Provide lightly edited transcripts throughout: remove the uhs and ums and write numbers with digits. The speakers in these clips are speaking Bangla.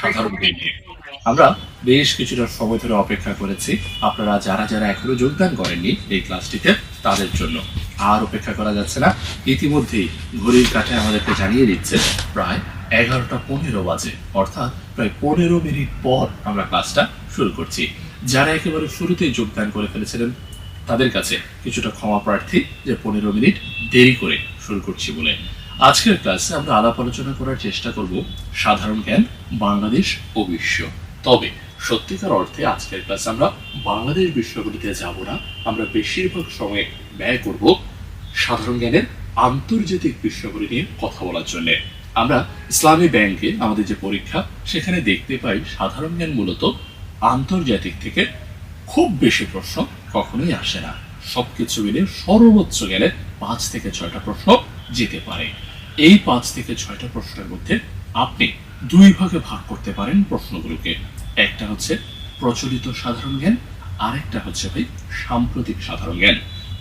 সাধারণ জ্ঞান নিয়ে। আমরা বেশ কিছুটা সময় ধরে অপেক্ষা করেছি আপনারা যারা যারা এখনো যোগদান করেননি এই ক্লাসটিতে তাদের জন্য। আর অপেক্ষা করা যাচ্ছে না, ইতিমধ্যেই ঘড়ির কাঁটায় আমাদেরকে জানিয়ে দিচ্ছে প্রায় 11টা 15 বাজে, অর্থাৎ প্রায় 15 মিনিট পর আমরা ক্লাসটা শুরু করছি। যারা একেবারে শুরুতেই যোগদান করে ফেলেছিলেন তাদের কাছে কিছুটা ক্ষমা প্রার্থী যে 15 মিনিট দেরি করে শুরু করছি বলে। আজকের ক্লাসে আমরা আলাপ আলোচনা করার চেষ্টা করব সাধারণ জ্ঞান, বাংলাদেশ ও বিশ্ব। তবে সত্যিকার অর্থে আজকের ক্লাসে আমরা বাংলাদেশ বিশ্বগুলিতে যাব না, আমরা বেশিরভাগ সময় ব্যয় করব সাধারণ জ্ঞানের আন্তর্জাতিক বিষয়গুলি নিয়ে কথা বলার জন্য। আমরা ইসলামী ব্যাংকে আমাদের যে পরীক্ষা সেখানে দেখতে পাই সাধারণ জ্ঞান মূলত আন্তর্জাতিক থেকে খুব বেশি প্রশ্ন কখনোই আসে না। সবকিছু মিলে সর্বোচ্চ গেলে 5 থেকে 6টা প্রশ্ন যেতে পারে। এই 5 থেকে 6টা প্রশ্নের মধ্যে আপনি দুই ভাগে ভাগ করতে পারেন প্রশ্নগুলোকে। একটা হচ্ছে প্রচলিত সাধারণ জ্ঞান, আরেকটা হচ্ছে ভাই সাম্প্রতিক সাধারণ জ্ঞান।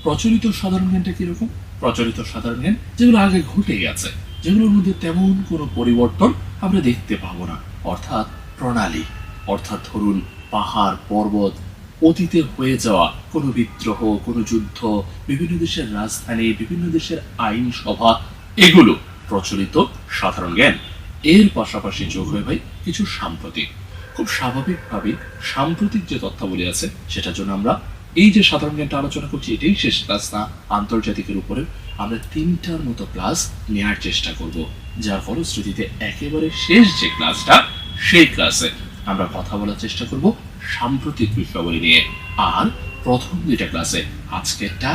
প্রচলিত সাধারণ জ্ঞানটা কিরকম? প্রচলিত সাধারণ জ্ঞান যেগুলো আগে ঘটে গেছে, যেগুলোর মধ্যে তেমন কোনো পরিবর্তন আমরা দেখতে পাবো না, অর্থাৎ প্রণালী, অর্থাৎ ধরুন পাহাড় পর্বত, অতীতে হয়ে যাওয়া কোনো বিদ্রোহ, কোনো যুদ্ধ, বিভিন্ন দেশের রাজধানী, বিভিন্ন দেশের আইনসভা, এগুলো প্রচলিত সাধারণ জ্ঞান। এর পাশাপাশি যোগ হয়ে ভাই কিছু সাম্প্রতিক। খুব স্বাভাবিকভাবেই সাম্প্রতিক যে তথ্যাবলী আছে সেটার জন্য আমরা এই যে সাধারণ জ্ঞানটা আলোচনা করছি এটাই শেষ ক্লাস না, আন্তর্জাতিকের উপরে আমরা 3টার মতো ক্লাস নেওয়ার চেষ্টা করব, যার ফলশ্রুতিতে একেবারে শেষ যে ক্লাসটা সেই ক্লাসে আমরা কথা বলার চেষ্টা করব সাম্প্রতিক বিষয়াবলী নিয়ে। আর প্রথম 2টা ক্লাসে আজকেরটা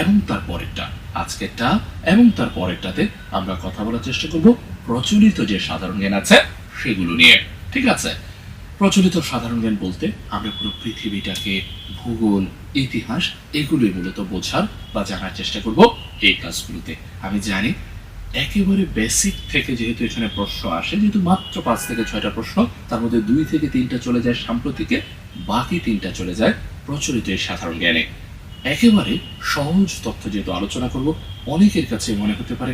এবং তার পরেরটা, আজকেরটা এবং তার পরেরটাতে আমরা কথা বলার চেষ্টা করব প্রচলিত যে সাধারণ জ্ঞান আছে সেগুলো নিয়ে। ঠিক আছে? প্রচলিত সাধারণ জ্ঞান বলতে আমরা পুরো পৃথিবীটাকে, ভূগোল, ইতিহাস এগুলোই মূলত বোঝার বা জানার চেষ্টা করব এই ক্লাসগুলোতে। আমি জানি একেবারে বেসিক থেকে যেহেতু এখানে প্রশ্ন আসে, যেহেতু মাত্র 5 থেকে 6টা প্রশ্ন, তার মধ্যে 2 থেকে 3টা চলে যায় সাম্প্রতিকে, বাকি 3টা চলে যায় প্রচলিত এই সাধারণ জ্ঞানে। একেবারে সহজ তথ্য যেহেতু আলোচনা করব, অনেকের কাছে মনে হতে পারে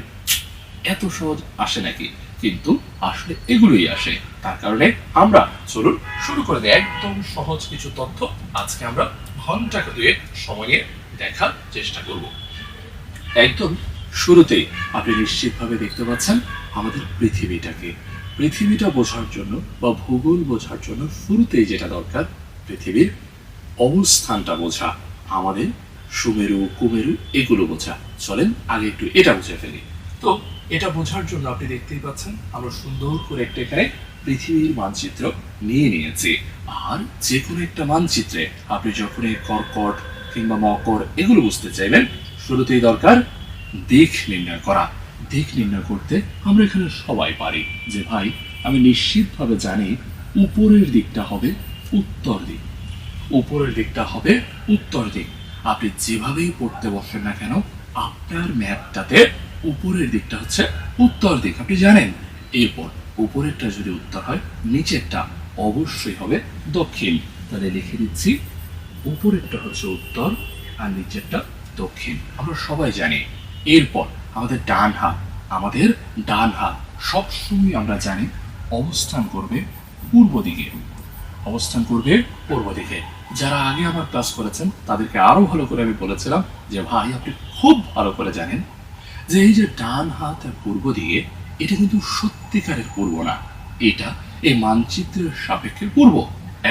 এত সহজ আসে নাকি, কিন্তু আসলে এগুলোই আসে। তার কারণে আমরা চলুন শুরু করে দিই একদম সহজ কিছু তথ্য। আজকে আমরা ঘন্টা 2 সময় নিয়ে দেখার চেষ্টা করব। একদম শুরুতেই আপনি নিশ্চিতভাবে দেখতে পাচ্ছেন আমাদের পৃথিবীটাকে। পৃথিবীটা বোঝার জন্য বা ভূগোল বোঝার জন্য শুরুতেই যেটা দরকার পৃথিবীর অবস্থানটা বোঝা, আমাদের সুমেরু কুমেরু এগুলো বোঝা। চলেন আগে একটু এটা বুঝে ফেলি। তো এটা বোঝার জন্য আপনি দেখতেই পাচ্ছেন আমরা সুন্দর করে একটা এখানে পৃথিবীর মানচিত্র নিয়ে নিয়েছি। আর যে কোনো একটা মানচিত্রে আপনি যখন এই কর্কট কিংবা মকর এগুলো বুঝতে চাইবেন, শুরুতেই দরকার দিক নির্ণয় করা। দিক নির্ণয় করতে আমরা এখানে সবাই পারি যে ভাই আমি নিশ্চিতভাবে জানি উপরের দিকটা হবে উত্তর দিক, উপরের দিকটা হবে উত্তর দিক। আপনি যেভাবেই পড়তে বসেন না কেন আপনার ম্যাপটাতে উপরের দিকটা হচ্ছে উত্তর দিক, আপনি জানেন। এরপর উপরেরটা যদি উত্তর হয় নিচেরটা অবশ্যই হবে দক্ষিণ। তাহলে লিখে দিচ্ছি উপরেরটা হচ্ছে উত্তর আর নিচেরটা দক্ষিণ, আমরা সবাই জানি। এরপর আমাদের ডান হাত, আমাদের ডান হাত সবসময় আমরা জানি অবস্থান করবে পূর্ব দিকে, অবস্থান করবে পূর্ব দিকে। যারা আগে আমার ক্লাস করেছেন তাদেরকে আরো ভালো করে আমি বলেছিলাম যে ভাই আপনি খুব ভালো করে জানেন যে এই যে ডান হাত আর পূর্ব দিকে, এটা কিন্তু সত্যিকারের পূর্ব না, এটা এই মানচিত্রের সাপেক্ষে পূর্ব।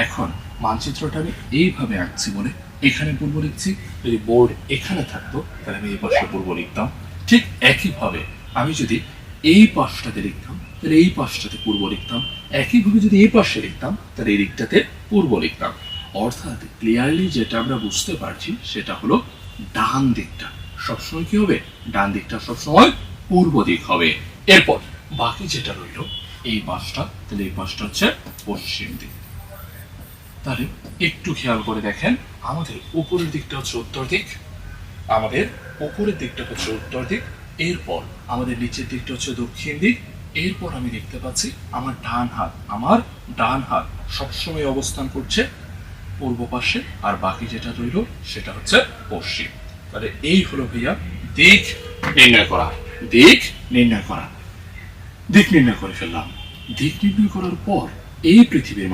এখন মানচিত্রটা আমি এইভাবে আঁকছি বলে এখানে পূর্ব লিখছি, যদি বোর্ড এখানে থাকতো তাহলে আমি এই পাশে পূর্ব লিখতাম। ঠিক একইভাবে আমি যদি এই পাশটাতে লিখতাম তাহলে এই পাশটাতে পূর্ব লিখতাম, একইভাবে যদি এই পাশে লিখতাম তাহলে এই দিকটাতে পূর্ব লিখতাম। অর্থাৎ ক্লিয়ারলি যেটা আমরা বুঝতে পারছি সেটা হলো ডান দিকটা সবসময় কি হবে, ডান দিকটা সবসময় পূর্ব দিক হবে। এরপর বাকি যেটা রইল এই পাশটা, তাহলে এই পাশটা হচ্ছে পশ্চিম দিক। তাহলে একটু খেয়াল করে দেখেন আমাদের উপরের দিকটা হচ্ছে উত্তর দিক, আমাদের উপরের দিকটা হচ্ছে উত্তর দিক, এরপর আমাদের নিচের দিকটা হচ্ছে দক্ষিণ দিক। এরপর আমি দেখতে পাচ্ছি আমার ডান হাত সবসময় অবস্থান করছে পূর্ব পাশে, আর বাকি যেটা রইল সেটা হচ্ছে পশ্চিম। তাহলে এই হলো ভাইয়া দিক নির্ণয় করা। দিক নির্ণয় করা, দিক নির্ণয় করে ফেললাম। দিক নির্ণয় করার পর এই পৃথিবীর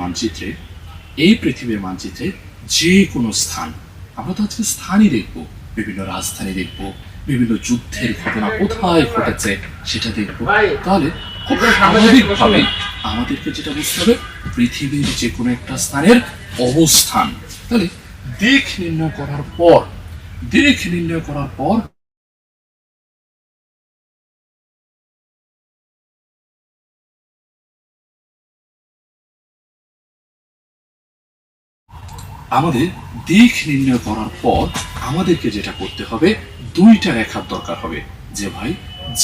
মানচিত্রে যে কোনো স্থান, আমরা তো আজকে স্থানই দেখব, বিভিন্ন রাজধানী দেখব, বিভিন্ন যুদ্ধের ঘটনা কোথায় ঘটেছে সেটা দেখব। তাহলে খুব স্বাভাবিকভাবে আমাদেরকে যেটা বুঝতে হবে পৃথিবীর যে কোনো একটা স্থানের অবস্থান। তাহলে দিক নির্ণয় করার পর আমাদেরকে যেটা করতে হবে দুইটা রেখার দরকার হবে, যে ভাই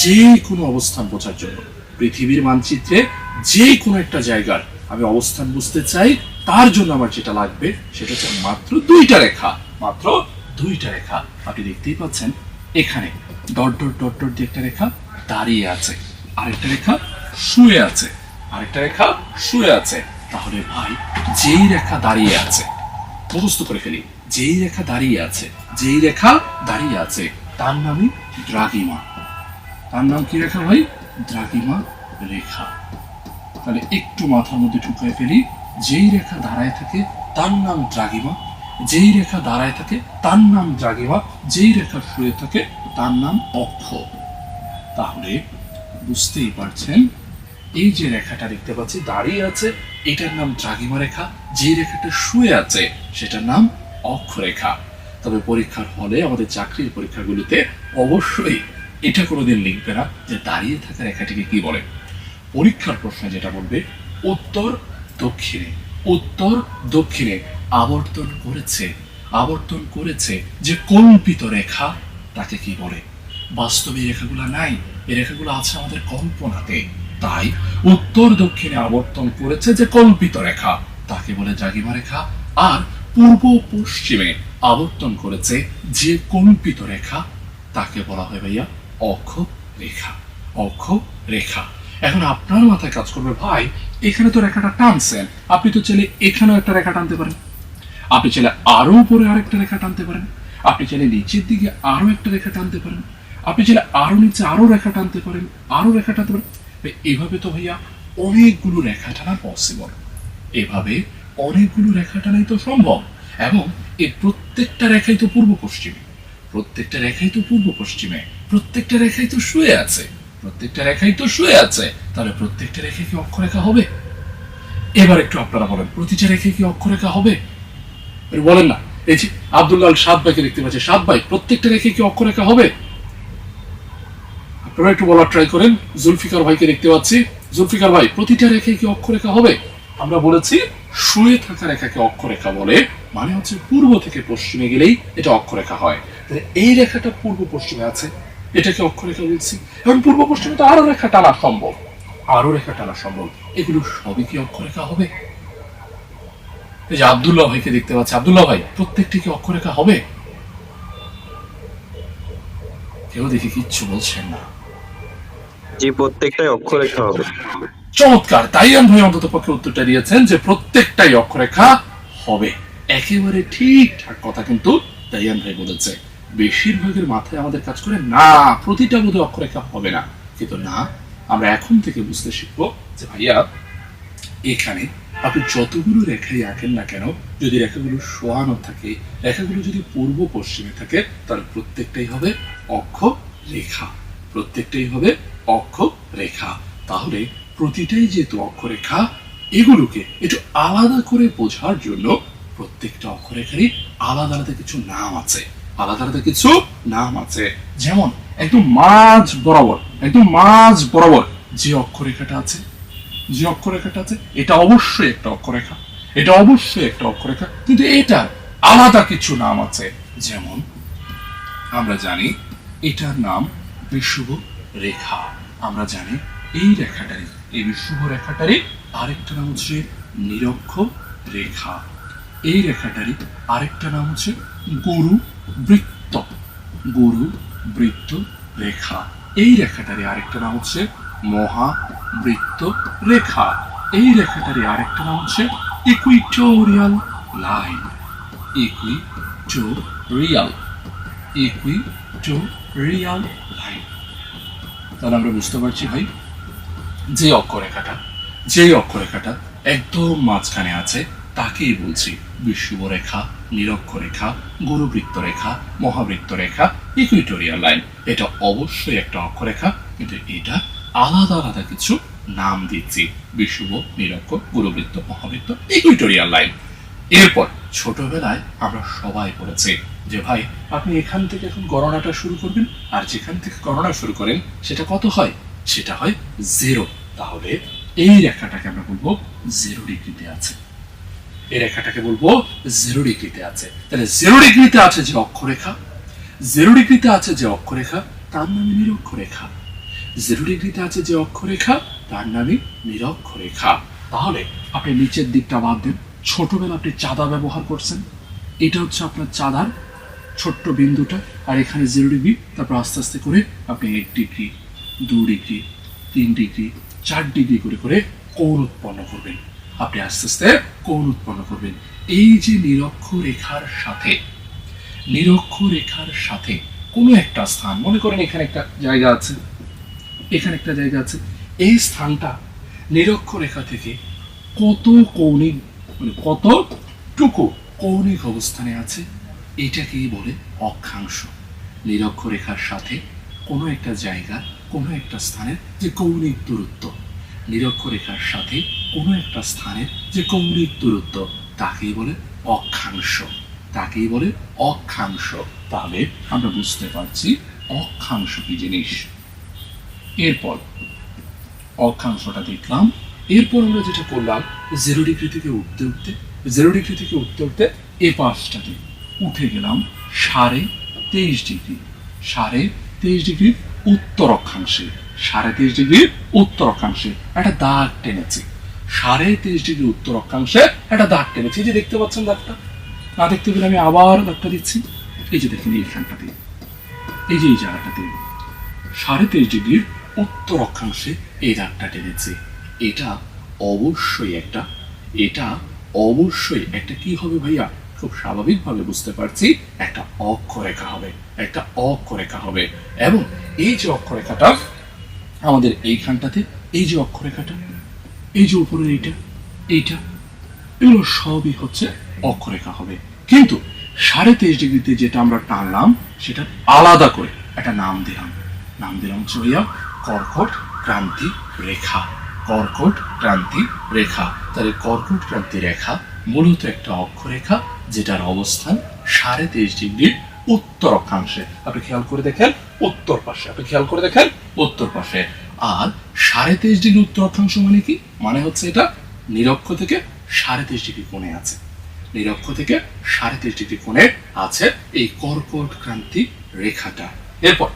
যে কোনো অবস্থান বোঝার জন্য পৃথিবীর মানচিত্রে যে কোনো একটা জায়গার আমি অবস্থান বুঝতে চাই, তার জন্য আমার যেটা লাগবে সেটা হচ্ছে মাত্র দুইটা রেখা। আপনি দেখতেই পাচ্ছেন এখানে ডট ডট ডট ডট দিয়ে একটা রেখা দাঁড়িয়ে আছে, আরেকটা রেখা শুয়ে আছে। তাহলে ভাই যেই রেখা দাঁড়িয়ে আছে, মুখস্থ করে ফেলি, যেই রেখা দাঁড়িয়ে আছে তার নামই দ্রাঘিমা। তার নাম কি রেখা ভাই? দ্রাঘিমা রেখা। তাহলে একটু মাথার মধ্যে ঢুকিয়ে ফেলি, যেই রেখা দাঁড়ায় থাকে তার নাম দ্রাঘিমা, যেই রেখা শুয়ে থাকে তার নাম অক্ষ। তাহলে বুঝতেই পারছেন এই যে রেখাটা দেখতে পাচ্ছি দাঁড়িয়ে আছে এটার নাম দ্রাঘিমা রেখা, যে রেখাটা শুয়ে আছে সেটার নাম অক্ষরেখা। তবে পরীক্ষার হলে আমাদের চাকরির পরীক্ষাগুলিতে অবশ্যই এটা কোনোদিন লিখবে না যে দাঁড়িয়ে থাকা রেখাটিকে কি বলে। পরীক্ষার প্রশ্নে যেটা বলবে উত্তর দক্ষিণে আবর্তন করেছে যে কল্পিত রেখা তাকে কি বলে। বাস্তবে রেখাগুলো নাই, এই রেখাগুলো আছে আমাদের কল্পনাতে। তাই উত্তর দক্ষিণে আবর্তন করেছে যে কল্পিত রেখা তাকে বলে দ্রাঘিমা রেখা, আর পূর্ব পশ্চিমে আবর্তন করেছে যে কল্পিত রেখা তাকে বলা হয় ভাইয়া অক্ষ রেখা। এখন আপনার মাথায় কাজ করবে, ভাই এখানে তো রেখাটা টানছেন, আপনি তো চাইলে এখানেও একটা রেখা টানতে পারেন, আপনি চাইলে আরো উপরে আরেকটা রেখা টানতে পারেন, আপনি চাইলে নিচের দিকে আরো একটা রেখা টানতে পারেন, আপনি চাইলে আরো নিচে আরো রেখা টানতে পারেন। এভাবে তো ভাইয়া অনেকগুলো রেখা টানা পসিবল, এভাবে অনেকগুলো রেখা টানাই তো সম্ভব। এবং এই প্রত্যেকটা রেখাই তো পূর্ব পশ্চিমে, প্রত্যেকটা রেখাই তো শুয়ে আছে, তাহলে প্রত্যেকটা রেখা কি অক্ষরেখা হবে? এবার একটু আপনারা বলেন প্রতিটা রেখা কি অক্ষরেখা হবে? বলেন না। এই যে আব্দুল্লাহ সাত ভাইকে দেখতে পাচ্ছি, সাত ভাই প্রত্যেকটা রেখা কি অক্ষরেখা হবে? আপনারা একটু বলার ট্রাই করেন। জুলফিকার ভাইকে দেখতে পাচ্ছি, জুলফিকার ভাই প্রতিটা রেখা কি অক্ষরেখা হবে? আমরা বলেছি শুয়ে থাকা রেখাকে অক্ষরেখা বলে, মানে হচ্ছে পূর্ব থেকে পশ্চিমে গেলেই এটা অক্ষরেখা হয়। এই রেখাটা পূর্ব পশ্চিমে আছে, এটাকে অক্ষরেখা বলছি। এবং পূর্ব পশ্চিমে তো আরো রেখা টানা সম্ভব, এগুলো সবই কি অক্ষরেখা হবে? এই যে আব্দুল্লাহ ভাইকে দেখতে পাচ্ছি, আব্দুল্লাহ ভাই প্রত্যেকটি কি অক্ষরেখা হবে? কেউ দেখি কিচ্ছু বলছেন না। জি, প্রত্যেকটাই অক্ষরেখা হবে। চমৎকার, তাইয়ান ভাই অন্তত পক্ষে উত্তরটা দিয়েছেন যে প্রত্যেকটাই অক্ষরেখা হবে। একেবারে ঠিকঠাক কথা কিন্তু তাইয়ান ভাই বলেছে। বেশিরভাগের মাথায় আমাদের কাজ করে না প্রতিটা বোধহয় অক্ষরেখা হবে না, কিন্তু না, আমরা এখন থেকে বুঝতে শিখবো যে ভাইয়া এখানে আপনি যতগুলো রেখাই আঁকেন না কেন, যদি রেখাগুলো শোয়ানো থাকে, রেখাগুলো যদি পূর্ব পশ্চিমে থাকে, তাহলে প্রত্যেকটাই হবে অক্ষ রেখা। তাহলে প্রতিটাই যেহেতু অক্ষরেখা, এগুলোকে একটু আলাদা করে বোঝার জন্য প্রত্যেকটা অক্ষরেখারই আলাদা আলাদা কিছু নাম আছে। যেমন একদম মাঝ বরাবর যে অক্ষরেখাটা আছে, এটা অবশ্যই একটা অক্ষরেখা, কিন্তু এটার আলাদা কিছু নাম আছে। যেমন আমরা জানি এটার নাম বিষুব রেখা, আমরা জানি এই বিষুব রেখাটারই আরেকটা নাম হচ্ছে নিরক্ষ রেখা, এই রেখাটারই আরেকটা নাম হচ্ছে গুরু বৃত্ত রেখা, এই রেখাটারই আরেকটা নাম হচ্ছে মহাবৃত্ত রেখা, এই রেখাটারই আরেকটা নাম হচ্ছে ইকুইটোরিয়াল লাইন। তাহলে আমরা বুঝতে পারছি ভাই যে অক্ষরেখাটা একদম মাঝখানে আছে তাকেই বলছি বিষুবরেখা, নিরক্ষরেখা, গুরুবৃত্ত রেখা, মহাবৃত্ত রেখা, ইকুইটোরিয়াল লাইন। এটা অবশ্যই একটা অক্ষরেখা, কিন্তু এটা আলাদা আলাদা কিছু নাম দিচ্ছি, বিষুব, নিরক্ষ, গুরুবৃত্ত, মহাবৃত্ত, ইকুইটোরিয়াল লাইন। এরপর ছোটবেলায় আমরা সবাই পড়েছি যে ভাই আপনি এখান থেকে এখন গণনাটা শুরু করবেন, আর যেখান থেকে গণনা শুরু করেন সেটা কত হয়? সেটা হয় 0। তাহলে এই রেখাটাকে আমরা বলবো 0 ডিগ্রিতে আছে। এই রেখাটাকে বলবো 0 ডিগ্রিতে আছে। তাহলে 0 ডিগ্রিতে আছে যে অক্ষরেখা, 0 ডিগ্রিতে আছে যে অক্ষরেখা, তার নামই নিরক্ষরেখা। 0 ডিগ্রিতে আছে যে অক্ষরেখা, তার নামই নিরক্ষরেখা। তাহলে আপনি নিচের দিকটা বাদ দেন। ছোটবেলা আপনি চাঁদা ব্যবহার করছেন, এটা হচ্ছে আপনার চাঁদার ছোট্ট বিন্দুটা, আর এখানে 0 ডিগ্রি। তারপর আস্তে আস্তে করে আপনি 1 ডিগ্রি, 2 ডিগ্রি, 3 ডিগ্রি, 4 ডিগ্রি করে করে কোণ উৎপন্ন করবেন। আপনি আস্তে আস্তে কোণ উৎপন্ন করবেন। এই যে নিরক্ষরেখার সাথে কোনো একটা স্থান, মনে করেন এখানে একটা জায়গা আছে, এখানে একটা জায়গা আছে, এই স্থানটা নিরক্ষরেখা থেকে কত কৌণিক, মানে কতটুকু কৌণিক অবস্থানে আছে, এটাকেই বলে অক্ষাংশ। নিরক্ষরেখার সাথে কোনো একটা জায়গা, কোনো একটা স্থানের যে কৌণিক দূরত্ব, নিরক্ষরেখার সাথে কোনো একটা স্থানের যে কৌণিক দূরত্ব, তাকেই বলে অক্ষাংশ। তাকেই বলে অক্ষাংশ। তাহলে আমরা বুঝতে পারছি অক্ষাংশ কি জিনিস। এরপর অক্ষাংশটা দেখলাম। এরপর আমরা যেটা করলাম, 0 ডিগ্রি থেকে উঠতে উঠতে এ পাশটাতে উঠে গেলাম 23.5 ডিগ্রি, 23.5 ডিগ্রির উত্তর অক্ষাংশে, 23.5 ডিগ্রির উত্তর অক্ষাংশে একটা দাগ টেনেছি। 23.5 ডিগ্রি উত্তর অক্ষাংশে একটা দাগ টেনেছি। এই যে দেখতে পাচ্ছেন দাগটা, না দেখতে পেলে আমি আবার দাগটা দিচ্ছি। এই যে দেখেন এইখানটাতে, এই যে এই জায়গাটাতে 23.5 ডিগ্রির উত্তর অক্ষাংশে এই দাগটা টেনেছি। এটা অবশ্যই একটা কি হবে ভাইয়া? খুব স্বাভাবিকভাবে বুঝতে পারছি একটা অক্ষরেখা হবে, একটা অক্ষরেখা হবে। এবং এই যে অক্ষরেখাটা আমাদের এইখানটাতে, এই যে অক্ষরেখাটা, এই যে উপরের এইটা, এগুলো সবই হচ্ছে অক্ষরেখা হবে। কিন্তু 23.5 ডিগ্রিতে যেটা আমরা টানলাম, সেটা আলাদা করে একটা নাম দিলাম হচ্ছে ভাইয়া কর্কট ক্রান্তি রেখা। কর্কট ক্রান্তি রেখা। তাহলে কর্কট ক্রান্তি রেখা মূলত একটা অক্ষরেখা, যেটার অবস্থান 23.5 ডিগ্রির উত্তর অক্ষাংশে। আপনি খেয়াল করে দেখেন উত্তর পাশে। আর 23.5 ডিগ্রি উত্তর অক্ষাংশ মানে কি? মানে হচ্ছে এটা নিরক্ষ থেকে 23.5 ডিগ্রি কোণে আছে। নিরক্ষ থেকে 23.5 ডিগ্রি কোণে আছে এই কর্কট ক্রান্তি রেখাটা। এরপর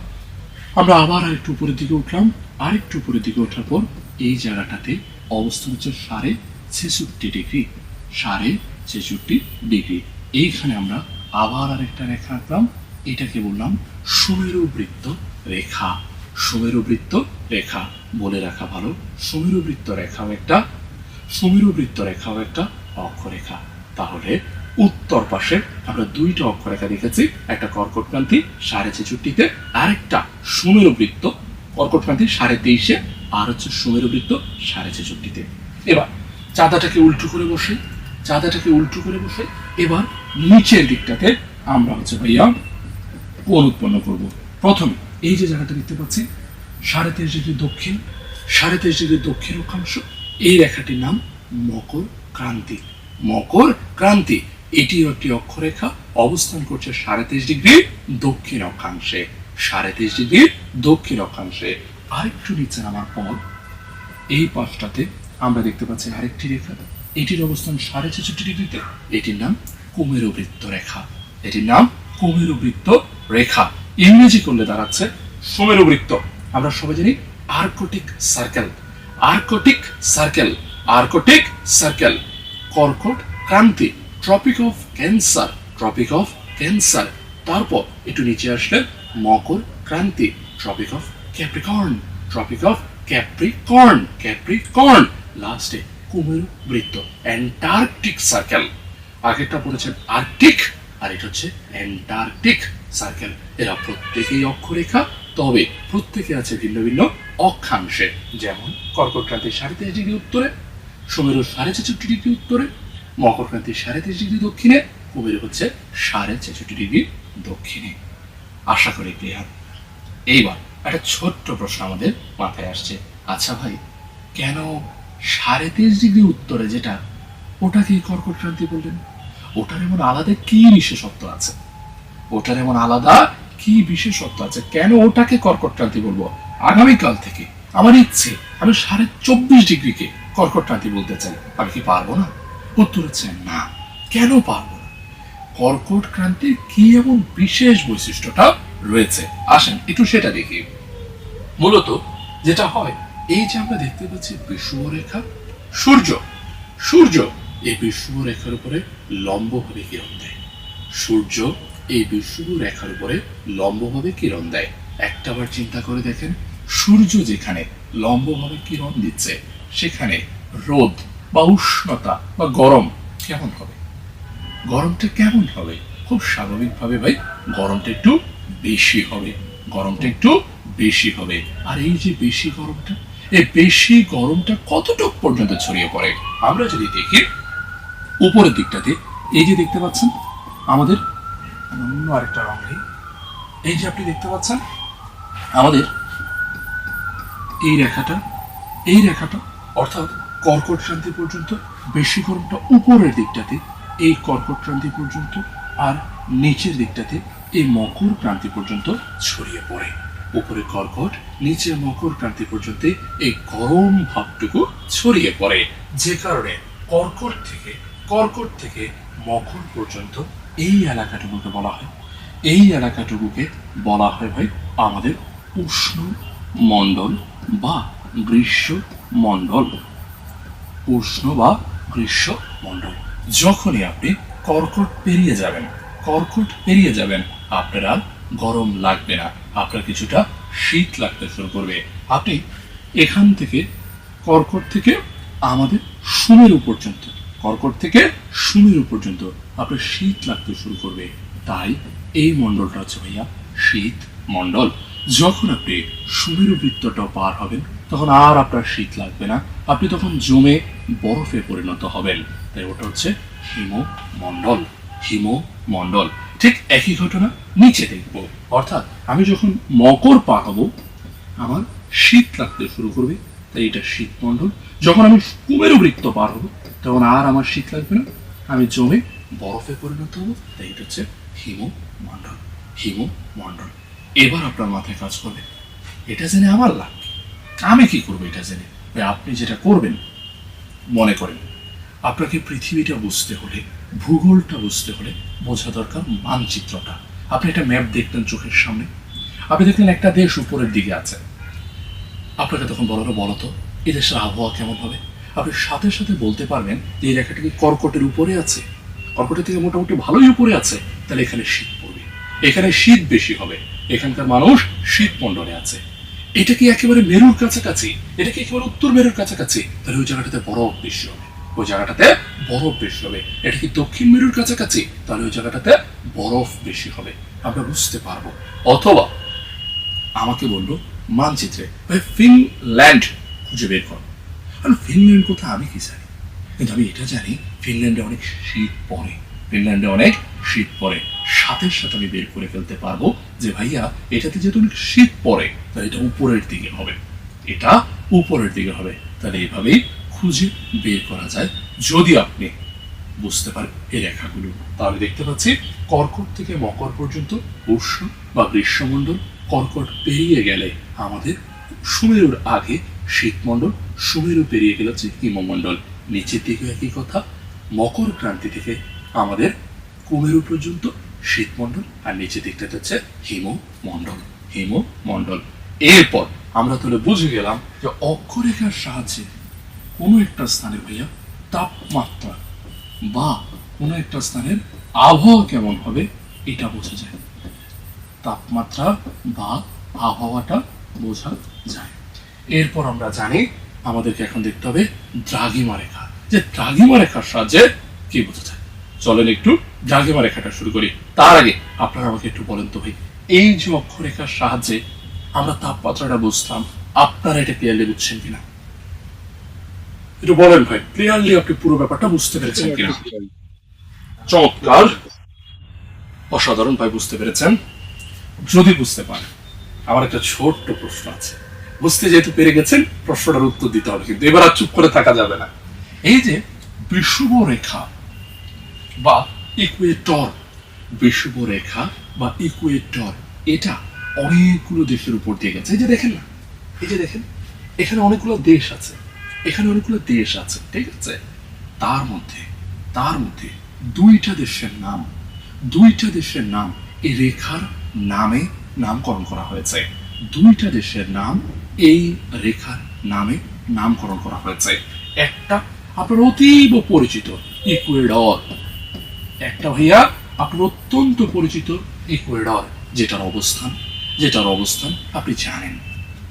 আমরা আবার আরেকটু উপরের দিকে উঠলাম। আরেকটু উপরের দিকে ওঠার পর এই জায়গাটাতে অবস্থান হচ্ছে 63.5 ডিগ্রি, 63.5 ডিগ্রি। এইখানে আমরা আবার আরেকটা রেখা আঁকলাম, এটাকে বললাম সুমেরুবৃত্ত রেখা। সুমেরুবৃত্ত রেখা বলে রাখা ভালো, সুমেরুবৃত্ত রেখাও একটা অক্ষরেখা। তাহলে উত্তর পাশে আমরা দুইটা অক্ষরেখা দেখেছি, একটা কর্কটক্রান্তি 63.5-তে, আরেকটা সুমেরুবৃত্ত কর্কটক্রান্তি 23.5-এ, আর হচ্ছে সুমেরুবৃত্ত 63.5-তে। এবার চাঁদাটাকে উল্টো করে বসে এবার নিচের দিকটাতে আমরা হচ্ছে ভাইয়া কোণ উৎপন্ন করব। প্রথমে এই যে জায়গাটা দেখতে পাচ্ছি 23.5 ডিগ্রি দক্ষিণ, 23.5 ডিগ্রি দক্ষিণ অক্ষাংশ, এই রেখাটির নাম মকর ক্রান্তি। মকর ক্রান্তি এটিও একটি অক্ষরেখা, অবস্থান করছে 23.5 ডিগ্রি দক্ষিণ অক্ষাংশে। 23.5 ডিগ্রি দক্ষিণ অক্ষাংশে। আরেকটু নিচে নামার পর এই পাশটাতে আমরা দেখতে পাচ্ছি আরেকটি রেখা, এটির অবস্থান 66.5 ডিগ্রিতে। এটির নাম কুমেরুবৃত্ত রেখা। ইংরেজি করলে দাঁড়াচ্ছে সুমেরুবৃত্ত। আমরা সবাই জানি আর্কটিক সার্কেল। কর্কট ক্রান্তি, ট্রপিক অফ ক্যান্সার। তারপর একটু নিচে আসলে মকর ক্রান্তি, ট্রপিক অফ ক্যাপ্রিকর্ন। লাস্টে কুমেরু বৃত্ত, অ্যান্টার্কটিক সার্কেল। আগেরটা পড়েছেন আর্কটিক, আর এটা হচ্ছে অ্যান্টার্কটিক সার্কেল। এরা প্রত্যেকেই অক্ষরেখা, তবে প্রত্যেকে আছে ভিন্ন ভিন্ন অক্ষাংশে। যেমন কর্কট ক্রান্তি 23.5 ডিগ্রি উত্তরে, সুমেরু ৬৬.৬ ডিগ্রি উত্তরে, মকরক্রান্তি ৩৭.৩০ ডিগ্রি দক্ষিণে, কুমেরু হচ্ছে ৬৬.৬ ডিগ্রি দক্ষিণে। আশা করি ক্লিয়ার। এইবার একটা ছোট্ট প্রশ্ন আমাদের মাথায় আসছে, আচ্ছা ভাই, কেন ৩৭.৩০ ডিগ্রি উত্তরে যেটা, ওটাকে কর্কট ক্রান্তি বললেন? ওটার এমন আলাদা কি বিশেষত্ব আছে? ওটার এমন আলাদা কি বিশেষত্ব আছে, কেন ওটাকে কর্কট ক্রান্তি বলবো? আগামীকাল থেকে আমার ইচ্ছে আমি ২৪.৫০ ডিগ্রিকে কর্কট ক্রান্তি বলতে চাই, আমি কি পারবো না? উত্তর হচ্ছে না। কেন পারবো না? কর্কট ক্রান্তির কি এমন বিশেষ বৈশিষ্ট্যটা রয়েছে, আসেন একটু সেটা দেখি। মূলত যেটা হয়, এই যে আমরা দেখতে পাচ্ছি বিষুবরেখা, সূর্য সূর্য এই বিষুব রেখার উপরে লম্বভাবে কিরণ দেয়। সূর্য এই বিষুব রেখার উপরে লম্বভাবে কিরণ দেয়। একটাবার চিন্তা করে দেখেন, সূর্য যেখানে লম্বভাবে কিরণ দিচ্ছে, সেখানে রোদ বা উষ্ণতা বা গরম কেমন হবে? গরমটা কেমন হবে? খুব স্বাভাবিকভাবে ভাই গরমটা একটু বেশি হবে, গরমটা একটু বেশি হবে। আর এই যে বেশি গরমটা, এই বেশি গরমটা কতটুকু পর্যন্ত ছড়িয়ে পড়ে? আমরা যদি দেখি উপরের দিকটাতে, এই যে দেখতে পাচ্ছেন আমাদের অন্য আরেকটা রং নেই, এই যে আপনি দেখতে পাচ্ছেন আমাদের এই রেখাটা, এই রেখাটা অর্থাৎ কর্কট ক্রান্তি পর্যন্ত বেশি গরমটা উপরের দিকটাতে, এই কর্কট ক্রান্তি পর্যন্ত, আর নিচের দিকটাতে এই মকর ক্রান্তি পর্যন্ত ছড়িয়ে পড়ে। উপরে কর্কট, নিচে মকর ক্রান্তি পর্যন্ত এই গরম ভাবটুকু ছড়িয়ে পড়ে, যে কারণে কর্কট থেকে মকর পর্যন্ত এই এলাকাটুকুকে বলা হয়, এই এলাকাটুকুকে বলা হয় ভাই আমাদের উষ্ণ মণ্ডল বা গ্রীষ্ম মণ্ডল। উষ্ণ বা গ্রীষ্ম মণ্ডল। যখনই আপনি কর্কট পেরিয়ে যাবেন, আপনার আর গরম লাগবে না, আপনার কিছুটা শীত লাগতে শুরু করবে। আপনি এখান থেকে কর্কট থেকে আমাদের সুমেরু পর্যন্ত, আপনার শীত লাগতে শুরু করবে। তাই এই মণ্ডলটা হচ্ছে ভাইয়া শীত মণ্ডল। যখন আপনি সুমেরু বৃত্তটা পার হবেন, তখন আর আপনার শীত লাগবে না, আপনি তখন জমে বরফে পরিণত হবেন। তাই ওটা হচ্ছে হিমমণ্ডল। ঠিক একই ঘটনা নিচে দেখব, অর্থাৎ আমি যখন মকর পার হব, আমার শীত লাগতে শুরু করবে, তাই এটা শীতমণ্ডল। যখন আমি কুমেরু বৃত্ত পার হব, তখন আর আমার শীত লাগবে না, আমি জমে বরফে পরিণত হব, তাই এটা হচ্ছে হিমমণ্ডল। এবার আপনার মাথায় কাজ করবে, এটা জেনে আমার লাভ কি? আমি কি করবো এটা জেনে? আপনি যেটা করবেন, মনে করেন আপনাকে পৃথিবীটা বুঝতে হলে, ভূগোলটা বুঝতে হলে বোঝা দরকার মানচিত্রটা। আপনি একটা ম্যাপ দেখলেন চোখের সামনে, আপনি দেখলেন একটা দেশ উপরের দিকে আছে, আপনাকে তখন বলতো এই দেশের আবহাওয়া কেমন হবে? আপনি সাথে সাথে বলতে পারবেন যে এই রেখাটা কি কর্কটের উপরে আছে, কর্কটের থেকে মোটামুটি ভালোই উপরে আছে, তাহলে এখানে শীত পড়বে, এখানে শীত বেশি হবে, এখানকার মানুষ শীত মণ্ডলে আছে। এটা কি একেবারে মেরুর কাছাকাছি, এটা কি একেবারে উত্তর মেরুর কাছাকাছি, তাহলে ওই জায়গাটাতে বরফ বেশি হবে, এটা কি দক্ষিণ মেরুর কাছাকাছি, তাহলে ওই জায়গাটাতে বরফ বেশি হবে, আমরা বুঝতে পারবো। অথবা আমাকে বললো মানচিত্রে ফিনল্যান্ড খুঁজে বের কর। ফিনল্যান্ড কোথা আমি কি জানি, কিন্তু আমি এটা জানি ফিনল্যান্ডে অনেক শীত পড়ে, সাথে সাথে আমি বের করে ফেলতে পারবো যে ভাইয়া এটাতে যেহেতু অনেক শীত পড়ে, তাহলে এটা উপরের দিকে হবে, তাহলে এইভাবেই খুঁজে বের করা যায় যদি আপনি বুঝতে পারেন এই রেখাগুলো। তাহলে দেখতে পাচ্ছি কর্কট থেকে মকর পর্যন্ত উষ্ণ বা গ্রীষ্মমণ্ডল, কর্কট পেরিয়ে গেলে আমাদের সুমেরুর আগে শীতমণ্ডল, সুমেরু পেরিয়ে গেলে হচ্ছে হিমমণ্ডল। নিচের দিকে একই কথা, মকর ক্রান্তি থেকে আমাদের কুমেরু পর্যন্ত শীতমণ্ডল, আর নিচের দিকটাতে হচ্ছে হিমমণ্ডল। এরপর আমরা তাহলে বুঝে গেলাম যে অক্ষরেখার সাহায্যে কোনো একটা স্থানে ভাইয়া তাপমাত্রা বা কোনো একটা স্থানের আবহাওয়া কেমন হবে এটা বোঝা যায়, তাপমাত্রা বা আবহাওয়াটা বোঝা যায়। এরপর আমরা জানি আমাদেরকে এখন দেখতে হবে দ্রাঘিমা রেখা, যে দ্রাঘিমা রেখার সাহায্যে কি বোঝা যায়। চলেন একটু দ্রাঘিমা রেখাটা শুরু করি। তার আগে আপনারা আমাকে একটু বলেন তো ভাই, এই যে অক্ষরেখার সাহায্যে আমরা তাপমাত্রাটা বুঝলাম, আপনারা এটা ক্লিয়ারলি বুঝছেন কিনা? একটু বলেন ভাই, ক্লিয়ারলি আপনি পুরো ব্যাপারটা বুঝতে পেরেছেন কিনা? চমৎকার, অসাধারণ ভাই, বুঝতে পেরেছেন। যদি বুঝতে পারেন, আমার একটা ছোট্ট প্রশ্ন আছে। বুঝতে যেহেতু পেরে গেছেন, প্রশ্নটার উত্তর দিতে হবে, কিন্তু এবার আর চুপ করে থাকা যাবে না। এই যে বিষুবরেখা বা ইকুয়েটর, বিষুবরেখা বা ইকুয়েটর, এটা অনেকগুলো দেশের উপর দিয়ে গেছে। এই যে দেখেন না, এই যে দেখেন, এখানে অনেকগুলো দেশ আছে, এখানে অনেকগুলো দেশ আছে, ঠিক আছে? তার মধ্যে দুইটা দেশের নাম এই রেখার নামে নামকরণ করা হয়েছে। দুইটা দেশের নাম এই রেখার নামে নামকরণ করা হয়েছে। একটা আপনার অতীব পরিচিত ইকুয়েডর, একটা ভাইয়া আপনার অত্যন্ত পরিচিত ইকুয়েডর, যেটার অবস্থান আপনি জানেন।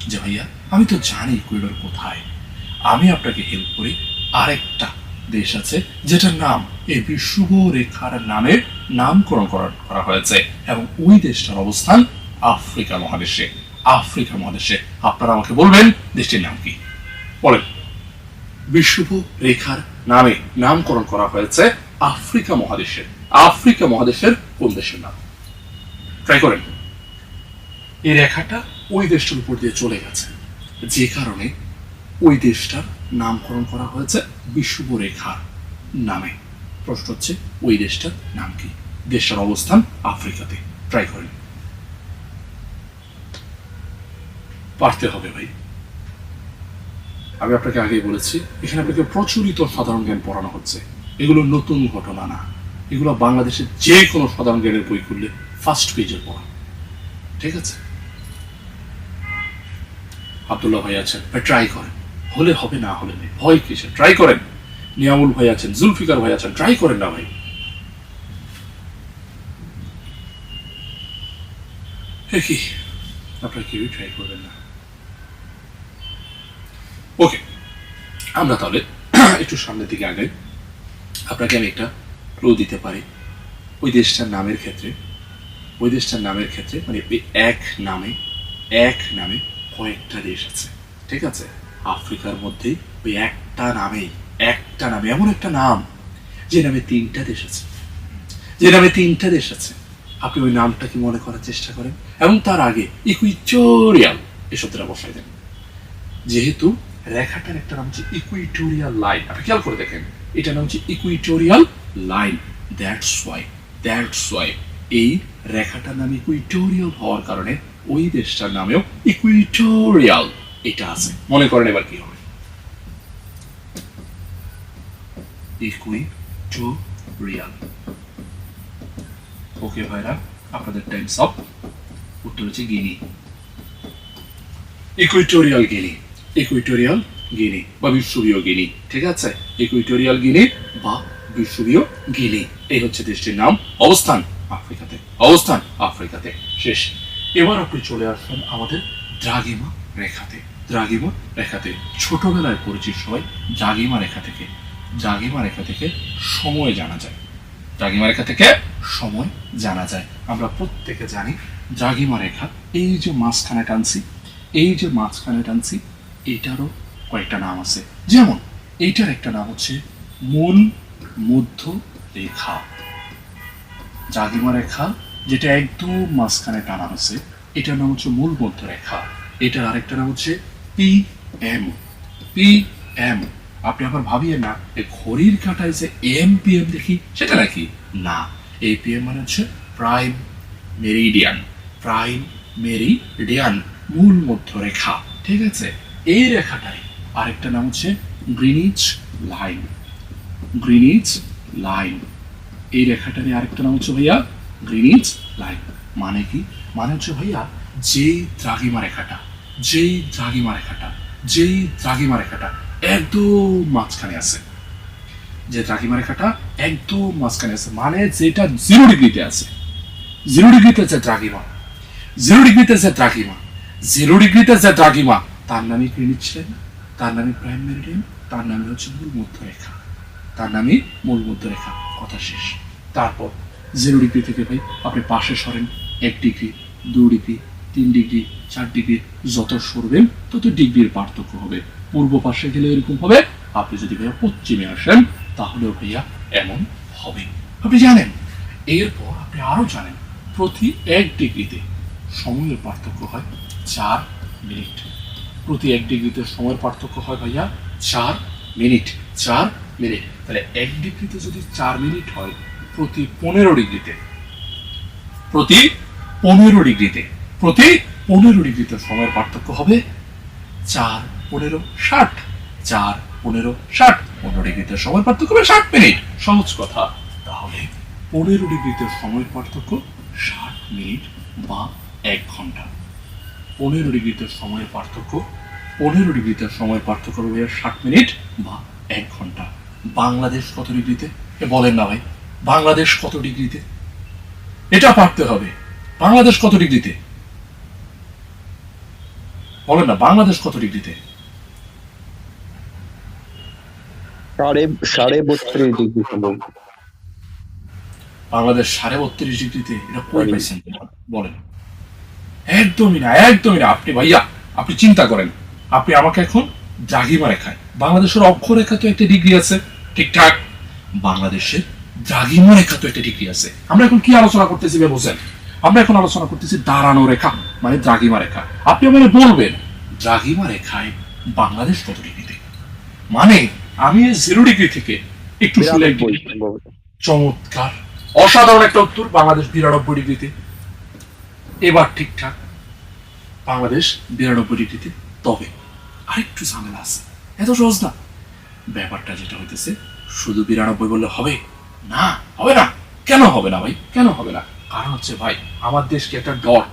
যে ভাইয়া আমি তো জানি ইকুয়েডর কোথায়, আমি আপনাকে হেল্প করি। আরেকটা দেশ আছে যেটার নাম এই বিষুবরেখার নামে নামকরণ করা হয়েছে, এবং ওই দেশটার অবস্থান আফ্রিকা মহাদেশে। আপনারা আমাকে বলবেন দেশটির নাম কি? বলেন। বিষুবরেখার নামে নামকরণ করা হয়েছে আফ্রিকা মহাদেশের কোন দেশের নাম? ট্রাই করেন। এই রেখাটা ওই দেশটার উপর দিয়ে চলে গেছে, যে কারণে ওই দেশটার নামকরণ করা হয়েছে বিষুবরেখার নামে। প্রশ্ন হচ্ছে ওই দেশটার নাম কি? দেশটার অবস্থান আফ্রিকাতে। ট্রাই করেন, পারতে হবে ভাই। আমি আপনাকে আগেই বলেছি, এখানে আপনাকে প্রচলিত সাধারণ জ্ঞান পড়ানো হচ্ছে। এগুলো নতুন ঘটনা না, এগুলো বাংলাদেশের যে কোনো সাধারণ জ্ঞানের বই খুললে ফার্স্ট পেজের পড়া, ঠিক আছে? আব্দুল্লাহ ভাই আছেন, ট্রাই করেন। হলে হবে, না হলে নেই, ভয় কিসে? ট্রাই করেন। নিয়ামুল ভাই আছেন, জুলফিকার ভাই আছেন, ট্রাই করেন না ভাই। কি আপনারা কেউই ট্রাই করবেন না? ওকে, আমরা তাহলে একটু সামনের দিকে আগাই। আপনাকে আমি একটা ক্লু দিতে পারি। ওই দেশটার নামের ক্ষেত্রে মানে এক নামে কয়েকটা দেশ আছে, ঠিক আছে? আফ্রিকার মধ্যেই ওই একটা নামে এমন একটা নাম যে নামে তিনটা দেশ আছে। আপনি ওই নামটা কি মনে করার চেষ্টা করেন, এবং তার আগে ইকুইটোরিয়াল এই শব্দটা বসাই দেন। যেহেতু রেখাটার একটা নাম হচ্ছে ইকুইটোরিয়াল লাইন, আপনি খেয়াল করে দেখেন, এটার নাম হচ্ছে ইকুইটোরিয়াল লাইন। দ্যাটস ওয়াই এই রেখাটার নাম ইকুইটোরিয়াল হওয়ার কারণে ওই দেশটার নামেও ইকুইটোরিয়াল এটা আছে। মনে করেন এবার কি হবে? ইকুইটোরিয়াল। ওকে ভাইরা, আপনাদের টাইমস আপ। উত্তর হচ্ছে গিনি, ইকুইটোরিয়াল গিনি বা বিষুবীয় গিনি, ঠিক আছে? ইকুইটোরিয়াল গিনি বা বিষুবীয় গিনি, এই হচ্ছে দেশটির নাম। অবস্থান আফ্রিকাতে। শেষ। এবার আপনি চলে আসবেন আমাদের দ্রাঘিমা রেখাতে। ছোটবেলায় পরিচিত সবাই দ্রাঘিমা রেখা থেকে সময় জানা যায়। আমরা প্রত্যেকে জানি দ্রাঘিমা রেখা, এই যে মাঝখানে টানছি, এটারও কয়েকটা নাম আছে। যেমন এইটার একটা নাম হচ্ছে মূল মধ্য রেখা। দ্রাঘিমা রেখা যেটা একদম মাঝখানে টানা হয়েছে, এটার নাম হচ্ছে মূল মধ্য রেখা। এটার আরেকটা নাম হচ্ছে পিএম। আপনি আবার ভাবিয়ে না এই ঘড়ির কাঁটায় যে এম পিএম দেখি সেটা নাকি? না, এই পিএম মানে হচ্ছে প্রাইম মেরিডিয়ান, মূল মধ্য রেখা, ঠিক আছে? এই রেখাটাই আরেকটা নাম হচ্ছে গ্রিনিচ লাইন। এই রেখাটারই আরেকটা নাম হচ্ছে ভাইয়া গ্রিনিচ লাইন। মানে কি? মানে হচ্ছে ভাইয়া যেই দ্রাঘিমা রেখাটা একদম মাঝখানে আছে, মানে যেটা 0 ডিগ্রিতে আছে, 0 ডিগ্রিতে যে দ্রাঘিমা, তার নামই গ্রিনিচ লাইন, তার নামই প্রাইম মেরিডিয়ান, তার নামই হচ্ছে মূল মধ্য রেখা। কথা শেষ। তারপর 0 ডিগ্রি থেকে ভাই আপনি পাশে সরেন 1 ডিগ্রি, 2 ডিগ্রি, 3 ডিগ্রি, 4 ডিগ্রি, যত সরবেন তত ডিগ্রির পার্থক্য হবে। পূর্ব পাশে গেলে এরকম হবে, আপনি যদি ভাইয়া পশ্চিমে আসেন তাহলেও ভাইয়া এমন হবে। আপনি জানেন, এরপর আপনি আরো জানেন প্রতি 1 ডিগ্রিতে সময়ের পার্থক্য হয় 4 মিনিট। প্রতি 1 ডিগ্রিতে সময়ের পার্থক্য হয় ভাইয়া 4 মিনিট। 4 মিনিট, তাহলে 1 ডিগ্রিতে যদি 4 মিনিট হয়, প্রতি 15 ডিগ্রিতে প্রতি 15 ডিগ্রিতে প্রতি 15 ডিগ্রিতে সময়ের পার্থক্য হবে 4 15 60। 4 15 60, 15 ডিগ্রিতে সময়ের পার্থক্য হবে 60 মিনিট। সহজ কথা। তাহলে 15 ডিগ্রিতে সময়ের পার্থক্য 60 মিনিট বা 1 ঘন্টা। 15 ডিগ্রিতে সময়ের পার্থক্য 15 ডিগ্রিতে সময়ের পার্থক্য হবে 60 মিনিট বা 1 ঘন্টা। বাংলাদেশ কত ডিগ্রিতে? বলেন না ভাই, বাংলাদেশ কত ডিগ্রিতে? এটা পারতে হবে। বাংলাদেশ কত ডিগ্রিতে? বলেন না, বাংলাদেশ কত ডিগ্রিতে? 32.5 ডিগ্রি সম্ভব। বাংলাদেশ 32.5 ডিগ্রিতে? এটা কই পাইছেন বলেন? একদমই না, একদমই না। আপনি ভাইয়া, আপনি চিন্তা করেন, আপনি আমাকে এখন দ্রাঘিমা রেখায়, বাংলাদেশের অক্ষরেখা তো একটা ডিগ্রি আছে, ঠিকঠাক? বাংলাদেশের দ্রাঘিমা রেখা তো একটা ডিগ্রি আছে। আমরা এখন কি আলোচনা করতেছি বুঝেন? আমরা এখন আলোচনা করতেছি দাঁড়ানো রেখা, মানে দ্রাঘিমা রেখা। আপনি আমাকে বলবেন দ্রাঘিমা রেখায় বাংলাদেশ কত ডিগ্রিতে? মানে আমি 0 ডিগ্রি থেকে একটু শুলে 1 ডিগ্রি। চমৎকার, অসাধারণ একটা উত্তর। বাংলাদেশ 92 ডিগ্রিতে। এবার ঠিকঠাক, বাংলাদেশ 92 ডিগ্রিতে। তবে আরেকটু ঝামেলা আছে, এত সহজ না ব্যাপারটা। যেটা হইতেছে, শুধু 92 বললে হবে না, হবে না। কেন হবে না ভাই? কেন হবে না? কারণ হচ্ছে ভাই, আমার দেশ কি একটা ডট?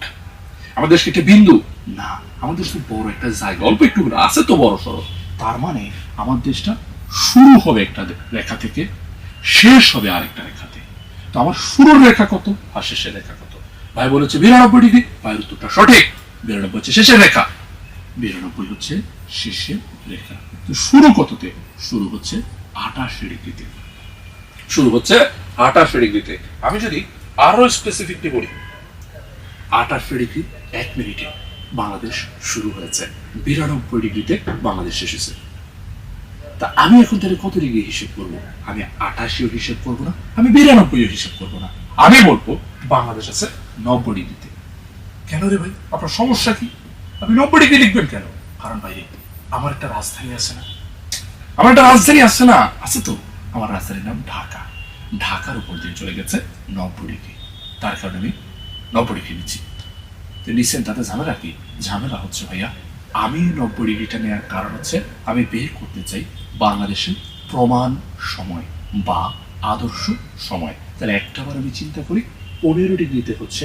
আমার দেশ কি একটা বিন্দু? না, আমাদের খুব বড় একটা জায়গা, অল্প একটু আছে তো বড় সড়ো। তার মানে আমার দেশটা শুরু হবে একটা রেখা থেকে, শেষ হবে আরেকটা রেখাতে। তো আমার শুরুর রেখা কত আর শেষের রেখা কত? ভাই বলেছে 92 ডিগ্রি। ভাইয়ের উত্তরটা সঠিক। 92 হচ্ছে শেষের রেখা। 92 হচ্ছে শেষের রেখা। তো শুরু কততে? শুরু হচ্ছে 88 ডিগ্রিতে। শুরু হচ্ছে 88 ডিগ্রিতে। আমি যদি আরো স্পেসিফিকলি বলি, 88 ডিগ্রি 1 মিনিটে বাংলাদেশ শুরু হয়েছে, 92 ডিগ্রিতে বাংলাদেশ শেষ হয়েছে। তা আমি এখন তাহলে কত ডিগ্রি হিসেব করব? আমি 88ও হিসেব করব না, আমি 92ও হিসেব করব না। আমি বলবো বাংলাদেশ আছে 90 ডিগ্রিতে। কেন রে ভাই, আপনার সমস্যা কি? আপনি 90 ডিগ্রি লিখবেন কেন? কারণ ভাই, আমার একটা রাজধানী আছে না? আমার একটা রাজধানী আছে না? আছে তো। আমার রাজধানীর নাম ঢাকা। ঢাকার উপর দিয়ে চলে গেছে 90 ডিগ্রি। তার কারণে আমি 90 ডিগ্রি নিচ্ছি। তো নিচ্ছেন, তাতে ঝামেলা কি? ঝামেলা হচ্ছে ভাইয়া, আমি 90 ডিগ্রিটা নেওয়ার কারণ হচ্ছে আমি বের করতে চাই বাংলাদেশের প্রমাণ সময় বা আদর্শ সময়। তাহলে একটাবার আমি চিন্তা করি, 15 ডিগ্রিতে হচ্ছে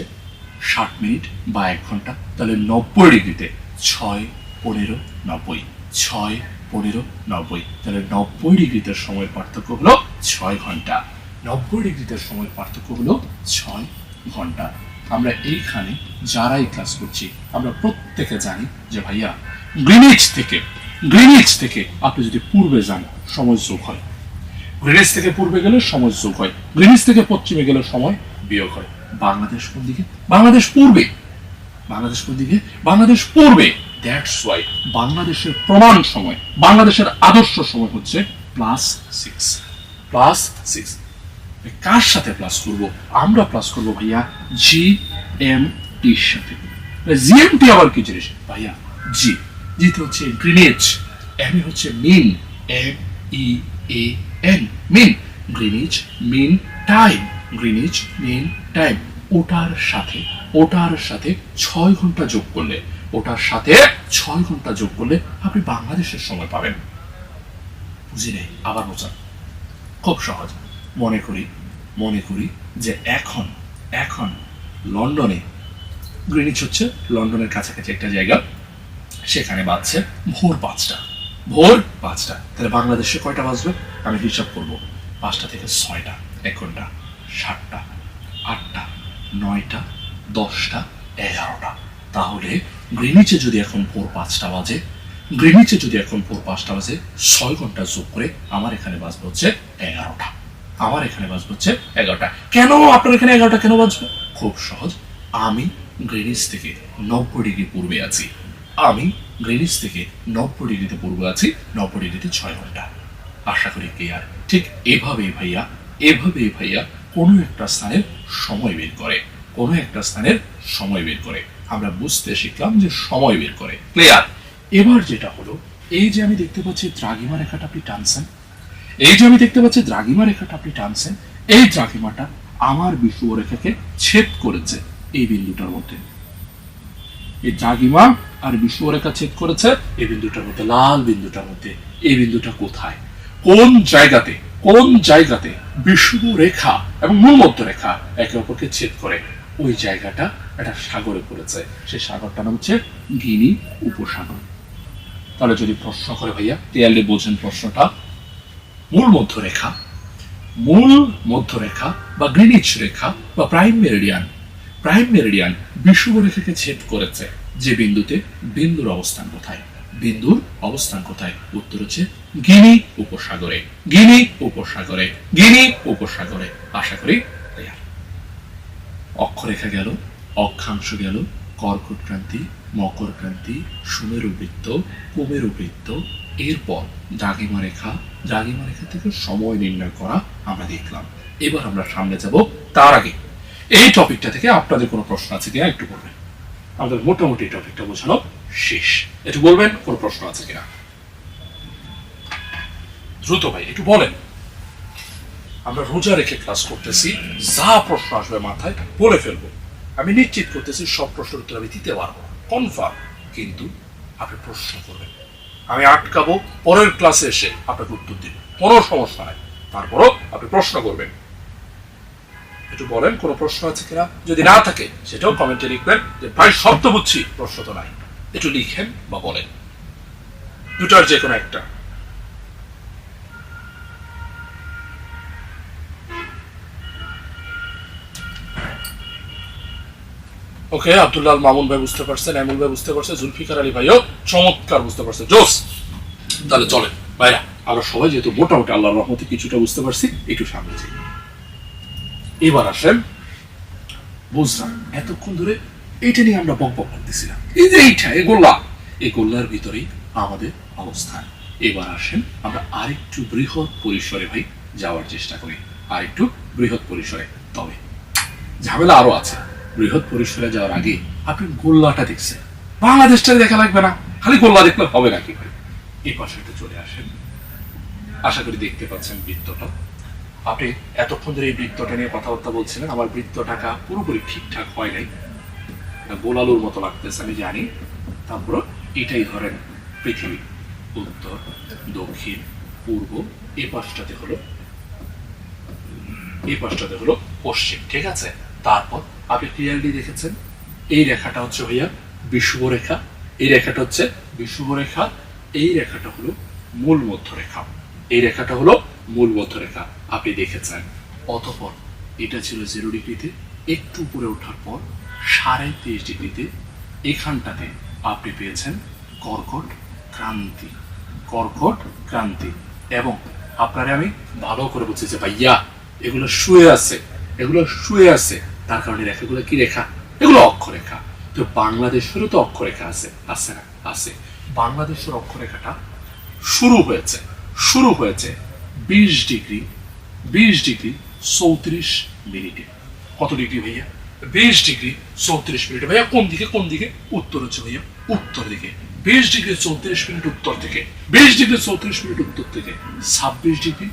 60 মিনিট বা 1 ঘন্টা। তাহলে 90 ডিগ্রিতে 6 15 90, 6 15 90, তাহলে 90 ডিগ্রিতে সময়ের পার্থক্য হলো 6 ঘন্টা। 90 ডিগ্রিতে সময়ের পার্থক্য হলো 6 ঘন্টা। আমরা এইখানে যারাই ক্লাস করছি, আমরা প্রত্যেকে জানি যে ভাইয়া, গ্রিনিচ থেকে আপনি যদি পূর্বে যান সময় যোগ হয়, গ্রিনিচ থেকে পূর্বে গেলে সময় যোগ হয়, গ্রিনিচ থেকে পশ্চিমে গেলে সময় বিয়োগ হয়। বাংলাদেশ কোন দিকে? বাংলাদেশ পূর্বে। বাংলাদেশ কোন দিকে? বাংলাদেশ পূর্বে। দ্যাটস ওয়াই বাংলাদেশের প্রমাণ সময়, বাংলাদেশের আদর্শ সময় হচ্ছে +6। +6 কার সাথে প্লাস করব? আমরা প্লাস করব ভাইয়া জিএমটির সাথে। জিএমটি আবার কি জিনিস ভাইয়া? জিতে হচ্ছে গ্রিনিচ, এম হচ্ছে mean, MEAN, mean. Greenwich mean time, Greenwich mean time. ওটার সাথে 6 ঘন্টা যোগ করলে, ওটার সাথে 6 ঘন্টা যোগ করলে আপনি বাংলাদেশের সময় পাবেন। বুঝি নেই, আবার বোঝান। খুব সহজ। মনে করি যে এখন লন্ডনে, গ্রিনিচ হচ্ছে লন্ডনের কাছাকাছি একটা জায়গা, সেখানে বাজছে ভোর 5টা। ভোর 5টা, তাহলে বাংলাদেশে কয়টা বাজবে? আমি হিসাব করব। 5টা থেকে 6টা 1 ঘন্টা, 7টা 8টা 9টা 10টা 11টা। তাহলে গ্রিনিচে যদি এখন ভোর 5টা বাজে, 6 ঘন্টা যোগ করে আমার এখানে বাজবে হচ্ছে 11টা। কেন আপনার এখানে 11টা কেন বাজবে? খুব সহজ। আমি গ্রিনিচ থেকে 90 ডিগ্রি পূর্বে আছি। 90 ডিগ্রিতে পূর্বে আছি, 90 ডিগ্রিতে 6 ঘন্টা। আশা করি ক্লিয়ার। ঠিক এভাবেই ভাইয়া কোনো একটা স্থানের সময় বের করে, কোনো একটা স্থানের সময় বের করে। আমরা বুঝতে শিখলাম যে সময় বের করে। ক্লিয়ার? এবার যেটা হলো, এই যে আমি দেখতে পাচ্ছি দ্রাঘিমা রেখাটা আপনি টানছেন, এই যে আমি দেখতে পাচ্ছি দ্রাঘিমা রেখাটা আপনি টানছেন, এই দ্রাঘিমাটা আমার বিষুব রেখাকে ছেদ করেছে এই বিন্দুটার মধ্যে। এই দ্রাঘিমা আর বিষুব রেখা ছেদ করেছে এই বিন্দুটার মধ্যে, লাল বিন্দুটার মধ্যে। এই বিন্দুটা কোথায়, কোন জায়গাতে বিষুব রেখা এবং মূলমধ্য রেখা একে অপরকে ছেদ করে? ওই জায়গাটা একটা সাগরে পড়েছে, সেই সাগরটার নাম হচ্ছে গিনি উপসাগর। তাহলে যদি প্রশ্ন করে ভাইয়া, ক্লিয়ারলি বোঝেন প্রশ্নটা, মূল মধ্যরেখা বা গ্রিনিচ রেখা বা প্রাইম মেরিডিয়ান বিষুব রেখাকে ছেদ করেছে যে বিন্দুতে, বিন্দুর অবস্থান কোথায়? উত্তর হচ্ছে গিনি উপসাগরে। আশা করি ক্লিয়ার। অক্ষরেখা গেল, অক্ষাংশ গেল, কর্কট ক্রান্তি, মকর ক্রান্তি, সুমেরু বৃত্ত, কুমেরু বৃত্ত। এরপর দ্রাঘিমা রেখা থেকে সময় নির্ণয় করা আমরা দেখলাম। এবার আমরা সামনে যাব, তার আগে এই টপিকটা থেকে আপনাদের কোনো প্রশ্ন আছে কিনা একটু বলবেন। আমাদের মোটামুটি টপিকটা বোঝানো শেষ, একটু বলবেন কোনো প্রশ্ন আছে কিনা, দ্রুত ভাই একটু বলেন। আমরা রোজা রেখে ক্লাস করতেছি, যা প্রশ্ন আসবে মাথায় বলে ফেলবো। আমি নিশ্চিত করতেছি সব প্রশ্নের উত্তর আমি দিতে পারবো, কনফার্ম। কিন্তু আপনি প্রশ্ন করবেন, আমি আটকাবো, পরের ক্লাসে এসে আপনাকে উত্তর দিব, কোনো সমস্যা নাই। তারপরও আপনি প্রশ্ন করবেন। একটু বলেন কোনো প্রশ্ন আছে কিনা, যদি না থাকে সেটাও কমেন্টে লিখবেন যে ভাই সব তো বুঝছি, প্রশ্ন তো নাই। একটু লিখেন বা বলেন, দুটার যে কোনো একটা। ওকে, আব্দুল্লাহ মামুন ভাই বুঝতে পারছেন, এমুল ভাই বুঝতে পারছে, জুলফিকার আলী ভাইও চমৎকার বুঝতে পারছে, জোস। তাহলে চলেন ভাইরা, আমরা সবাই যেহেতু মোটামুটি আল্লাহর রহমতে কিছুটা বুঝতে পারছি, একটু সামনে যাই। এবার আসেন, বুঝলাম এতক্ষণ ধরে এইটা নিয়ে আমরা বক করতেছিলাম, এই যে এই গোল্লার ভিতরেই আমাদের অবস্থান। এবার আসেন আমরা আরেকটু বৃহৎ পরিসরে ভাই যাওয়ার চেষ্টা করি, আরেকটু বৃহৎ পরিসরে। তবে ঝামেলা আরো আছে। বৃহৎ পরিসরে যাওয়ার আগে আপনি গোল্লাটা দেখছেন, বাংলাদেশটা দেখা লাগবে না, খালি গোল্লা দেখলে হবে নাকি ভাই? এই পাশে চলে আসেন, আশা করি দেখতে পাচ্ছেন বৃত্তটা। আপনি এতক্ষণ ধরে এই বৃত্তটা নিয়ে কথাবার্তা বলছিলেন, আমার বৃত্তটাকা পুরোপুরি ঠিকঠাক হয় নাই, গোলালুর মতো লাগতেছে আমি জানি। তারপর এটাই ধরেন পৃথিবী, উত্তর, দক্ষিণ, পূর্ব, এই পাশটাতে হলো পশ্চিম, ঠিক আছে? তারপর আপনি ক্লিয়ারলি দেখেছেন এই রেখাটা হচ্ছে ভাইয়া বিষুব রেখা, এই রেখাটা হচ্ছে বিষুব রেখা, এই রেখাটা হলো মূল মধ্যরেখা, আপনি দেখেছেন। অতঃপর এটা ছিল 0 ডিগ্রিতে, একটু উপরে ওঠার পর 23.5 ডিগ্রিতে এখানটাতে আপনি পেয়েছেন কর্কট ক্রান্তি। এবং আপনারে আমি ভালো করে বলছি যে ভাইয়া এগুলো শুয়ে আছে, তার কারণে রেখাগুলো কি রেখা? এগুলো অক্ষরেখা। তো বাংলাদেশেরও তো অক্ষরেখা আছে না? আছে। বাংলাদেশের অক্ষরেখাটা শুরু হয়েছে 20 ডিগ্রি 34 মিনিটে। কত ডিগ্রি ভাইয়া? 20 ডিগ্রি 34 মিনিটে। ভাইয়া কোন দিকে? উত্তর হচ্ছে ভাইয়া উত্তর দিকে। 20 ডিগ্রি 34 মিনিট উত্তর থেকে, 20 ডিগ্রি 34 মিনিট উত্তর থেকে 26 ডিগ্রি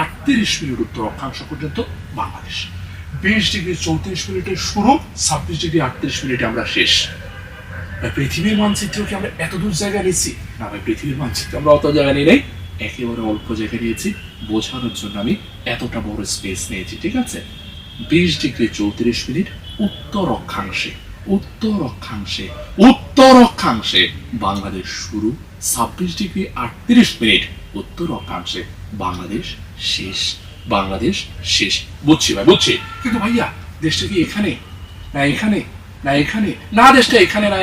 38 মিনিট উত্তর অক্ষাংশ পর্যন্ত বাংলাদেশ। 20 ডিগ্রি 34 মিনিটের শুরু, 26 ডিগ্রি 38 মিনিটে আমরা শেষ। পৃথিবীর মানচিত্র কি আমরা এত দূর জায়গা নিয়েছি? না ভাই, পৃথিবীর মানচিত্র আমরা অত জায়গা নিয়ে নেই, একেবারে অল্প জায়গা নিয়েছি। বোঝানোর জন্য আমি এতটা বড় স্পেস নিয়েছি, ঠিক আছে? 20 ডিগ্রি 34 মিনিট উত্তর অক্ষাংশে বাংলাদেশ শুরু, 26 ডিগ্রি 38 মিনিট উত্তর অক্ষাংশে বাংলাদেশ শেষ। বুঝছি ভাই, বুঝছি। কিন্তু ভাইয়া দেশটা কি এখানে না এখানে, না দেশটা এখানে না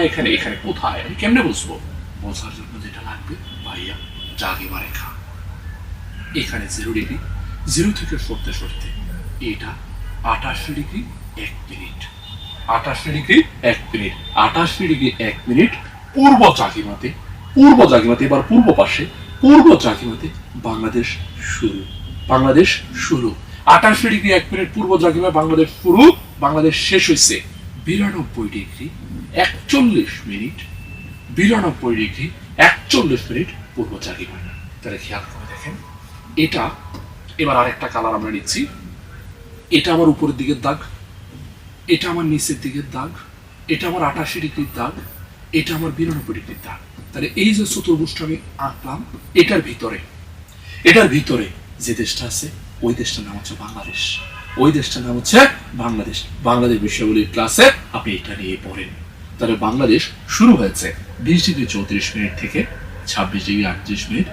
এখানে কোথায়? আমি কেমনে বুঝবো? বোঝার জন্য যেটা লাগবে ভাইয়া দ্রাঘিমা রেখা। এখানে 0 ডিগ্রি, 0 থেকে সরতে এটা 28 ডিগ্রি 1 মিনিট, 28 ডিগ্রি 1 মিনিট পূর্ব দ্রাঘিমাতে। এবার পূর্ব পাশে পূর্ব দ্রাঘিমাতে বাংলাদেশ শুরু। বাংলাদেশ শুরু 88°1' পূর্ব দ্রাঘিমায় বাংলাদেশ শুরু, বাংলাদেশ শেষ হয়েছে 92°41'। 92°41' পূর্ব দ্রাঘিমায়। তাহলে খেয়াল করে দেখেন, এটা এবার আরেকটা কালার আমরা নিচ্ছি। এটা আমার উপরের দিকের দাগ, এটা আমার নিচের দিকের দাগ, এটা আমার 88°র দাগ, এটা আমার 92°র দাগ। তাহলে এই যে চতুর্ভুজটা আমি আঁকলাম, এটার ভিতরে যে দেশটা আছে ওই দেশটার নাম হচ্ছে বাংলাদেশ। ওই দেশটার নাম হচ্ছে বাংলাদেশ। বাংলাদেশ বিষয়াবলীর ক্লাসে আপনি এটা নিয়ে পড়েন। তাহলে বাংলাদেশ শুরু হয়েছে 20°34' থেকে 26°38'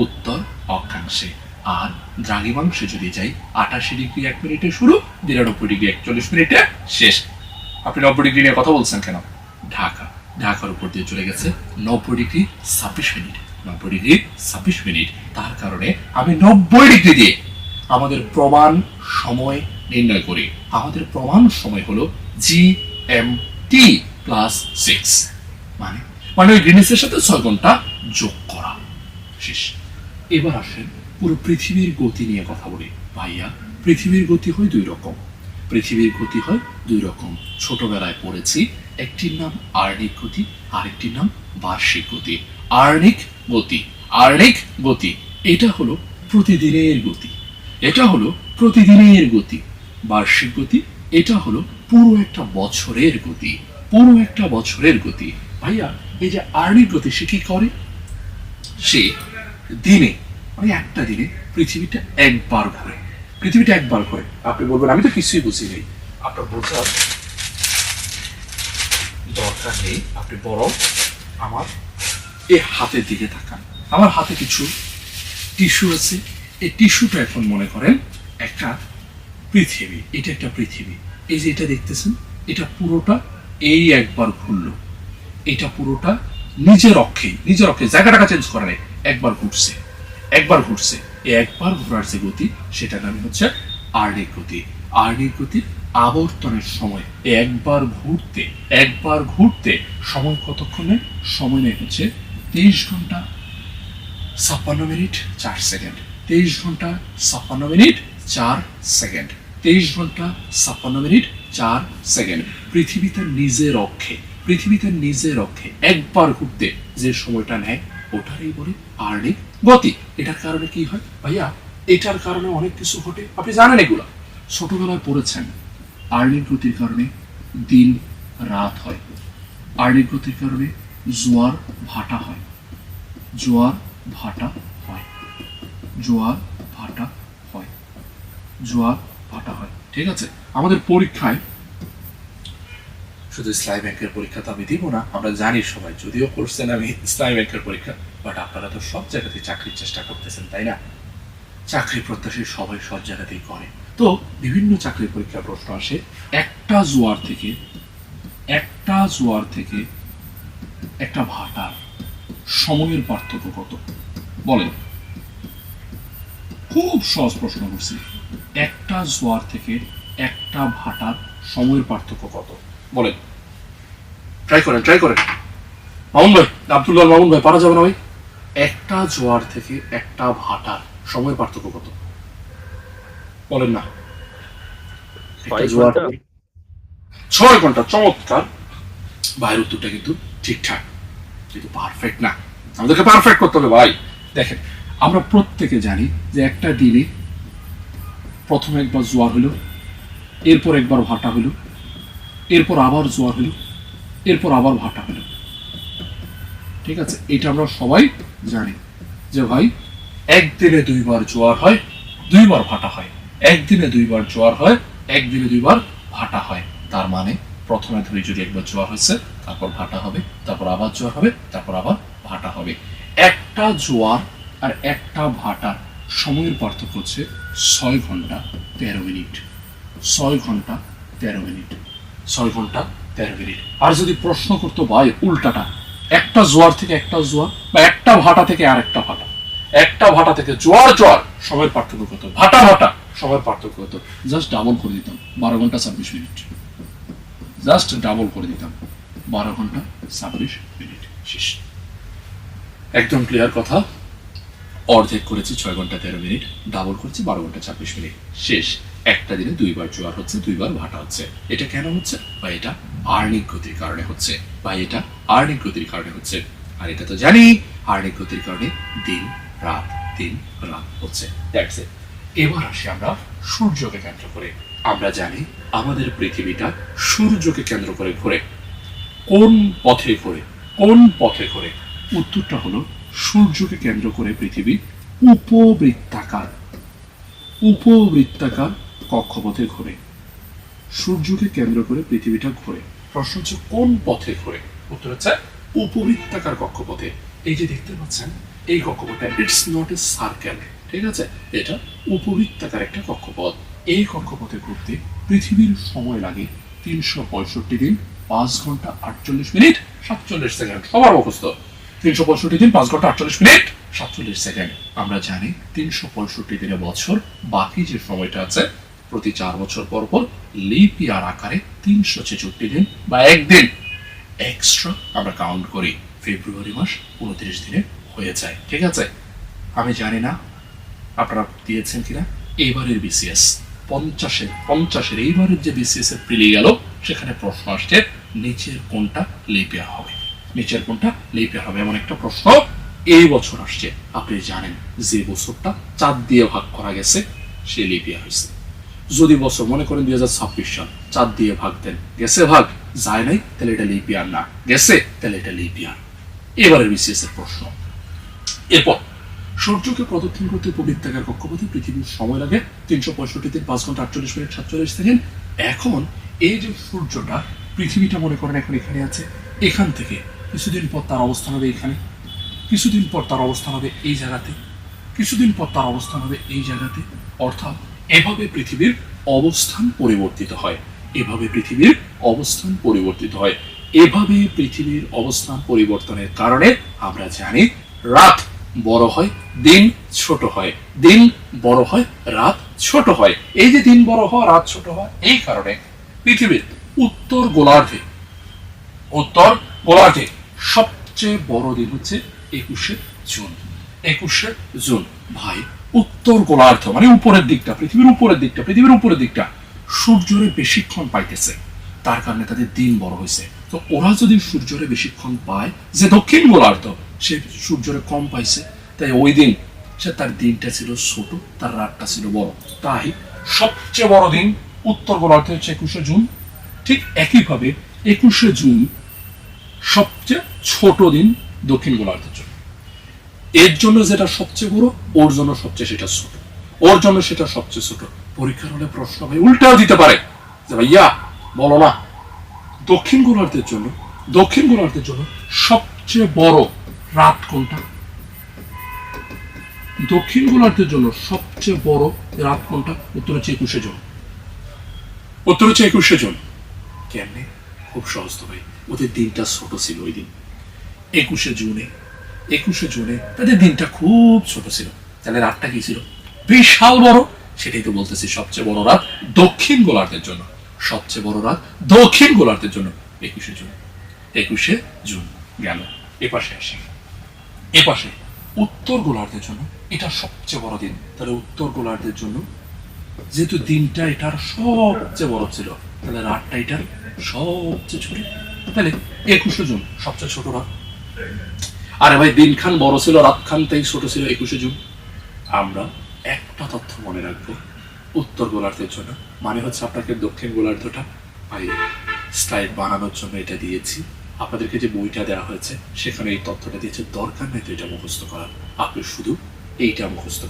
উত্তর অক্ষাংশে। আর দ্রাঘিমাংশে যদি যাই 88°1' শুরু, 92°41' শেষ। আপনি 90° নিয়ে কথা বলছেন কেন? ঢাকার উপর দিয়ে চলে গেছে 90°26'। 90°26'। তার কারণে আমি 90° দিয়ে আমাদের প্রমাণ সময় নির্ণয় করি। আমাদের প্রমাণ সময় হলো GMT + 6, মানে ওই গ্রিনিচের সাথে 6 ঘন্টা যোগ করা। শেষ। এবার আসেন পুরো পৃথিবীর গতি নিয়ে কথা বলি। ভাইয়া, পৃথিবীর গতি হয় দুই রকম। ছোটবেলায় পড়েছি, একটির নাম আর্নিক গতি, আরেকটির নাম বার্ষিক গতি। আর্নিক গতি এটা হলো প্রতিদিনের গতি। বার্ষিক গতি এটা হলো পুরো একটা বছরের গতি। ভাইয়া, এই যে আর্নিক গতি সে কি করে? সে দিনে, মানে একটা দিনে পৃথিবীটা একবার ঘোরে। আপনি বলবেন আমি তো কিছুই বুঝি নাই। আপনার বোঝার দরকার নেই, আপনি বরং আমার এই হাতের দিকে তাকান। আমার হাতে কিছু টিস্যু আছে। এই টিস্যুটা এখন মনে করেন একটা পৃথিবী। এটা একটা পৃথিবী। এই যে এটা দেখতেছেন, এটা পুরোটা এই একবার ঘুরলো। এটা পুরোটা নিজের অক্ষে জায়গাটাকে চেঞ্জ করে নেই, একবার ঘুরছে। এই একবার ঘোরার যে গতি, সেটার নাম হচ্ছে আর্নিক গতির আবর্তনের সময় একবার ঘুরতে সময় কতক্ষণে? সময় নেই হচ্ছে 23 ঘন্টা 56 মিনিট 4 সেকেন্ড। 23 ঘন্টা 56 মিনিট 4 সেকেন্ড। 23 ঘন্টা 56 মিনিট 4 সেকেন্ড। পৃথিবী তার নিজের অক্ষে একবার ঘুরতে যে সময়টা নেয়, ওটারই বলে আর্নিক গতি। এটার কারণে কি হয় ভাইয়া? এটার কারণে অনেক কিছু ঘটে, আপনি জানেন এগুলা, ছোটবেলায় পড়েছেন। আর্নিক গতির কারণে দিন রাত হয়। আর্নিক গতির কারণে জোয়ার ভাটা হয়। ঠিক আছে? আমাদের পরীক্ষায় শুধু ইসলামী ব্যাংকের পরীক্ষা তো আমি দিব না, আমরা জানি সবাই, যদিও করছেন আমি ইসলামী ব্যাংকের পরীক্ষা, বাট আপনারা তো সব জায়গাতেই চাকরির চেষ্টা করতেছেন, তাই না? চাকরি প্রত্যাশী সবাই সব জায়গাতেই করে। তো বিভিন্ন চাকরির পরীক্ষার প্রশ্ন আসে, একটা জোয়ার থেকে একটা ভাটার সময়ের পার্থক্য কত? বলেন। খুব সহজ প্রশ্ন করছি। একটা জোয়ার থেকে একটা ভাটার সময়ের পার্থক্য কত? বলেন, ট্রাই করেন। মামুন ভাই, আব্দুল্লাহ মামুন ভাই, পারা যাবে না ভাই? একটা জোয়ার থেকে একটা ভাটার সময়ের পার্থক্য কত? বলেন না। 6 ঘন্টা। চমৎকার। ভাইয়ের উত্তরটা কিন্তু ঠিকঠাক, কিন্তু পারফেক্ট না। আমাদেরকে পারফেক্ট করতে হবে ভাই। দেখেন, আমরা প্রত্যেকে জানি যে একটা দিনে প্রথমে একবার জোয়ার হলো, এরপর একবার ভাটা হলো, এরপর আবার জোয়ার হলো, এরপর আবার ভাটা হলো। ঠিক আছে? এটা আমরা সবাই জানি যে ভাই একদিনে 2 বার জোয়ার হয়, 2 বার ভাটা হয়। একদিনে 2 বার জোয়ার হয়, একদিনে 2 বার ভাটা হয়। তার মানে প্রথমে ধরে যদি একবার জোয়ার হয়েছে, তারপর ভাটা হবে, তারপর আবার জোয়ার হবে, তারপর আবার ভাটা হবে। একটা জোয়ার আর একটা ভাটার সময়ের পার্থক্য হচ্ছে 6 ঘন্টা 13 মিনিট। 6 ঘন্টা 13 মিনিট। আর যদি প্রশ্ন করতো ভাই উল্টাটা, একটা জোয়ার থেকে একটা জোয়ার, বা একটা ভাটা থেকে আর একটা ভাটা, একটা ভাটা থেকে জোয়ার সময়ের পার্থক্য কত? ভাটা সময়ের পার্থক্য কত? জাস্ট ডাবল করে দিতাম, 12 ঘন্টা 26 মিনিট। জাস্ট ডাবল করে দিতাম, 12 ঘন্টা 26 মিনিট। শেষ। একদম ক্লিয়ার কথা। অর্ধেক করেছি 6 ঘন্টা 13 মিনিট, ডাবল করেছি 12 ঘন্টা 26 মিনিট। শেষ। একটা দিনে দুইবার জোয়ার হচ্ছে, দুইবার ভাটা হচ্ছে। এটা কেন হচ্ছে? বা এটা আর্নিক গতির কারণে হচ্ছে, বা এটা আর্নিক গতির কারণে হচ্ছে। আর এটা তো জানি আর্নিক গতির কারণে দিন রাত হচ্ছে। That's it. এবার আসি আমরা সূর্যকে কেন্দ্র করে। আমরা জানি আমাদের পৃথিবীটা সূর্যকে কেন্দ্র করে ঘোরে। কোন পথে ঘোরে? কোন পথে ঘোরে? উত্তরটা হলো সূর্যকে কেন্দ্র করে পৃথিবী উপবৃত্তাকার কক্ষপথে ঘোরে। সূর্যকে কেন্দ্র করে পৃথিবীটা ঘোরে। প্রশ্ন হচ্ছে কোন পথে ঘোরে? উত্তর হচ্ছে উপবৃত্তাকার কক্ষপথে। এই যে দেখতে পাচ্ছেন এই কক্ষপথটা, ইটস নট এ সার্কেল, ঠিক আছে? এটা উপবৃত্তাকার একটা কক্ষপথ। এই কক্ষপথে ঘুরতে পৃথিবীর সময় লাগে 365 দিন 5 ঘন্টা 48 মিনিট 47 সেকেন্ড। সবার মুখস্থ। 365 দিন 5 ঘন্টা 48 মিনিট 47 সেকেন্ড। আমরা জানি 365 দিনে বছর, বাকি যে সময়টা আছে প্রতি 4 বছর পর পর লিপ ইয়ার আকারে 366 দিন বা একদিন এক্সট্রা আমরা কাউন্ট করি। ফেব্রুয়ারি মাস 29 দিনে হয়ে যায়, ঠিক আছে? আমি জানি না আপনারা দিয়েছেন কিনা এইবারের বিসিএস 50-এর এইবারের যে বিসিএস এর প্রিলি গেল, সেখানে প্রশ্ন আসছে নিচের কোনটা লিপ ইয়ার হবে, নিচের কোনটা লিপ ইয়ার হবে, এমন একটা প্রশ্ন এই বছর আসছে। আপনি জানেন যে বছরটা চাঁদ দিয়ে ভাগ করা গেছে সে লিপ ইয়ার হয়েছে। যদি বছর মনে করেন 2026 সাল, চাঁদ দিয়ে ভাগ দেন, গেছে ভাগ, যায় নাই, তাহলে এটা লিপ ইয়ার না, গেছে তাহলে এটা লিপ ইয়ার। এবারের বিসিএস এর প্রশ্ন। এরপর সূর্যকে প্রদক্ষিণ করতে উপবৃত্তাকার কক্ষপথে পৃথিবীর সময় লাগে 365 দিন 5 ঘন্টা 48 মিনিট 47 সেকেন্ড। এখন এই যে সূর্যটা, পৃথিবীটা মনে করেন এখন এখানে আছে, এখান থেকে কিছুদিন পর তার অবস্থান হবে এখানে, কিছুদিন পর তার অবস্থান হবে এই জায়গাতে, কিছুদিন পর তার অবস্থান হবে এই জায়গাতে। অর্থাৎ এভাবে পৃথিবীর অবস্থান পরিবর্তিত হয়, এভাবে পৃথিবীর অবস্থান পরিবর্তিত হয়। এভাবে পৃথিবীর অবস্থান পরিবর্তনের কারণে আমরা জানি রাত বড় হয়, দিন ছোট হয়, দিন বড় হয়, রাত ছোট হয়। এই যে দিন বড় হয়, রাত ছোট হয়, এই কারণে পৃথিবীর উত্তর গোলার্ধে সবচেয়ে বড় দিন হচ্ছে 21শে জুন। 21শে জুন। ভাই, উত্তর গোলার্ধ মানে উপরের দিকটা, পৃথিবীর উপরের দিকটা সূর্যরে বেশিক্ষণ পাইতেছে, তার কারণে তাদের দিন বড় হয়েছে। তো ওরা যদি সূর্যরে বেশিক্ষণ পায়, যে দক্ষিণ গোলার্ধ সে সূর্যরে কম পাইছে, তাই ওই দিন সে তার দিনটা ছিল ছোট, তার রাতটা ছিল বড়। তাই সবচেয়ে বড় দিন উত্তর গোলার্ধে হচ্ছে 21শে জুন। ঠিক একইভাবে 21শে জুন সবচেয়ে ছোট দিন দক্ষিণ গোলার্ধের জন্য। এর জন্য যেটা সবচেয়ে বড়, ওর জন্য সবচেয়ে সেটা ছোট, ওর জন্য সেটা সবচেয়ে ছোট। পরীক্ষার হলে প্রশ্ন ভাই উল্টাও দিতে পারে যে ভাইয়া বলো না দক্ষিণ গোলার্ধের জন্য সবচেয়ে বড় রাত কোনটা? দক্ষিণ গোলার্ধের জন্য সবচেয়ে বড় রাত কোনটা? উত্তর হচ্ছে 21শে জুন। কেমনে? খুব সহজ তো ভাই, ওদের দিনটা ছোট ছিল ওই দিন। 21শে জুনে তাদের দিনটা খুব ছোট ছিল, তাহলে রাতটা কি ছিল? বিশাল বড়। সেটাই তো বলতেছি, সবচেয়ে বড় রাত দক্ষিণ গোলার্ধের জন্য, সবচেয়ে বড় রাত দক্ষিণ গোলার্ধের জন্য 21শে জুন গেল। এপাশে আসি, এপাশে উত্তর গোলার্ধের জন্য এটা সবচেয়ে বড় দিন। তাহলে উত্তর গোলার্ধের জন্য যেহেতু দিনটা এটার সবচেয়ে বড় ছিল, তাহলে রাতটা এটার সবচেয়ে ছোট, তাহলে 21শে জুন সবচেয়ে ছোট রাত। আরে ভাই, দিন খান বড় ছিল, রাত খান তাই ছোট ছিল 21শে জুন। আমরা একটা তথ্য মনে রাখবো, উত্তর গোলার্ধের জন্য মানে হচ্ছে আপনাকে দক্ষিণ গোলার্ধটা ভাই স্লাইড বানানোর জন্য এটা দিয়েছি। আপনাদেরকে যে বইটা দেওয়া হয়েছে সেখানে এই তথ্যটা দিয়েছে, দরকার নেই তো এটা মুখস্থ করার। আপনি শুধু এইটা মুখস্থ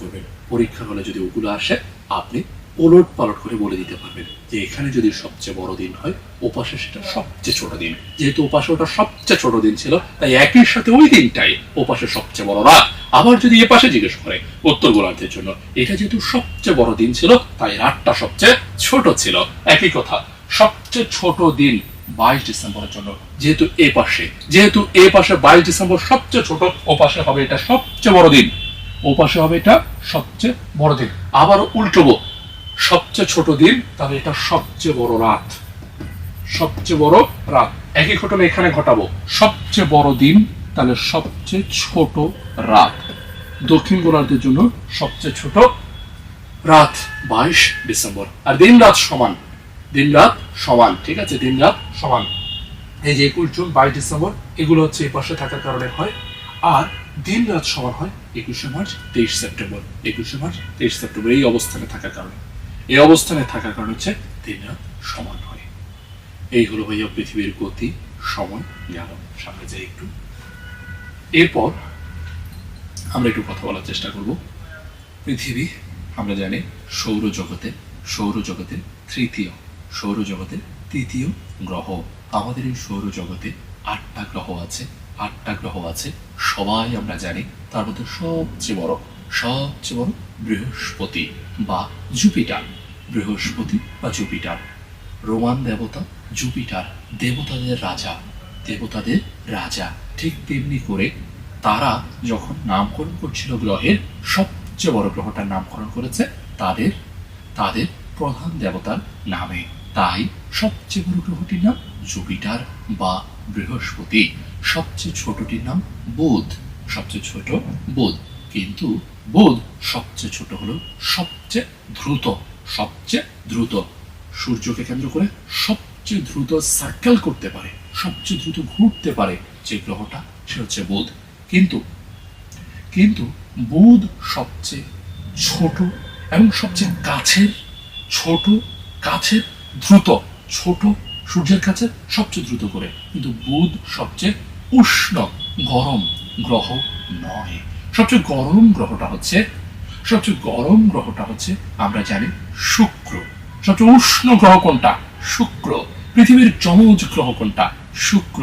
করবেন, পরীক্ষার হলে যদি ওগুলো আসে আপনি ওলট পালট করে বলে দিতে পারবেন যে এখানে যদি সবচেয়ে বড় দিন হয়, ওপাশে সেটা সবচেয়ে ছোট দিন। যেহেতু ওপাশে ওটা সবচেয়ে ছোট দিন ছিল, তাই একই সাথে ওই দিনটাই ওপাশে সবচেয়ে বড় রাত। আবার যদি এপাশে জিজ্ঞেস করে উত্তর গোলার্ধের জন্য, এটা যেহেতু সবচেয়ে বড় দিন ছিল, তাই রাতটা সবচেয়ে ছোট ছিল। একই কথা, সবচেয়ে ছোট দিন 22 ডিসেম্বরের জন্য, যেহেতু এ পাশে 22 ডিসেম্বর সবচেয়ে ছোট, ওপাশে হবে এটা সবচেয়ে বড় দিন, ওপাশে হবে এটা সবচেয়ে বড় দিন। আবার উল্টোবো, সবচেয়ে ছোট দিন, তাহলে এটা সবচেয়ে বড় রাত। একই ঘটনা এখানে ঘটাবো, সবচেয়ে বড় দিন তাহলে সবচেয়ে ছোট রাত, দক্ষিণ গোলার্ধের জন্য সবচেয়ে ছোট রাত 22 ডিসেম্বর। আর দিন রাত সমান, দিন রাত সমান, ঠিক আছে, দিন রাত সমান। এই যে 21 জুন 22 ডিসেম্বর এগুলো হচ্ছে এই পাশে থাকার কারণে হয়। আর দিন রাত সমান হয় 21শে মার্চ 23 সেপ্টেম্বর, 21শে মার্চ 23 সেপ্টেম্বর এই অবস্থানে থাকার কারণে, এই অবস্থানে থাকার কারণে হচ্ছে দিন রাত সমান হয়। এই হলো ভাইয়া পৃথিবীর গতি, সময় গেল। সামনে যাই একটু। এরপর আমরা একটু কথা বলার চেষ্টা করব। পৃথিবী আমরা জানি সৌরজগতের তৃতীয় গ্রহ। আমাদের এই সৌরজগতে 8টা গ্রহ আছে, 8টা গ্রহ আছে সবাই আমরা জানি। তার মধ্যে সবচেয়ে বড় বৃহস্পতি বা জুপিটার, বৃহস্পতি বা জুপিটার। রোমান দেবতা জুপিটার, দেবতাদের রাজা। ঠিক তেমনি করে তারা যখন নামকরণ করছিল গ্রহের, সবচেয়ে বড় গ্রহটার নামকরণ করেছে তাদের প্রধান দেবতার নামে। তাই সবচেয়ে বড় গ্রহটির নাম জুপিটার বা বৃহস্পতি। সবচেয়ে ছোটটির নাম বুধ, সবচেয়ে ছোট বুধ। কিন্তু বুধ সবচেয়ে ছোট হলো সবচেয়ে দ্রুত সূর্যকে কেন্দ্র করে সবচেয়ে দ্রুত সার্কেল করতে পারে, সবচেয়ে দ্রুত ঘুরতে পারে যে গ্রহটা, সে হচ্ছে বুধ। কিন্তু বুধ সবচেয়ে ছোট এবং সবচেয়ে কাছের দ্রুত, ছোট সূর্যের কাছে সবচেয়ে দ্রুত করে। কিন্তু বুধ সবচেয়ে উষ্ণ গরম গ্রহ নয়। সবচেয়ে গরম গ্রহটা হচ্ছে আমরা জানি শুক্র। সবচেয়ে উষ্ণ গ্রহ কোনটা? শুক্র। পৃথিবীর যমজ গ্রহ কোনটা? শুক্র।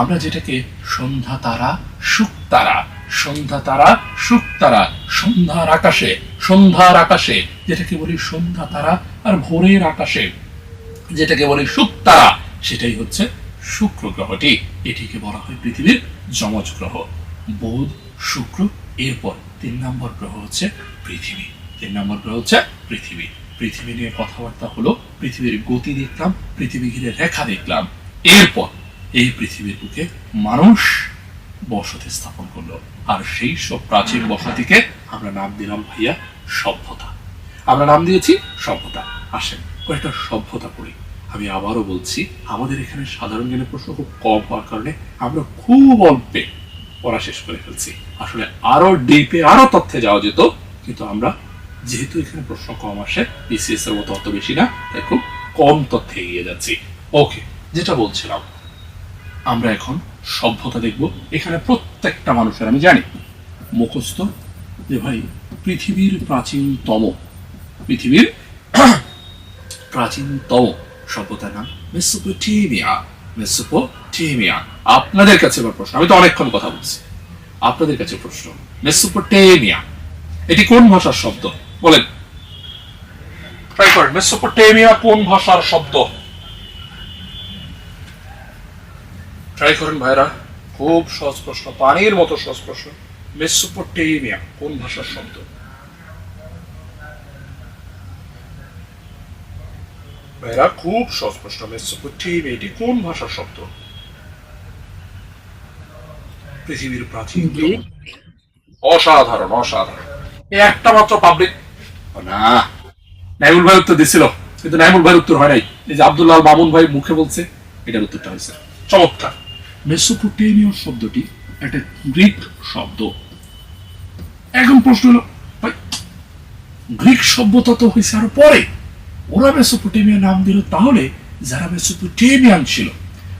আমরা যেটাকে সন্ধ্যা তারা সন্ধ্যার আকাশে যেটাকে বলি সন্ধ্যা তারা, আর ভোরের আকাশে যেটাকে বলি শুকতারা, সেটাই হচ্ছে শুক্র গ্রহটি। এটিকে বলা হয় পৃথিবীর যমজ গ্রহ। বুধ, শুক্র, এরপর 3 নম্বর গ্রহ হচ্ছে পৃথিবী। পৃথিবী নিয়ে কথাবার্তা হলো, পৃথিবীর গতি দেখলাম, পৃথিবী ঘিরে রেখা দেখলাম। এরপর এই পৃথিবীর বুকে মানুষ বসতি স্থাপন করলো, আর সেই সব প্রাচীন বসতিকে আমরা নাম দিলাম ভাইয়া সভ্যতা। আমরা নাম দিয়েছি সভ্যতা। আসেন কয়েকটা সভ্যতা পড়ি। আমি আবারও বলছি, আমাদের এখানে সাধারণ জ্ঞানের প্রশ্ন খুব কম হওয়ার কারণে আমরা খুব অল্পে পড়া শেষ করে ফেলছি। আসলে আরো ডিপে আরো তথ্যে যাওয়া যেত, কিন্তু আমরা যেহেতু এখানে প্রশ্ন কম আসে, বিসিএস এর মতো অত বেশি না, তাই খুব কম তথ্যে এগিয়ে যাচ্ছি। ওকে, যেটা বলছিলাম, আমরা এখন সভ্যতা দেখব। এখানে প্রত্যেকটা মানুষের আমি জানি মুখস্থ যে ভাই পৃথিবীর প্রাচীনতম সভ্যতার নাম মেসোপটেমিয়া। আপনাদের কাছে এবার প্রশ্ন, আমি তো অনেকক্ষণ কথা বলছি, আপনাদের কাছে প্রশ্ন, মেসোপটেমিয়া এটি কোন ভাষার শব্দ? বলেন, ট্রাই করেন। মেসোপটেমিয়া কোন ভাষার শব্দ? ট্রাই করেন ভাইরা, খুব সহজ প্রশ্ন, পানির মতো সহজ প্রশ্ন। মেসোপটেমিয়া কোন ভাষার শব্দ? ভাইরা খুব সহজ প্রশ্ন, মেসোপটেমিয়া এটি কোন ভাষার শব্দ? পৃথিবীর প্রাচীন। অসাধারণ। এই একটা মাত্র পাবলিক না, নাইমুল ভাই উত্তর দিছিল, কিন্তু নাইমুল ভাইয়ের উত্তর হয় নাই। এই যে আব্দুল্লাহ মামুন ভাই মুখে বলছে, এটার উত্তরটা হয়েছে চমৎকার। মেসোপটেমিয়া শব্দটি একটা গ্রিক শব্দ। এখন প্রশ্ন হলো, ভাই গ্রিক সভ্যতা তো হয়েছে আরো পরে, ওরা মেসোপটেমিয়া নাম দিল, তাহলে যারা মেসোপটেমিয়ান ছিল,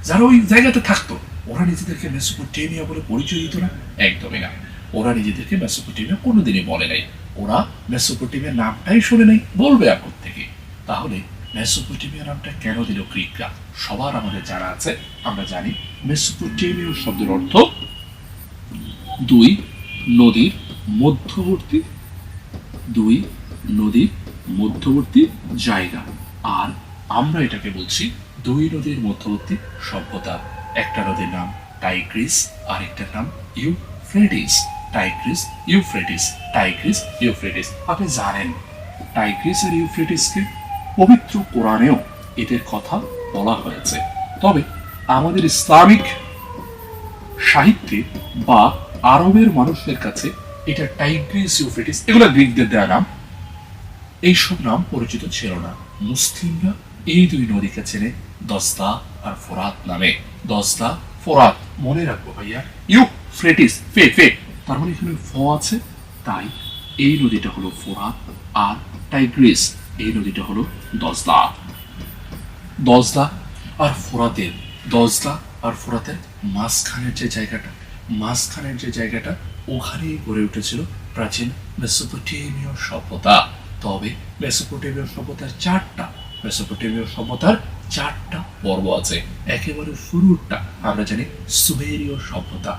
যারা ওই জায়গাতে থাকতো, ওরা নিজেদেরকে মেসোপটেমিয়া বলে পরিচয় দিত না? একদমই না। ওরা নিজেদেরকে মেসোপটেমিয়া কোনোদিনই বলে নাই। ওরা মেসোপটেমিয়া নামটাই শুনে নাই, বলবে এখন থেকে। তাহলে মেসোপটেমিয়া নামটা কেন দিল গ্রিকরা? সবার আমাদের জানা আছে, আমরা জানি মেসোপটেমিয়া শব্দের অর্থ 2 নদীর মধ্যবর্তী জায়গা। আর আমরা এটাকে বলছি 2 নদীর মধ্যবর্তী সভ্যতা। একটা নদীর নাম টাইগ্রিস, আরেকটার নাম ইউফ্রেটিস। আপনি জানেন টাইগ্রিস আর ইউফ্রেটিসকে পবিত্র কোরআনেও এদের কথা বলা হয়েছে। তবে আমাদের ইসলামিক সাহিত্যে বা আরবের মানুষের কাছে এটা টাইগ্রিস ইউফ্রেটিস এগুলো গ্রিকদের দেওয়া নাম, এইসব নাম পরিচিত ছিল না। মুসলিমরা এই দুই নদীকে চেনে দস্তা আর ফোরাত নামে। দস্তা, ফোরাত মনে রাখবো ভাইয়া। ইউফ্রেটিস, ফে ফে, তার মানে এখানে ফ আছে, তাই এই নদীটা হলো ফোরাত, আর টাইগ্রিস এই নদীটা হলো দস্তা। দজলা আর ফোরাতের, দজলা আর ফোরাতের মাঝখানের যে জায়গাটা ওখানেই গড়ে উঠেছিল প্রাচীন মেসোপটেমীয় সভ্যতা। তবে মেসোপটেমীয় সভ্যতার চারটা পর্ব আছে। একেবারে শুরুরটা আমরা জানি সুমেরীয় সভ্যতা।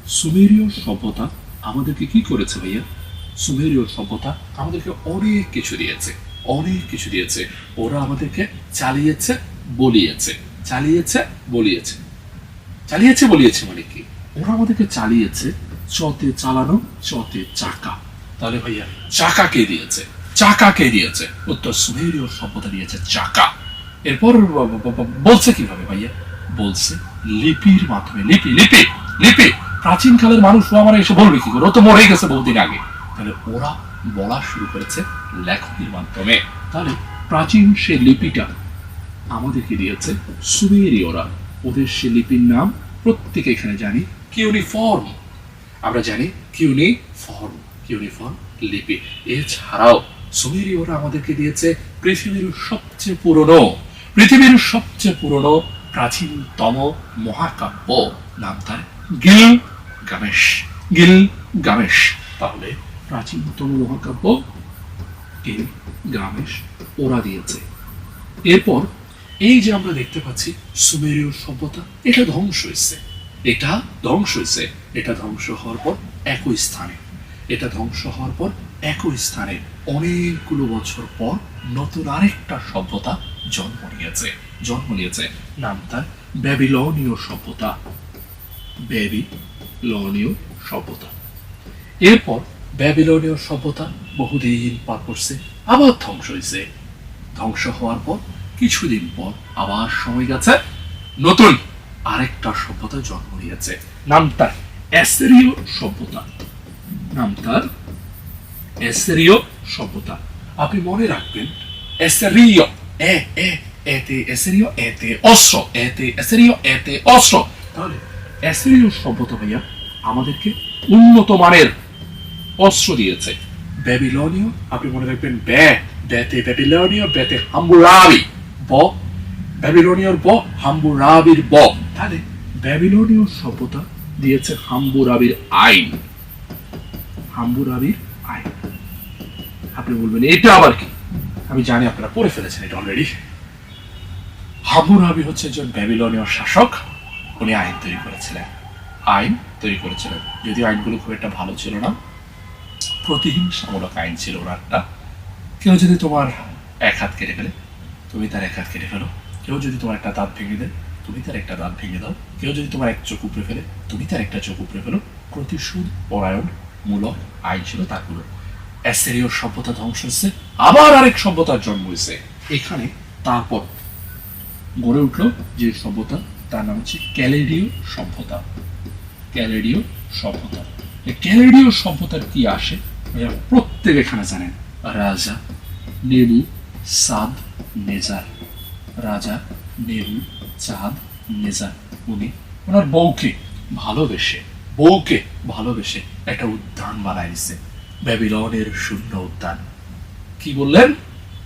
সুমেরীয় সভ্যতা আমাদেরকে কি করেছে ভাইয়া? সুমেরীয় সভ্যতা আমাদেরকে অনেক কিছু দিয়েছে। ওরা আমাদেরকে চালিয়েছে বলিয়েছে মানে কি? ওরা আমাদেরকে চালিয়েছে চতে চালানো, চতে চাকা। তাহলে ভাইয়া চাকাকে দিয়েছে উত্তর। সুমেরীয় সভ্যতা দিয়েছে চাকা। এরপর বলছে কিভাবে ভাইয়া? বলছে লিপির মাধ্যমে। লিপি প্রাচীন কালের মানুষ আমার এসে বলবে কি করে? ও তো মরে গেছে বহুদিন আগে। তাহলে ওরা বলা শুরু করেছে লেখনির মাধ্যমে। তাহলে প্রাচীন সে লিপিটা আমাদেরকে দিয়েছে সুমেরীয়রা। ওদের সে লিপির নাম প্রত্যেকে এখানে জানি কিউনিফর্ম। আমরা জানি কিউনিফর্ম লিপি। এছাড়াও সুমেরীয়রা আমাদেরকে দিয়েছে পৃথিবীর সবচেয়ে পুরনো প্রাচীনতম মহাকাব্য, নাম তার গিলগামেশ। তাহলে প্রাচীনতম মহাকাব্য গিলগামেশ ওরা দিয়েছে। এরপর এই যে আমরা দেখতে পাচ্ছি সুমেরীয় সভ্যতা, এটা ধ্বংস হয়েছে। এটা ধ্বংস হওয়ার পর একই স্থানে অনেকগুলো বছর পর নতুন আরেকটা সভ্যতা জন্ম নিয়েছে। নাম তার ব্যাবিলনীয় সভ্যতা। এরপর ব্যাবিলনীয় সভ্যতা বহুদিন পার করছে, আবার ধ্বংস হওয়ার পর কিছুদিন পর আবার সময় গেছে, নতুন আরেকটা সভ্যতা জন্ম নিয়েছে। নাম তার অ্যাসিরীয় সভ্যতা। আপনি মনে রাখবেন অ্যাসিরীয়, তাহলে অ্যাসিরীয় সভ্যতা ভাইয়া আমাদেরকে উন্নত মানের অস্ত্র দিয়েছে। ব্যাবিলনীয় আপনি মনে রাখবেন ব্যাতে ব্যাবিলনীয়, ব্যাতে হাম্বুরাবি, ব্যাবিলনীয়র হাম্বুরাবির তাহলে ব্যাবিলনীয় সভ্যতা দিয়েছে হাম্বুরাবির আইন। আপনি বলবেন এটা আবার কি? আমি জানি আপনারা পড়ে ফেলেছেন এটা অলরেডি। হাম্বুরাবি হচ্ছে একজন ব্যাবিলনীয় শাসক। উনি আইন তৈরি করেছিলেন। যদিও আইনগুলো খুব একটা ভালো ছিল না, প্রতিহিংসামূলক আইন ছিল ওনারটা। কেউ যদি তোমার এক হাত কেটে ফেলে, তুমি তার এক হাত কেটে ফেলো। কেউ যদি তোমার একটা দাঁত ভেঙে দেয়, তুমি তার একটা দাঁত ভেঙে দাও। কেউ যদি তোমার এক চোখ উপড়ে ফেলে, তুমি তার একটা চোখ উপড়ে ফেলো। প্রতিশোধ পরায়ণ মূলক আইন ছিল তারগুলো। অ্যাসিরীয় সভ্যতা ধ্বংস হয়েছে, আবার আরেক সভ্যতার জন্ম হয়েছে এখানে। তারপর গড়ে উঠলো যে সভ্যতা, তার নাম হচ্ছে ক্যালেডীয় সভ্যতার কি আসে প্রত্যেক এখানে জানেন। রাজা নেবু চাঁদ নেজার উনি ওনার বউকে ভালোবেসে একটা উদ্যান বানাইছে, ব্যাবিলনের শূন্য উদ্যান। কি বললেন?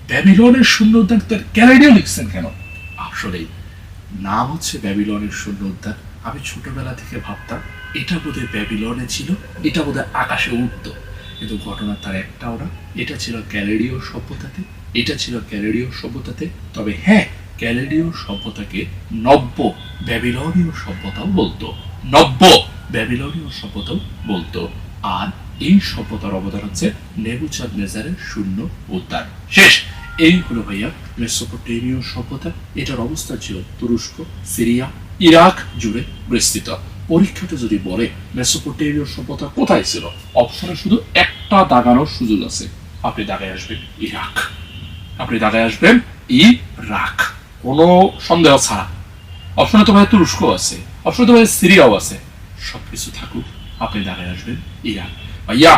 ব্যাবিলনের শূন্য উদ্যান। তার ক্যালেডীয় লিখছেন কেন? আসলেই নাম হচ্ছে ব্যাবিলনের শূন্য উদ্যান। আমি ছোটবেলা থেকে ভাবতাম এটা বোধহয় ব্যাবিলনে ছিল, এটা বোধহয় আকাশে উঠত, কিন্তু ঘটনা তার একটাও না। এটা ছিল ক্যালেডীয় সভ্যতাতে। তবে হ্যাঁ, ক্যালেডীয় সভ্যতাকে নব্য ব্যাবিলনীয় সভ্যতাও বলতো। আর এই সভ্যতার অবদান হচ্ছে নেবুচাদনেজারের শূন্য উদ্যান। শেষ। এই হলো ভাইয়া মেসোপটেমীয় সভ্যতা। এটার অবস্থান ছিল তুরস্ক, সিরিয়া, ইরাক জুড়ে বিস্তৃত। পরীক্ষাতে যদি বলে মেসোপটেমীয় সভ্যতা কোথায় ছিল, অপশনে শুধু একটা দাগানোর সুযোগ আছে। আপনি দাগায় আসবেন ইরাক। কোনো সন্দেহ ছাড়া। অপশনে তো ভাই তুরস্ক আছে, অপশনে তো ভাই সিরিয়াও আছে। সবকিছু থাকুক, আপনি দাঁড়িয়ে আসবেন ইরাক। ভাইয়া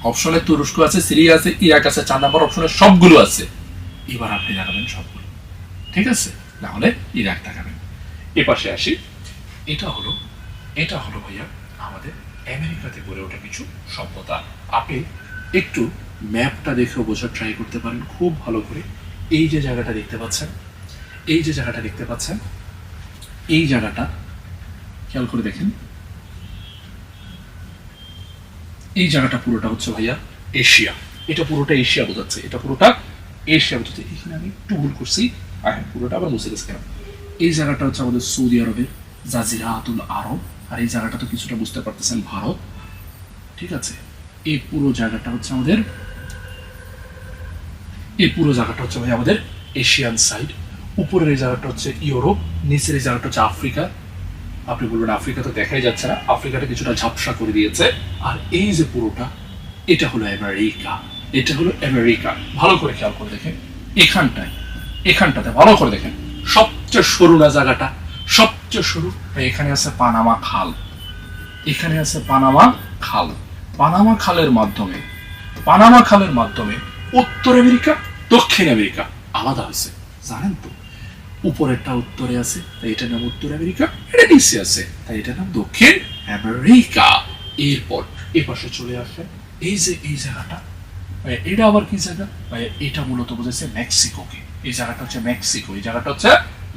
অপশনে তুরস্ক আছে, সিরিয়া আছে, ইরাক আছে, 4 নম্বর অপশনে সবগুলো আছে। এবার আপনি দেখাবেন সবগুলো, ঠিক আছে? না হলে ইরাক দেখাবেন। এ পাশে আসি, এটা হলো ভাইয়া আমাদের আমেরিকাতে গড়ে ওঠা কিছু সভ্যতা। আপনি একটু ম্যাপটা দেখেও বোঝার ট্রাই করতে পারেন খুব ভালো করে। এই যে জায়গাটা দেখতে পাচ্ছেন, এই জায়গাটা খেয়াল করে দেখেন। এই জায়গাটা পুরোটা হচ্ছে ভাইয়া এশিয়া। এটা পুরোটা এশিয়া বোঝাচ্ছে, এখানে আমি একটু ভুল করছি। হ্যাঁ, পুরোটা আবার মুছে গেছে কেন। এই জায়গাটা হচ্ছে আমাদের সৌদি আরবের জাজিরাতুল আরব, আর এই জায়গাটা তো কিছুটা বুঝতে পারতেছেন ভারত, ঠিক আছে? এই পুরো জায়গাটা হচ্ছে আমাদের এশিয়ান সাইড। উপরের এই জায়গাটা হচ্ছে ইউরোপ, নিচের এই জায়গাটা হচ্ছে আফ্রিকা। আপনি বলবেন আফ্রিকা তো দেখাই যাচ্ছে না, আফ্রিকাটা কিছুটা ঝাপসা করে দিয়েছে। আর এই যে পুরোটা, এটা হলো আমেরিকা। ভালো করে খেয়াল করে দেখেন, এখানটাতে ভালো করে দেখেন, সবচেয়ে সরু না জায়গাটা, সবচেয়ে সরু। এখানে আছে পানামা খাল, পানামা খালের মাধ্যমে উত্তর আমেরিকা দক্ষিণ আমেরিকা আলাদা হয়েছে, জানেন তো? উপরেরটা উত্তরে আছে তাই এটার নাম উত্তর আমেরিকা, এটা নিচে আছে তাই এটার নাম দক্ষিণ আমেরিকা। এরপর এ পাশে চলে আসে এই জায়গাটা, এটা আবার কি জায়গা? এটা মূলত বোঝাচ্ছে মেক্সিকোকে। এই জায়গাটা হচ্ছে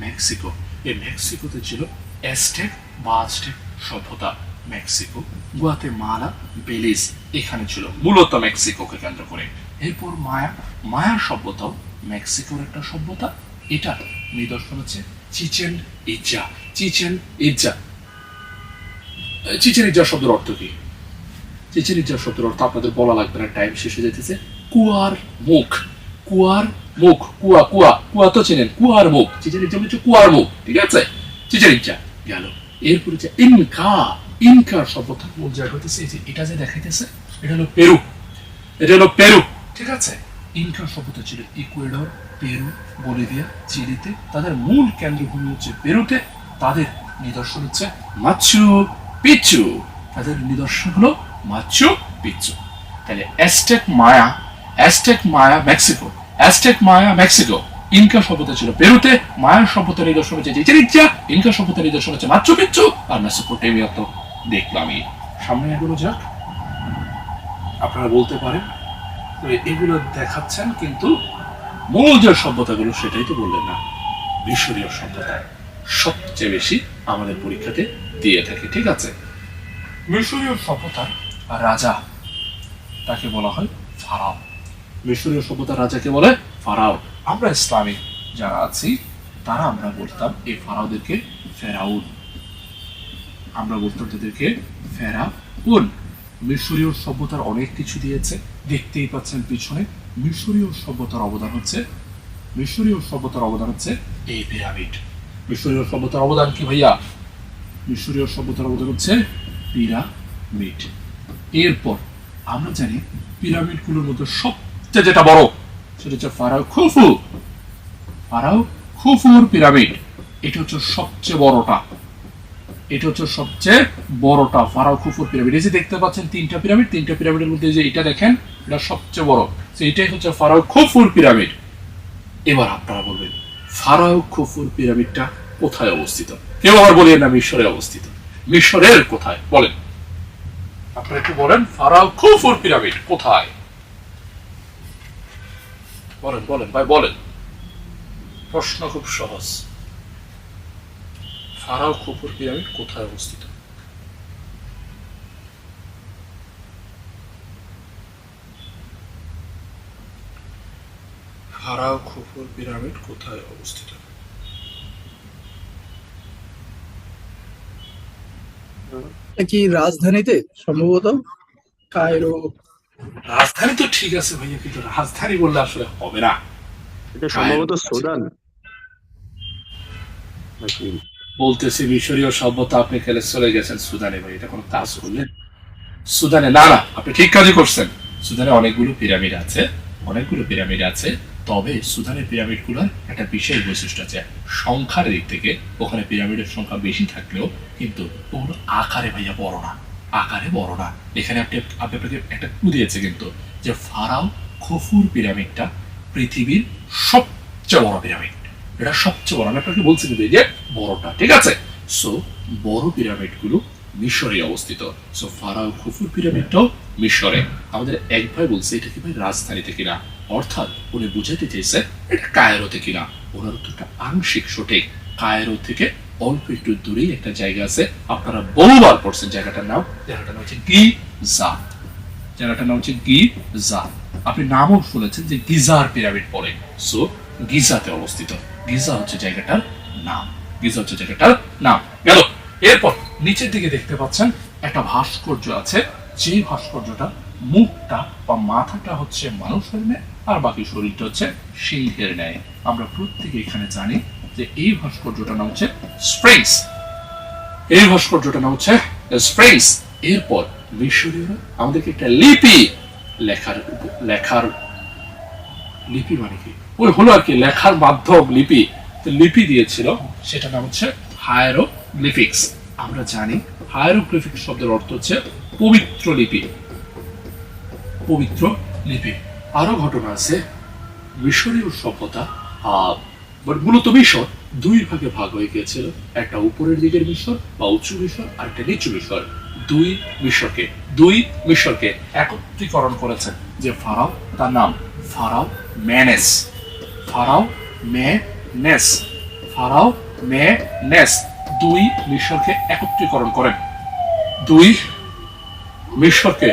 মেক্সিকো। এই মেক্সিকোতে ছিল অ্যাজটেক বা আজটেক সভ্যতা। মেক্সিকো, গুয়াতেমালা, বেলিজ এখানে ছিল মূলত মেক্সিকোকে কেন্দ্র করে। এরপর মায়া সভ্যতাও মেক্সিকোর একটা সভ্যতা। এটা নিদর্শন হচ্ছে চিচেন ইৎজা শব্দের অর্থ কি? চিচেন ইৎজা শব্দের অর্থ আপনাদের বলা লাগবে না, টাইম শেষ হয়ে যেতেছে। কুয়া তো চেনেন, কুয়ার মুখ। চিচেন ইৎজা হচ্ছে কুয়ার মুখ, ঠিক আছে? চিচেন ইৎজা গেল। এরপর হচ্ছে ইনকা সভ্যতার মূল জায়গা হইতেছে এই যে এটা যে দেখাইতেছে, এটা হলো পেরু, ঠিক আছে? ইনকা সভ্যতা ছিল ইকুয়েডর, পেরু, বলিভিয়া, চিলিতে। তাদের মূল কেন্দ্রভূমি হচ্ছে পেরুতে। তাদের নিদর্শন হচ্ছে মাচু পিচ্চু। তাহলে অ্যাজটেক মায়া মেক্সিকো, ইনকা সভ্যতা ছিল পেরুতে, মায়া সভ্যতার নিদর্শন হচ্ছে চিচেন ইৎজা, ইনকা সভ্যতার নিদর্শন হচ্ছে মাচু পিচ্চু, আর মেসোপটেমিয়া তো দেখলামই। সামনে এগুলো যাক, আপনারা বলতে পারেন এগুলো দেখাচ্ছেন কিন্তু মূল যে সভ্যতাগুলো সেটাই তো বললেন না। মিশরীয় সভ্যতা সবচেয়ে বেশি আমাদের পরীক্ষাতে দিয়ে থাকে, ঠিক আছে? মিশরীয় সভ্যতার রাজা তাকে বলা হয় ফারাও। মিশরীয় সভ্যতার রাজাকে বলে ফারাও। আমরা ইসলামিক যারা আছি তারা আমরা বলতাম এই ফারাওদেরকে ফেরাউন। মিশরীয় সভ্যতার অনেক কিছু দিয়েছে, দেখতেই পাচ্ছেন পিছনে। মিশরীয় সভ্যতার অবদান হচ্ছে এই পিরামিড। মিশরীয় সভ্যতার অবদান কি ভাইয়া? মিশরীয় সভ্যতার অবদান হচ্ছে পিরামিড। এরপর আমরা জানি পিরামিডগুলোর মধ্যে সবচেয়ে যেটা বড় সেটা হচ্ছে ফারাও খুফুর পিরামিড। এটা হচ্ছে সবচেয়ে বড়টা, ফারাও খুফুর পিরামিড। এই যে দেখতে পাচ্ছেন তিনটা পিরামিডের মধ্যে যে এটা দেখেন, এটা সবচেয়ে বড়। এটাই হচ্ছে ফারাও খুফুর পিরামিড। এবার আপনারা বলবেন ফারাও খুফুর পিরামিডটা কোথায় অবস্থিত? কেউ আবার বলেন না মিশরে অবস্থিত। মিশরের কোথায় বলেন? আপনারা একটু বলেন ফারাও খুফুর পিরামিড কোথায়? বলেন ভাই বলেন। প্রশ্ন খুব সহজ, ফারাও খুফুর পিরামিড কোথায় অবস্থিত? ফারাও খুফুর পিরামিড কোথায় অবস্থিত? কি রাজধানীতে সম্ভবত কায়রো। রাজধানী তো ঠিক আছে ভাইয়া, কিন্তু রাজধানী বললে আসলে হবে না। এটা সম্ভবত সুদান নাকি? বলতেছি মিশরীয় সভ্যতা, আপনি খেলে চলে গেছেন সুদানে। ভাই এটা কোনো কাজ করলেন? সুদানে না, আপনি ঠিক কাজই করছেন। সুদানে অনেকগুলো পিরামিড আছে, তবে সুদানের পিরামিডগুলোর একটা বিশেষ বৈশিষ্ট্য আছে, সংখ্যার দিক থেকে ওখানে পিরামিডের সংখ্যা বেশি থাকলেও কিন্তু ওগুলো আকারে ভাইয়া বড় না, আকারে বড় না। এখানে আপনাকে একটা ক্লু দিয়েছে কিন্তু, যে ফারাও খুফুর পিরামিডটা পৃথিবীর সবচেয়ে বড় পিরামিড, এটা সবচেয়ে বড়। আমি আপনাকে বলছি কিন্তু এই যে বড়টা, ঠিক আছে। সো বড় পিরামিডগুলো মিশরে অবস্থিত। সো ফারাও খুফুর পিরামিডটাও মিশরে। আমাদের এক ভাই বলছে এটা কি ভাই রাজধানীতে কিনা, অর্থাৎ উনি বুঝাতে চেয়েছে এটা কায়রোতে কিনা। ওনার উত্তরটা আংশিক সঠিক। কায়রো থেকে অল্প একটু দূরেই একটা জায়গা আছে, আপনারা বহুবার পড়ছেন জায়গাটার নাম, জায়গাটার নাম হচ্ছে গিজা। জায়গাটার নাম হচ্ছে গিজা। আপনি নামও শুনেছেন যে গিজার পিরামিড পড়ে। সো গিজাতে অবস্থিত, গিজা হচ্ছে জায়গাটার নাম, গিজা হচ্ছে জায়গাটার নাম। গেল। এরপর নিচের দিকে দেখতে পাচ্ছেন একটা ভাস্কর্য আছে, যে ভাস্কর্যটা মুখটা বা মাথাটা হচ্ছে মানুষের ন্যায় আর বাকি শরীরটা হচ্ছে সিংহের ন্যায়। আমরা প্রত্যেকে এখানে জানি যে এই ভাস্কর্যটার নাম হচ্ছে স্ফিংক্স। এই ভাস্কর্যটার নাম হচ্ছে স্ফিংক্স। এরপর মিশরীয়রা আমাদেরকে একটা লিপি লেখার লিপি মানে কি, ওই হলো আর কি লেখার মাধ্যম লিপি, তো লিপি দিয়েছিল, সেটার নাম হচ্ছে হায়ারোগ্লিফিক্স। আমরা জানি হায়ারোগ্লিফিক্স শব্দের অর্থ হচ্ছে পবিত্র লিপি, পবিত্র লিপি। আরো ঘটনা আছে, মিশরীয় সভ্যতা মূলত মিশর দুই ভাগে ভাগ হয়ে গিয়েছিল, একটা উপরের দিকের মিশর বা উঁচু মিশর আর একটা নিচু মিশর। দুই মিশরকে একত্রীকরণ করেছেন যে ফারাও, তার নাম pharaoh Menes. Pharaoh Menes, pharaoh Menes দুই মিশরকে একত্রীকরণ করেন, দুই মিশরকে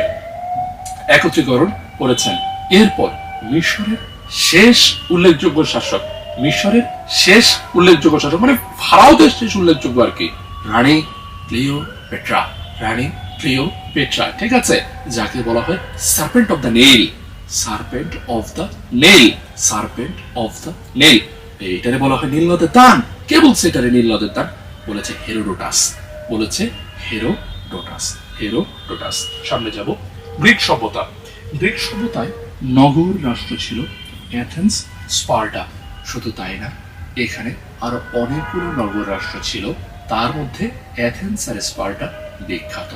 একত্রীকরণ করেছেন। এরপর মিশরের শেষ উল্লেখযোগ্য শাসক, মিশরের শেষ উল্লেখযোগ্য শাসক মানে ফারাওদের শেষ উল্লেখযোগ্য আর কি, রানী ক্লিওপেট্রা। রানী ক্লিওপেট্রা, ঠিক আছে, যাকে বলা হয় serpent of the Nile, serpent of the Nile, serpent of the Nile. এটারে বলা হয় নীল নদের দান। কে বলছে এটারে নীল নদের দান? বলেছে হেরোডোটাস, বলেছে হেরোডোটাস, হেরোডোটাস। সামনে যাব, গ্রিক সভ্যতা। গ্রিক সভ্যতায় নগর রাষ্ট্র ছিল অ্যাথেন্স, স্পার্টা। শুধু তাই না, এখানে আরো অনেকগুলো নগর রাষ্ট্র ছিল, তার মধ্যে অ্যাথেন্স আর স্পার্টা বিখ্যাত।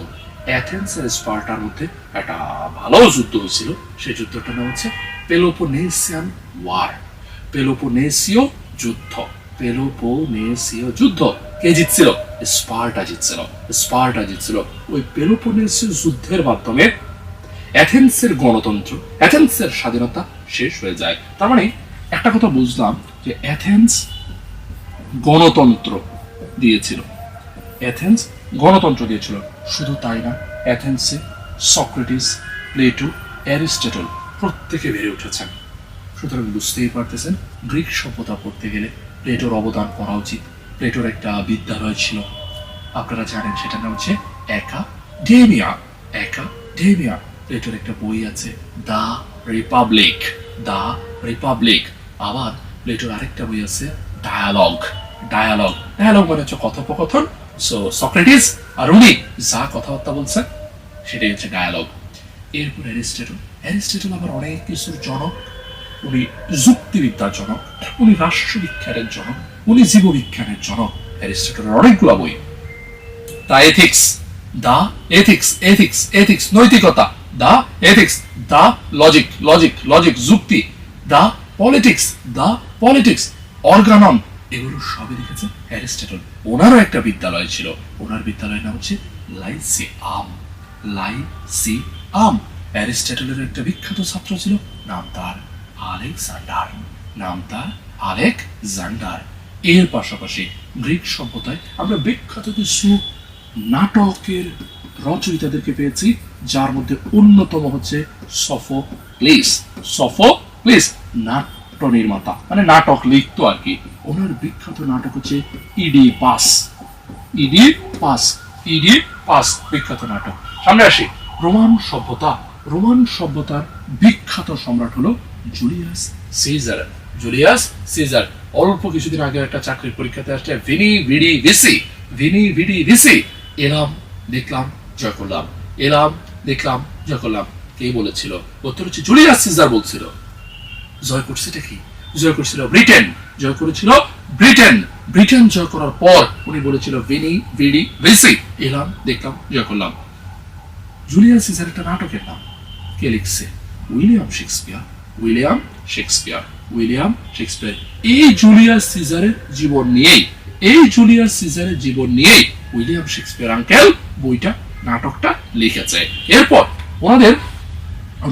অ্যাথেন্স আর স্পার্টার মধ্যে একটা ভালো যুদ্ধ হয়েছিল, সেই যুদ্ধটার নাম হচ্ছে পেলোপোনেসিয়ান ওয়ার, পেলোপোনেসীয় যুদ্ধ, পেলোপোনেসীয় যুদ্ধ। কে জিতছিল? স্পার্টা জিতছিল, স্পার্টা জিতছিল। ওই পেলোপোনেসীয় যুদ্ধের মাধ্যমে অ্যাথেন্সের গণতন্ত্র, অ্যাথেন্সের স্বাধীনতা শেষ হয়ে যায়। তার মানে একটা কথা বুঝলাম যে অ্যাথেন্স গণতন্ত্র দিয়েছিল, অ্যাথেন্স গণতন্ত্র দিয়েছিল। শুধু তাই না, অ্যাথেন্সে সক্রেটিস, প্লেটো, অ্যারিস্টটল প্রত্যেকে বেড়ে উঠেছেন। সুতরাং বুঝতেই পারতেছেন গ্রিক সভ্যতা পড়তে গেলে প্লেটোর অবদান পড়া উচিত। প্লেটোর একটা বিদ্যালয় ছিল, আপনারা জানেন, সেটার নাম হচ্ছে একাডেমিয়া, একাডেমিয়া। প্লেটোর একটা বই আছে দ্য রিপাবলিক, দ্য রিপাবলিক। আবার প্লেটোর আরেকটা বই আছে ডায়ালগ, ডায়ালগ, ডায়ালগ মানে হচ্ছে কথোপকথন। সো সক্রেটিস আর উনি যা কথাবার্তা বলছেন সেটাই হচ্ছে ডায়ালগ। এরপর অ্যারিস্টটল, অ্যারিস্টটল আবার অনেক কিছুর জনক, উনি যুক্তিবিদ্যার জনক, উনি রাষ্ট্রবিজ্ঞানের জনক, উনি জীববিজ্ঞানের জনক। অ্যারিস্টটলের অনেকগুলো বই, the Ethics, the Ethics, Ethics, Ethics নৈতিকতা, the Ethics, the Logic, Logic, Logic যুক্তি, the Politics, the Politics, Organon, এগুলো সবই লিখেছে অ্যারিস্টটল। ওনারও একটা বিদ্যালয় ছিল, ওনার বিদ্যালয়ের নাম হচ্ছে লাইসিয়াম, লাইসিয়াম। অ্যারিস্টটলের একটা বিখ্যাত ছাত্র ছিল, নাম তার আলেকজান্ডার, নাম তার আলেকজান্ডার। এর পাশাপাশি গ্রিক সভ্যতায় আমরা বিখ্যাত কিছু নাটকের রচয়িতাদেরকে পেয়েছি, যার মধ্যে অন্যতম হচ্ছে সফোক্লিস। সফোক্লিস নাট্য নির্মাতা, মানে নাটক লিখতো আর কি। ওনার বিখ্যাত নাটক হচ্ছে ইডিপাস, ইডিপাস, ইডিপাস বিখ্যাত নাটক। সামনে আসি, রোমান সভ্যতা। রোমান সভ্যতার বিখ্যাত সম্রাট হলো জুলিয়াস সিজার, জুলিয়াস সিজার। অল্প কিছুদিন আগে একটা চাকরির পরীক্ষাতে আসছে veni vidi vici, veni vidi vici. এলাম, দেখলাম, জয় করলাম, এলাম, দেখলাম, জয় করলাম। কে বলেছিল? উত্তর হচ্ছে জুলিয়াস সিজার বলছিল। জয় করছে এটা কি? জয় করছিল ব্রিটেন। জয় করেছিল ব্রিটেন। ব্রিটেন জয় করার পর উনি বলেছিল ভিনি ভিডি ভিসি, এলাম দেখলাম জয় করলাম। জুলিয়াস সিজার একটা নাটকের নাম। কে লিখছে? William Shakespeare. William Shakespeare. William Shakespeare. এই জুলিয়াস সিজারের জীবন নিয়েই, এই জুলিয়াস সিজারের জীবন নিয়েই উইলিয়াম শেক্সপিয়ার আঙ্কেল বইটা, নাটকটা লিখেছে। এরপর ওনাদের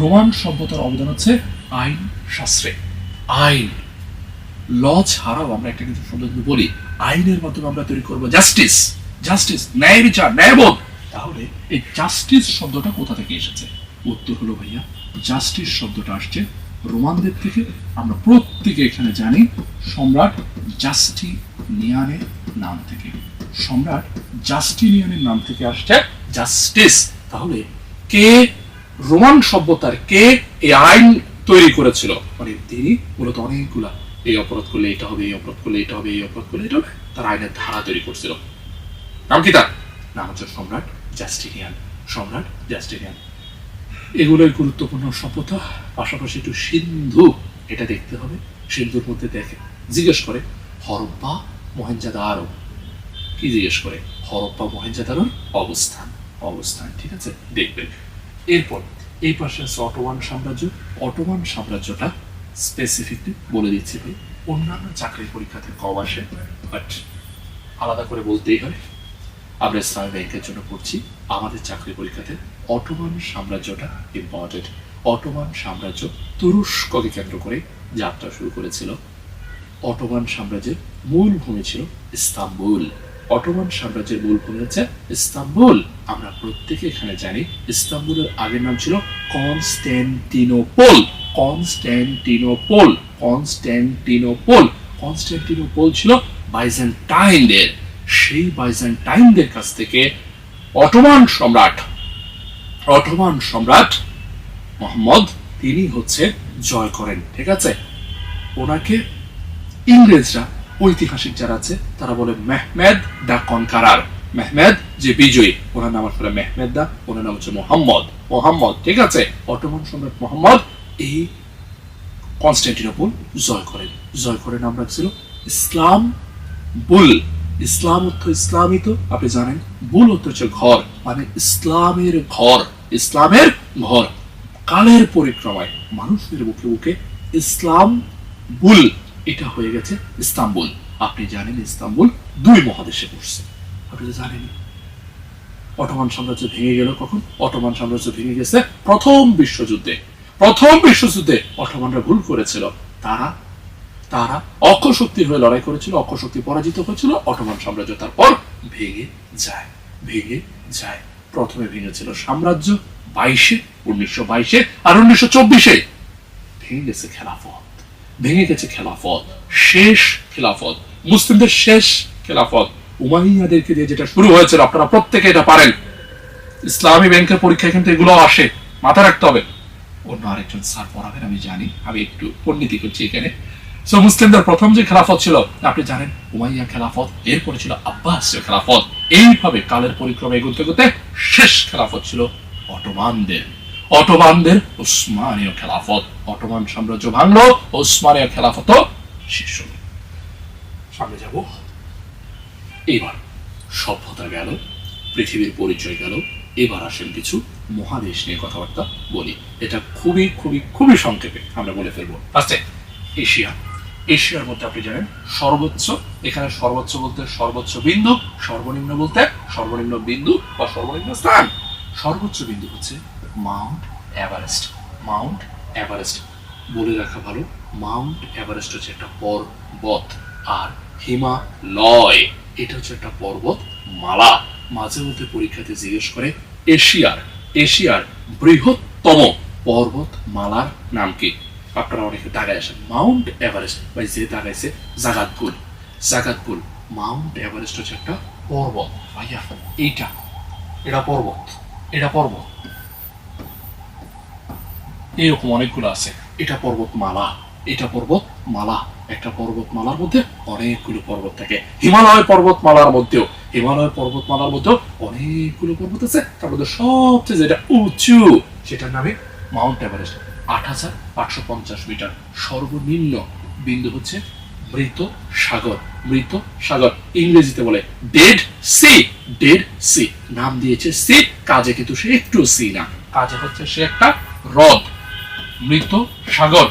রোমান সভ্যতার অবদান হচ্ছে আইন শাস্ত্রে। আইন, ল ছাড়াও আমরা একটা কিছু শব্দ যদি বলি, আইনের মাধ্যমে আমরা তৈরি করবো জাস্টিস। জাস্টিস, ন্যায় বিচার, ন্যায়বোধ। তাহলে এই জাস্টিস শব্দটা কোথা থেকে এসেছে? উত্তর হলো ভাইয়া, জাস্টিস শব্দটা আসছে রোমানদের থেকে। আমরা প্রত্যেকে এখানে জানি সম্রাট জাস্টিনিয়ানের নাম থেকে। সম্রাট জাস্টিনিয়ানের নাম থেকে আসছে জাস্টিস। তাহলে কে রোমান সভ্যতার কে এই আইন তৈরি করেছিল? মানে তিনি মূলত অনেকগুলা, এই অপরাধ করলে এটা হবে, এই অপরাধ করলে এটা হবে, এই অপরাধ করলে এটা হবে, তার আইনের ধারা তৈরি করছিল। নাম কি তার? নাম হচ্ছে সম্রাট জাস্টিনিয়ান। সম্রাট জাস্টিনিয়ান। এগুলোই গুরুত্বপূর্ণ সভ্যতা। পাশাপাশি একটু সিন্ধু, এটা দেখতে হবে। সিন্ধুর মধ্যে দেখে জিজ্ঞেস করে হরপ্পা মহেঞ্জোদারো, কি জিজ্ঞেস করে? হরপ্পা মহেঞ্জোদারোর অবস্থান। অবস্থান, ঠিক আছে, দেখবেন। এরপর এই পাশে আছে অটোমান সাম্রাজ্য। অটোমান সাম্রাজ্যটা স্পেসিফিকলি বলে দিচ্ছি ভাই, অন্যান্য চাকরির পরীক্ষাতে কম আসে, বাট আলাদা করে বলতেই হয়। আমরা ইসলামী ব্যাংকের জন্য পড়ছি, আমাদের চাকরি পরীক্ষাতে অটোমান সাম্রাজ্যটা ইম্পর্টেন্ট। অটোমান সাম্রাজ্য তুরস্ককে কেন্দ্র করে যাত্রা শুরু করেছিল। অটোমান সাম্রাজ্যের মূল ভূমি ছিল ইস্তাম্বুল। অটোমান সাম্রাজ্যের মূল ভূমি হচ্ছে ইস্তাম্বুল। আমরা প্রত্যেকে এখানে জানি ইস্তাম্বুলের আগের নাম ছিল কনস্ট্যান্টিনোপল। কনস্ট্যান্টিনোপল, কনস্ট্যান্টিনোপল, কনস্ট্যান্টিনোপল ছিল বাইজেন্টাইনদের। সেই বাইজেন্টাইনদের কাছ থেকে অটোমান সম্রাট মোহাম্মদ, তিনি হচ্ছে জয় করেন, ঠিক আছে। ওনাকে ইংরেজরা, ঐতিহাসিক যারা আছে তারা বলে মেহমেদ দা কনকারার। মেহমেদ যে বিজয়ী, ওনার নাম আসলে মেহমেদ দা, ওনার নাম হচ্ছে মোহাম্মদ, ঠিক আছে। অটোমান সম্রাট মোহাম্মদ এই কনস্ট্যান্টিনোপল জয় করেন। জয় করে নাম রাখছিল ইসলাম বুল। ইসলাম অর্থ ইসলামিত, আপনি জানেন। বুল অর্থ হচ্ছে ঘর, মানে ইসলামের ঘর। ইসলামের ঘর। কালের পরিক্রমায় মানুষের বুকে বুকে ইসলাম বুল, এটা হয়ে গেছে ইস্তাম্বুল। আপনি জানেন ইস্তাম্বুল 2 মহাদেশে পড়ছে, আপনি তো জানেন। অটোমান সাম্রাজ্য ভেঙে গেল কখন? অটোমান সাম্রাজ্য ভেঙে গেছে প্রথম বিশ্বযুদ্ধে। প্রথম বিশ্বযুদ্ধে অটোমানরা ভুল করেছিল, তারা অক্ষশক্তি হয়ে লড়াই করেছিল, অক্ষশক্তি পরাজিত হয়েছিল, অটোমান সাম্রাজ্য তারপর ভেঙে যায়। প্রথমে ভেঙেছিল সাম্রাজ্য 1922-এ, আর 1924-এ ভেঙে গেছে খেলাফত। শেষ খেলাফত, মুসলিমদের শেষ খেলাফত উমাইয়াদেরকে দিয়ে যেটা শুরু হয়েছিল, আপনারা প্রত্যেকে এটা পারেন। ইসলামী ব্যাংকের পরীক্ষায় কিন্তু এগুলো আসে, মাথায় রাখতে হবে। অন্য আরেকজন স্যার পড়াবেন, আমি জানি, আমি একটু পণ্ডিতি করছি এখানে। সো মুসলিমদের প্রথম যে খেলাফত ছিল আপনি জানেন উমাইয়া খেলাফত, এরপরে ছিল আব্বাসীয় খেলাফত। এইভাবে কালের পরিক্রমে এগোতে এগোতে শেষ খেলাফত ছিল অটোমানদের উসমানীয় খেলাফত। অটোমান সাম্রাজ্য ভাঙলো, উসমানীয় খেলাফত শেষ হলো। সামনে যাব। এবার সভ্যতা গেল, পৃথিবীর পরিচয় গেল। এবার আসেন কিছু মহাদেশ নিয়ে কথাবার্তা বলি। এটা খুবই খুবই খুবই সংক্ষেপে আমরা বলে ফেলবো। ফার্স্টে এশিয়া। এশিয়ার মধ্যে আপনি জানেন সর্বোচ্চ, এখানে সর্বোচ্চ বলতে সর্বোচ্চ বিন্দু, সর্বনিম্ন বলতে সর্বনিম্ন বিন্দু বা সর্বনিম্ন স্থান। সর্বোচ্চ বিন্দু হচ্ছে মাউন্ট এভারেস্ট। মাউন্ট এভারেস্ট বলে রাখা ভালো, মাউন্ট এভারেস্ট হচ্ছে একটা পর্বত, আর হিমালয় এটা হচ্ছে একটা পর্বত মালা। মাঝে মধ্যে পরীক্ষাতে জিজ্ঞেস করে এশিয়ার বৃহত্তম পর্বত মালার নাম কি? আপনারা অনেকে দাগায় আসেন মাউন্ট এভারেস্ট, বা যে দাগাইছে জাগাতপুর। মাউন্ট এভারেস্ট হচ্ছে একটা পর্বত ভাইয়া। এটা পর্বত এরকম অনেকগুলো আছে। এটা পর্বতমালা। একটা পর্বতমালার মধ্যে অনেকগুলো পর্বত থাকে। হিমালয় পর্বতমালার মধ্যেও অনেকগুলো পর্বত আছে। তার মধ্যে সবচেয়ে যেটা উঁচু সেটার নামে মাউন্ট এভারেস্ট। 8,550 মিটার। সর্বনিম্ন বিন্দু হচ্ছে মৃত সাগর। মৃত সাগর ইংরেজিতে বলে ডেড সি। ডেড সি নাম দিয়েছে সি, কাজে কিন্তু সে একটু সি না, কাজে হচ্ছে সে একটা হ্রদ। মৃত সাগর,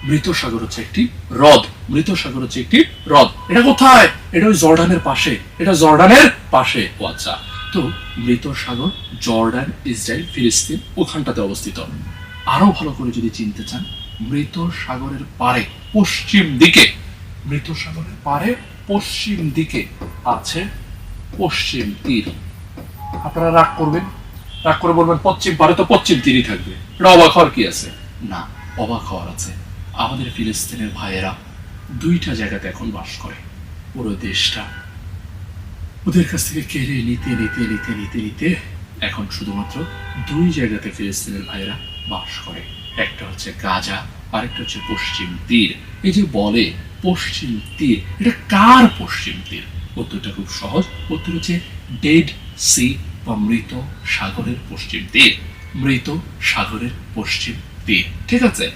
মৃত সাগর হচ্ছে একটি হ্রদ। মৃত সাগর হচ্ছে একটি হ্রদ। এটা কোথায়? এটা ওই জর্ডানের পাশে। এটা জর্ডানের পাশে। ও আচ্ছা, তো মৃত সাগর জর্ডান, ইসরায়েল, ফিলিস্তিন ওখানটাতে অবস্থিত। আরো ভালো করে যদি চিনতে চান, মৃত সাগরের পারে পশ্চিম দিকে, মৃত সাগরের পারে পশ্চিম দিকে আছে পশ্চিম তীর। আপনারা রাগ করবেন, রাগ করে বলবেন পশ্চিম পারে তো পশ্চিম তীরই থাকবে, এটা অবাক হওয়ার কি আছে? না, অবাক হওয়ার আছে। আমাদের ফিলিস্তিনের ভাইয়েরা দুইটা জায়গাতে এখন বাস করে। পুরো দেশটা ওদের কাছ থেকে কেড়ে নিতে নিতে নিতে নিতে নিতে এখন শুধুমাত্র দুই জায়গাতে ফিলিস্তিনের ভাইয়েরা বাস করে। একটা হচ্ছে গাজা, আরেকটা হচ্ছে পশ্চিম তীর। এই যে বলে পশ্চিম তীর, এটা কার পশ্চিম তীর? উত্তরটা খুব সহজ। উত্তর হচ্ছে ডেড সি বা মৃত সাগরের পশ্চিম তীর। মৃত সাগরের পশ্চিম তীর, ঠিক আছে?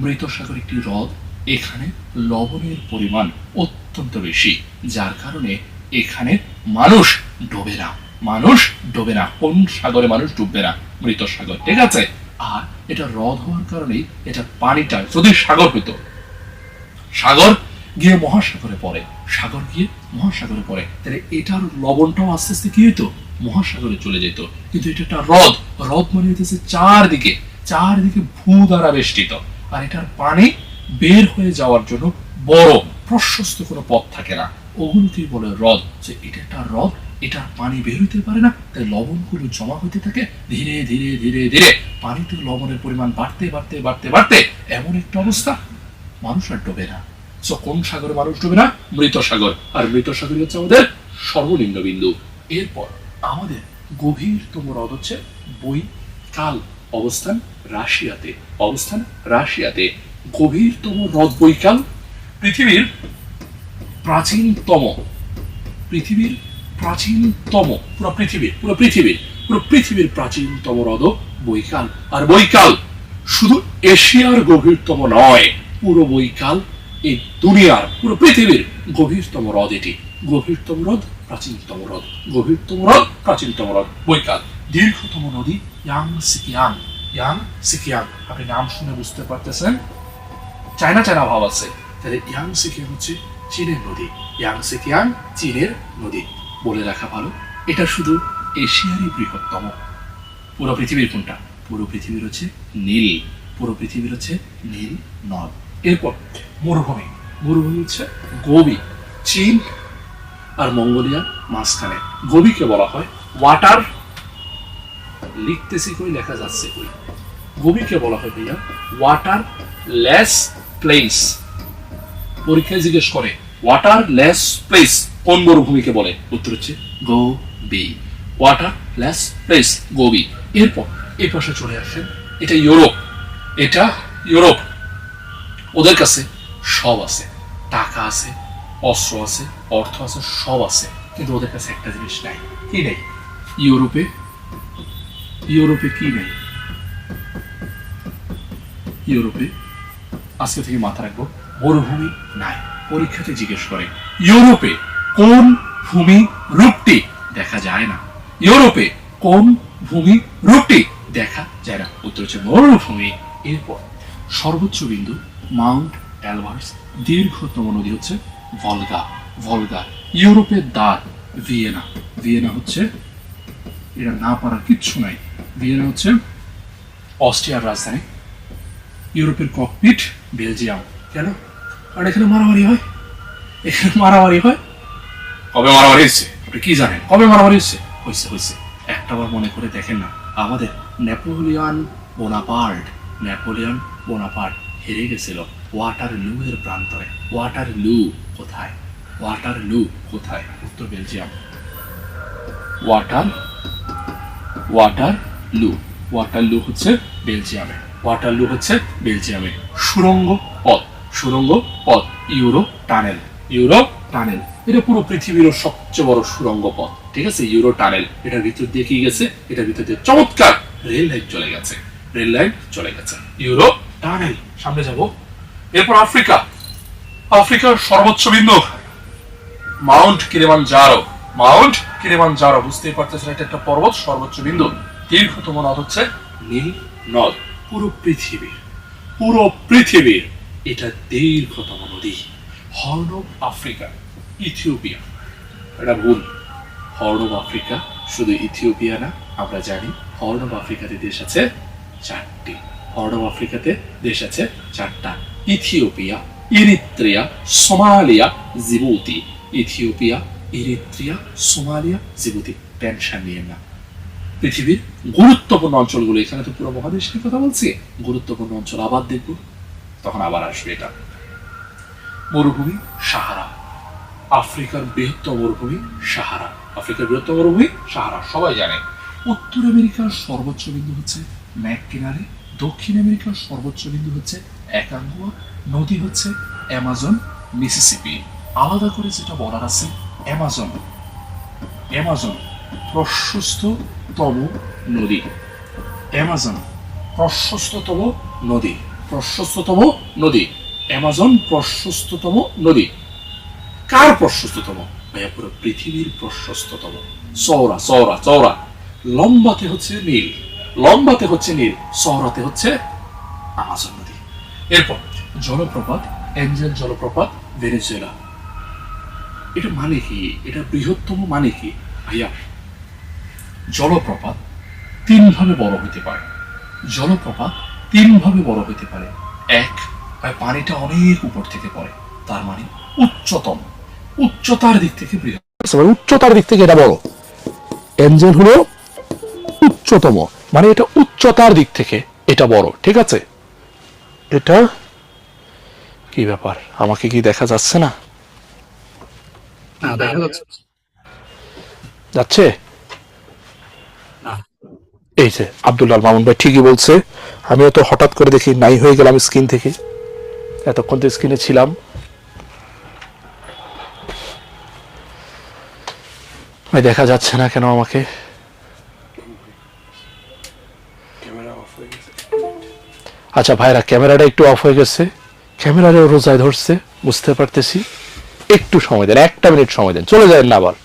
মৃত সাগর একটি হ্রদ। এখানে লবণের পরিমাণ অত্যন্ত বেশি, যার কারণে এখানে মানুষ ডোবে না। মানুষ ডোবে না। কোন সাগরে মানুষ ডুববে না? মৃত সাগর, ঠিক আছে? আর এটা হ্রদ হওয়ার কারণে এটা পানিটা যদি সাগর হইতো, সাগর গিয়ে মহাসাগরে পড়ে, সাগর গিয়ে মহাসাগরে পড়ে, তাহলে এটার লবণটাও আস্তে আস্তে কি হইতো? মহাসাগরে চলে যেত। কিন্তু এটা একটা হ্রদ। হ্রদ মানে হইতেছে চারদিকে, চারদিকে ভূ দ্বারা বেষ্টিত। আর এটার পানি বের হয়ে যাওয়ার জন্য বড় প্রশস্ত কোনো পথ থাকে না, ওগুলোকেই বলে হ্রদ। যে এটা একটা হ্রদ, এটার পানি বের হইতে পারে না, তাই লবণগুলো জমা হইতে থাকে। ধীরে ধীরে ধীরে ধীরে পানিতে লবণের পরিমাণ বাড়তে বাড়তে বাড়তে বাড়তে এমন একটা অবস্থা, মানুষ আর ডোবে না। সো কোন সাগরে মানুষ ডোবে না? মৃত সাগর। আর মৃত সাগর হচ্ছে আমাদের সর্বনিম্ন বিন্দু। এরপর আমাদের গভীরতম হ্রদ হচ্ছে বৈকাল, অবস্থান রাশিয়াতে। অবস্থান রাশিয়াতে। গভীরতম হ্রদ বৈকাল। পৃথিবীর প্রাচীনতম, পৃথিবীর প্রাচীনতম, পুরো পৃথিবীর প্রাচীনতম হ্রদ বৈকাল। আর বৈকাল শুধু এশিয়ার গভীরতম নয়, পুরো বৈকাল এই দুনিয়ার, পুরো পৃথিবীর গভীরতম হ্রদ। এটি গভীরতম হ্রদ, প্রাচীনতম হ্রদ, গভীরতম হ্রদ, প্রাচীনতম হ্রদ বৈকাল। দীর্ঘতম নদী ইয়াংসিকিয়াং। ইয়াংসিকিয়াং, আপনি নাম শুনে বুঝতে পারতেছেন চায়না চায়না ভাব আছে। তাহলে ইয়াংসিকিয়াং হচ্ছে চীনের নদী। ইয়াংসিকিয়াং চীনের নদী। বলে রাখা ভালো, এটা শুধু এশিয়ারই বৃহত্তম। পুরো পৃথিবীর কোনটা? পুরো পৃথিবীর হচ্ছে নীল। পুরো পৃথিবীর হচ্ছে নীল নদ। এরপর মরুভূমি। মরুভূমি হচ্ছে গোবি। চীন আর মঙ্গোলিয়ার মাঝখানে গোবিকে বলা হয় ওয়াটার, লিখতেছি কই, লেখা যাচ্ছে কই, গোবিকে বলা হয় ভাইয়া ওয়াটার লেস প্লেস। পরীক্ষায় জিজ্ঞেস করে ওয়াটার লেস প্লেস কোন মরুভূমিকে বলে? উত্তর হচ্ছে Gobi. Water less place, Gobi. এরপর এই পাশে চলে আসেন, এটা ইউরোপ। এটা ইউরোপ। ওদের কাছে সব আছে, টাকা আছে, অস্ত্র আছে, অর্থ আছে, সব আছে, কিন্তু ওদের কাছে একটা জিনিস নাই। কি নেই? ইউরোপে, ইউরোপে কি নেই? ইউরোপে আজকে থেকে মাথা রাখবো, মরুভূমি নাই। পরীক্ষাতে জিজ্ঞেস করে ইউরোপে কোন ভূমি রূপটি দেখা যায় না? ইউরোপে কোন ভূমি রূপটি দেখা যায় না? উত্তর হচ্ছে মরুভূমি। এরপর সর্বোচ্চ বিন্দু মাউন্ট এলবার্স। দীর্ঘতম নদী হচ্ছে ভলগা। ভলগা। ইউরোপের দ্বার ভিয়েনা। ভিয়েনা হচ্ছে, এটা না পারার কিচ্ছু নাই, ভিয়েনা হচ্ছে অস্ট্রিয়ার রাজধানী। ইউরোপের ককপিট বেলজিয়াম। কেন? কারণ এখানে মারামারি হয়। এখানে মারামারি হয়। কবে মারামারি হচ্ছে আপনি কি জানেন? কবে মারামারি হচ্ছে? হয়েছে একটাবার মনে করে দেখেন না। আমাদের নেপোলিয়ন বোনাপার্ট, নেপোলিয়ন বোনাপার্ট হেরে গেছিল ওয়াটারলু এর প্রান্তরে। ওয়াটারলু কোথায়? ওয়াটারলু কোথায়? উত্তর বেলজিয়াম। ওয়াটারলু হচ্ছে বেলজিয়ামে। ওয়াটারলু হচ্ছে বেলজিয়ামে। সুড়ঙ্গ পথ, সুড়ঙ্গ পথ, ইউরো টানেল। ইউরো টানেল এটা পুরো পৃথিবীর সবচেয়ে বড় সুড়ঙ্গ পথ, ঠিক আছে? Euro tunnel. এটার ভিতর দিয়ে কি গেছে? এটার ভিতর দিয়ে চমৎকার রেল লাইন চলে গেছে। রেল লাইন চলে গেছে। ইউরোপ টানেল, সামনে যাব। এরপর আফ্রিকা, আফ্রিকার সর্বোচ্চ বিন্দু মাউন্ট কিলিমানজারো। মাউন্ট কিলিমানজারো, বুঝতেই পারতেছেন এটা একটা পর্বত, সর্বোচ্চ বিন্দু। দীর্ঘতম নদ হচ্ছে নীল নদ। পুরো পৃথিবীর এটা দীর্ঘতম নদী। Horn of Africa, Ethiopia. এটা ভুল। হর্ন অফ আফ্রিকা শুধু ইথিওপিয়া না, আমরা জানি হর্ন অফ আফ্রিকাতে দেশ আছে চারটি। হর্ন অফ আফ্রিকাতে দেশ আছে চারটা: Ethiopia, Eritrea, Somalia, Djibouti. Ethiopia, Eritrea, Somalia, Djibouti. Tension নিয়ে না। পৃথিবীর গুরুত্বপূর্ণ অঞ্চলগুলো, এখানে তো পুরো মহাদেশ নিয়ে কথা বলছি, গুরুত্বপূর্ণ অঞ্চল আবার দেখব, তখন আবার আসবে এটা। মরুভূমি সাহারা, আফ্রিকার বৃহত্তম মরুভূমি সাহারা। আফ্রিকার বৃহত্তম মরুভূমি সাহারা, সবাই জানে। উত্তর আমেরিকার সর্বোচ্চ বিন্দু হচ্ছে ম্যাককিনারে। দক্ষিণ আমেরিকার সর্বোচ্চ বিন্দু হচ্ছে একাঙ্গুয়া। নদী হচ্ছে অ্যামাজন, মিসিসিপি। আলাদা করে যেটা বলার আছে, অ্যামাজন, অ্যামাজন প্রশস্ততম নদী। অ্যামাজন প্রশস্ততম নদী, প্রশস্ততম নদী। অ্যামাজন প্রশস্ততম নদী। কার প্রশস্ততম? ভাইয়া পুরো পৃথিবীর প্রশস্ততম। চওড়া চওড়া চওড়া, লম্বাতে হচ্ছে নীল, লম্বাতে হচ্ছে নীল, চওড়াতে হচ্ছে আমাজন নদী। এরপর জলপ্রপাত, এঞ্জেল জলপ্রপাত, ভেনেজুয়েলা। এটা মানে কি? এটা বৃহত্তম মানে কি? ভাইয়া জলপ্রপাত তিন ভাবে বড় হতে পারে। জলপ্রপাত তিন ভাবে বড় হতে পারে। এক, ভাই পানিটা অনেক উপর থেকে পড়ে, তার মানে উচ্চতম, উচ্চতার দিক থেকে বৃহৎ, উচ্চতার দিক থেকে এটা বড়। এঞ্জেল হলো উচ্চতম, মানে এটা উচ্চতার দিক থেকে এটা বড়, ঠিক আছে? এটা কি ব্যাপার, আমাকে কি দেখা যাচ্ছে না? না, দেখা যাচ্ছে যাচ্ছে? না। এই যে আব্দুল্লাহ মামুন ভাই ঠিকই বলছে, আমিও তো হঠাৎ করে দেখি নাই হয়ে গেলাম স্ক্রিন থেকে, এতক্ষণ তো স্ক্রিনে ছিলাম। ভাই দেখা যাচ্ছে না কেন আমাকে? আচ্ছা ভাইরা, ক্যামেরাটা একটু অফ হয়ে গেছে, ক্যামেরারে রোজায় ধরছে, বুঝতে পারতেছি। একটু সময় দেন, একটা মিনিট সময় দেন, চলে যায় না আবার।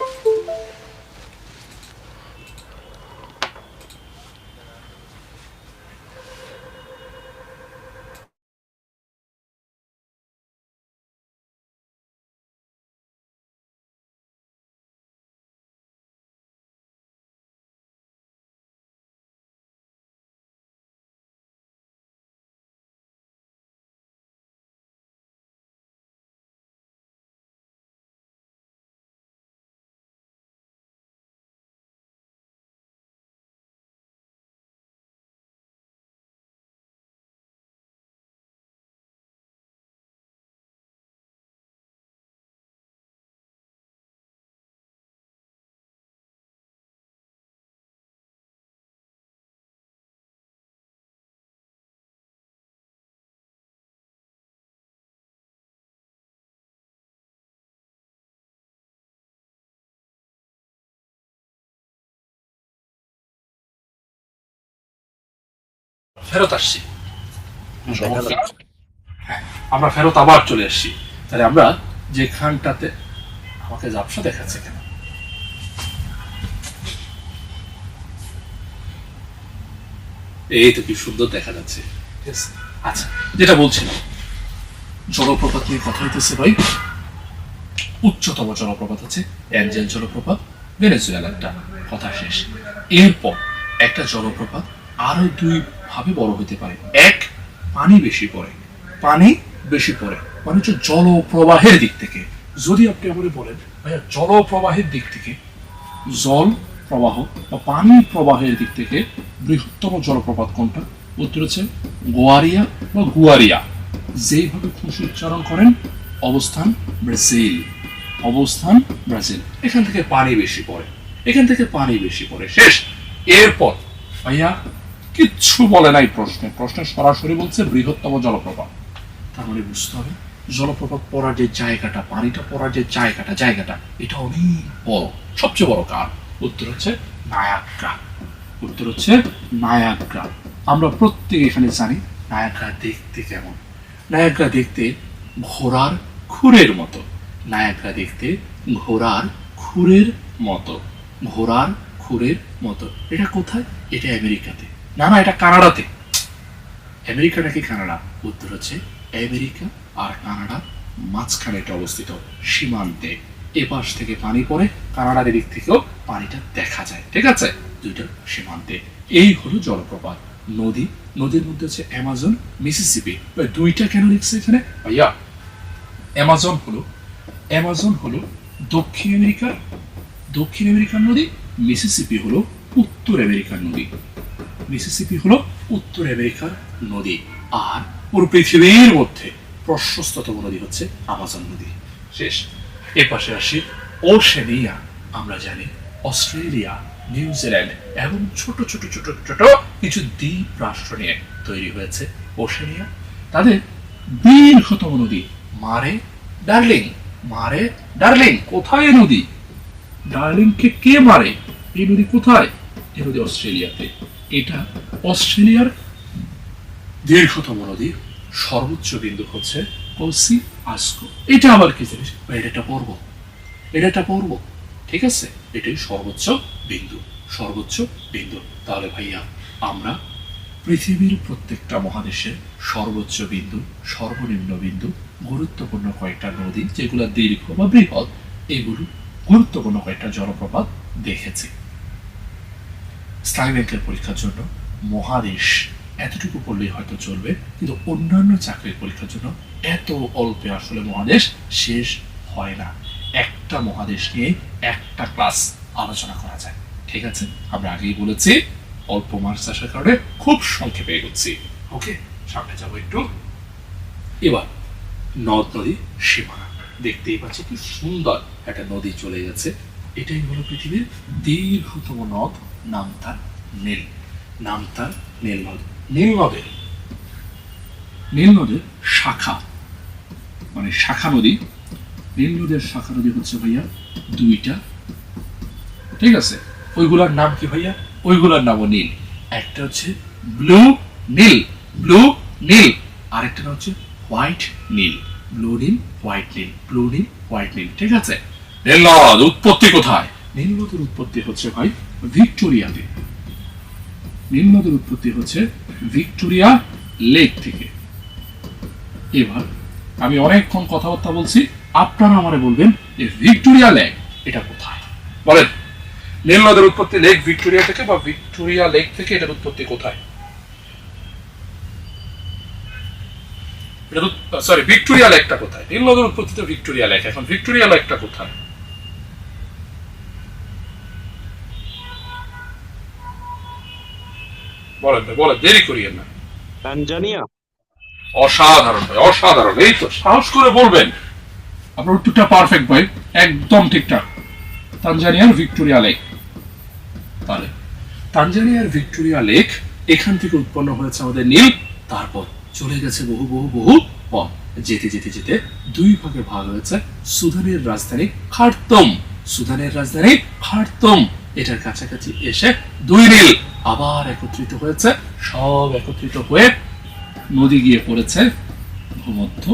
ফেরত আসছি, দেখা যাচ্ছে। আমরা ফেরত আবার চলে আসছি। তাহলে আমরা যেখানটাতে, আমাকে ঝাপসা দেখাচ্ছে কেন? এই তো কি সুন্দর দেখা যাচ্ছে। আচ্ছা, যেটা বলছিলাম, জলপ্রপাত নিয়ে কথা হইতেছে ভাই। উচ্চতম জলপ্রপাত আছে অ্যাঞ্জেল জলপ্রপাত, ভেনেজুয়েলাটা, কথা শেষ। এরপর একটা জলপ্রপাত আরো দুই ভাবে বড় হতে পারে। এক, পানি বেশি পড়ে, পানি বেশি পড়ে মানে হচ্ছে জলপ্রবাহের দিক থেকে। যদি আপনি আমাকে বলেন ভাইয়া জলপ্রবাহের দিক থেকে, জল প্রবাহ বা পানি প্রবাহের দিক থেকে বৃহত্তম জলপ্রপাত কোনটা? উত্তর হচ্ছে গোয়ারিয়া বা গুয়ারিয়া। যেইভাবে খুশি উচ্চারণ করেন, অবস্থান ব্রাজিল, অবস্থান ব্রাজিল। এখান থেকে পানি বেশি পড়ে, এখান থেকে পানি বেশি পড়ে, শেষ। এরপর ভাইয়া কিচ্ছু বলে নাই প্রশ্নে, প্রশ্নে সরাসরি বলছে বৃহত্তম জলপ্রপাত। তার মানে বুঝতে হবে জলপ্রপাত পড়ার যে জায়গাটা, পানিটা পড়ার যে জায়গাটা এটা অনেক বড়। সবচেয়ে বড় কার? উত্তর হচ্ছে নায়াগ্রা। উত্তর হচ্ছে নায়াগ্রা। আমরা প্রত্যেকে এখানে জানি নায়াগ্রা দেখতে কেমন। নায়াগ্রা দেখতে ঘোড়ার খুরের মতো। নায়াগ্রা দেখতে ঘোড়ার খুরের মতো। ঘোড়ার খুরের মতো। এটা কোথায়? এটা আমেরিকাতে। না না, এটা কানাডাতে। আমেরিকা নাকি কানাডা? উত্তর হচ্ছে আমেরিকা আর কানাডা মাঝখানে এটা অবস্থিত, সীমান্তে। এপাশ থেকে পানি পড়ে, কানাডার দিক থেকেও পানিটা দেখা যায়। ঠিক আছে, দুইটা সীমান্তে। এই হলো জলপ্রপাত। নদী, নদীর মধ্যে হচ্ছে অ্যামাজন, মিসিসিপি। দুইটা কেন লিখছে এখানে ভাইয়া? অ্যামাজন হলো দক্ষিণ আমেরিকার নদী। মিসিসিপি হলো উত্তর আমেরিকার নদী। মিসিসিপি হলো উত্তর আমেরিকার নদী। আর পুরো পৃথিবীর মধ্যে প্রশস্ততম নদী হচ্ছে আমাজন নদী। শেষ। এর পাশে আসি ওশেনিয়া। আমরা জানি অস্ট্রেলিয়া, নিউজিল্যান্ড এবং ছোট ছোট ছোট ছোট কিছু দ্বীপ রাষ্ট্র নিয়ে তৈরি হয়েছে ওশেনিয়া। তাদের দীর্ঘতম নদী মারে ডার্লিং। কোথায় এই নদী? ডার্লিংকে কে মারে? এই নদী কোথায়? এই নদী অস্ট্রেলিয়াতে। এটা অস্ট্রেলিয়ার দীর্ঘতম নদী। সর্বোচ্চ বিন্দু হচ্ছে কোসি আস্কো। এটা আবার কি জিনিস? এটা একটা পর্বত। ঠিক আছে, এটাই সর্বোচ্চ বিন্দু। তাহলে ভাইয়া, আমরা পৃথিবীর প্রত্যেকটা মহাদেশের সর্বোচ্চ বিন্দু, সর্বনিম্ন বিন্দু, গুরুত্বপূর্ণ কয়েকটা নদী যেগুলো দীর্ঘ বা বৃহৎ, এগুলো গুরুত্বপূর্ণ কয়েকটা জলপ্রপাত দেখেছি। স্কাই ব্যাংকের পরীক্ষার জন্য মহাদেশ এতটুকু পড়লেই হয়তো চলবে, কিন্তু অন্যান্য চাকরির পরীক্ষার জন্য এত অল্পে আসলে মহাদেশ শেষ হয় না। একটা মহাদেশ নিয়ে একটা ক্লাস আলোচনা করা যায়। ঠিক আছে, আমরা আগেই বলেছি অল্প মার্কস আসার কারণে খুব সংক্ষেপে এগোচ্ছি। ওকে, সামনে যাবো একটু। এবার নদ নদী সীমানা দেখতেই পাচ্ছি, কি সুন্দর একটা নদী চলে গেছে। এটাই হলো পৃথিবীর দীর্ঘতম নদ, নাম তার নীল নদ। নীল নদের শাখা, মানে শাখা নদী। নীল নদের শাখা নদী হচ্ছে ভাইয়া দুইটা। ঠিক আছে, ওইগুলার নাম কি ভাইয়া? ওইগুলার নামও নীল। একটা হচ্ছে ব্লু নীল, আরেকটা নাম হচ্ছে হোয়াইট নীল। ব্লু নীল, হোয়াইট নীল। ঠিক আছে, নীল নদ উৎপত্তি কোথায়? নীল নদের উৎপত্তি হচ্ছে ভাই ভিক্টোরিয়াতে। নীল নদের উৎপত্তি হচ্ছে ভিক্টোরিয়া লেক থেকে। এবার আমি অনেকক্ষণ কথাবার্তা বলছি, আপনারা আমারে বলবেন যে ভিক্টোরিয়া লেক এটা কোথায়? বলেন, নীল নদের উৎপত্তি লেক ভিক্টোরিয়া থেকে, বা ভিক্টোরিয়া লেক থেকে এটার উৎপত্তি কোথায়? সরি, ভিক্টোরিয়া লেকটা কোথায়? নীল নদের উৎপত্তি তো ভিক্টোরিয়া লেক, এখন ভিক্টোরিয়া লেকটা কোথায়? বলেন, দেরি করিয়েন না। তানজানিয়া। অসাধারণ ভাই, অসাধারণ। এই তো, সাহস করে বলবেন। আপনার উত্তরটা পারফেক্ট ভাই, একদম ঠিকঠাক। তানজানিয়ার ভিক্টোরিয়া লেক। তাহলে তানজানিয়ার ভিক্টোরিয়া লেক, এখান থেকে উৎপন্ন হয়েছে আমাদের নীল। তারপর চলে গেছে বহু বহু বহু পথ, যেতে যেতে যেতে দুই ভাগে ভাগ হয়েছে। সুদানের রাজধানী খার্তুম, এটার কাছাকাছি এসে দুই নীল আবার একত্রিত হয়েছে। সব একত্রিত হয়ে নদী গিয়ে পড়েছে ভূমধ্য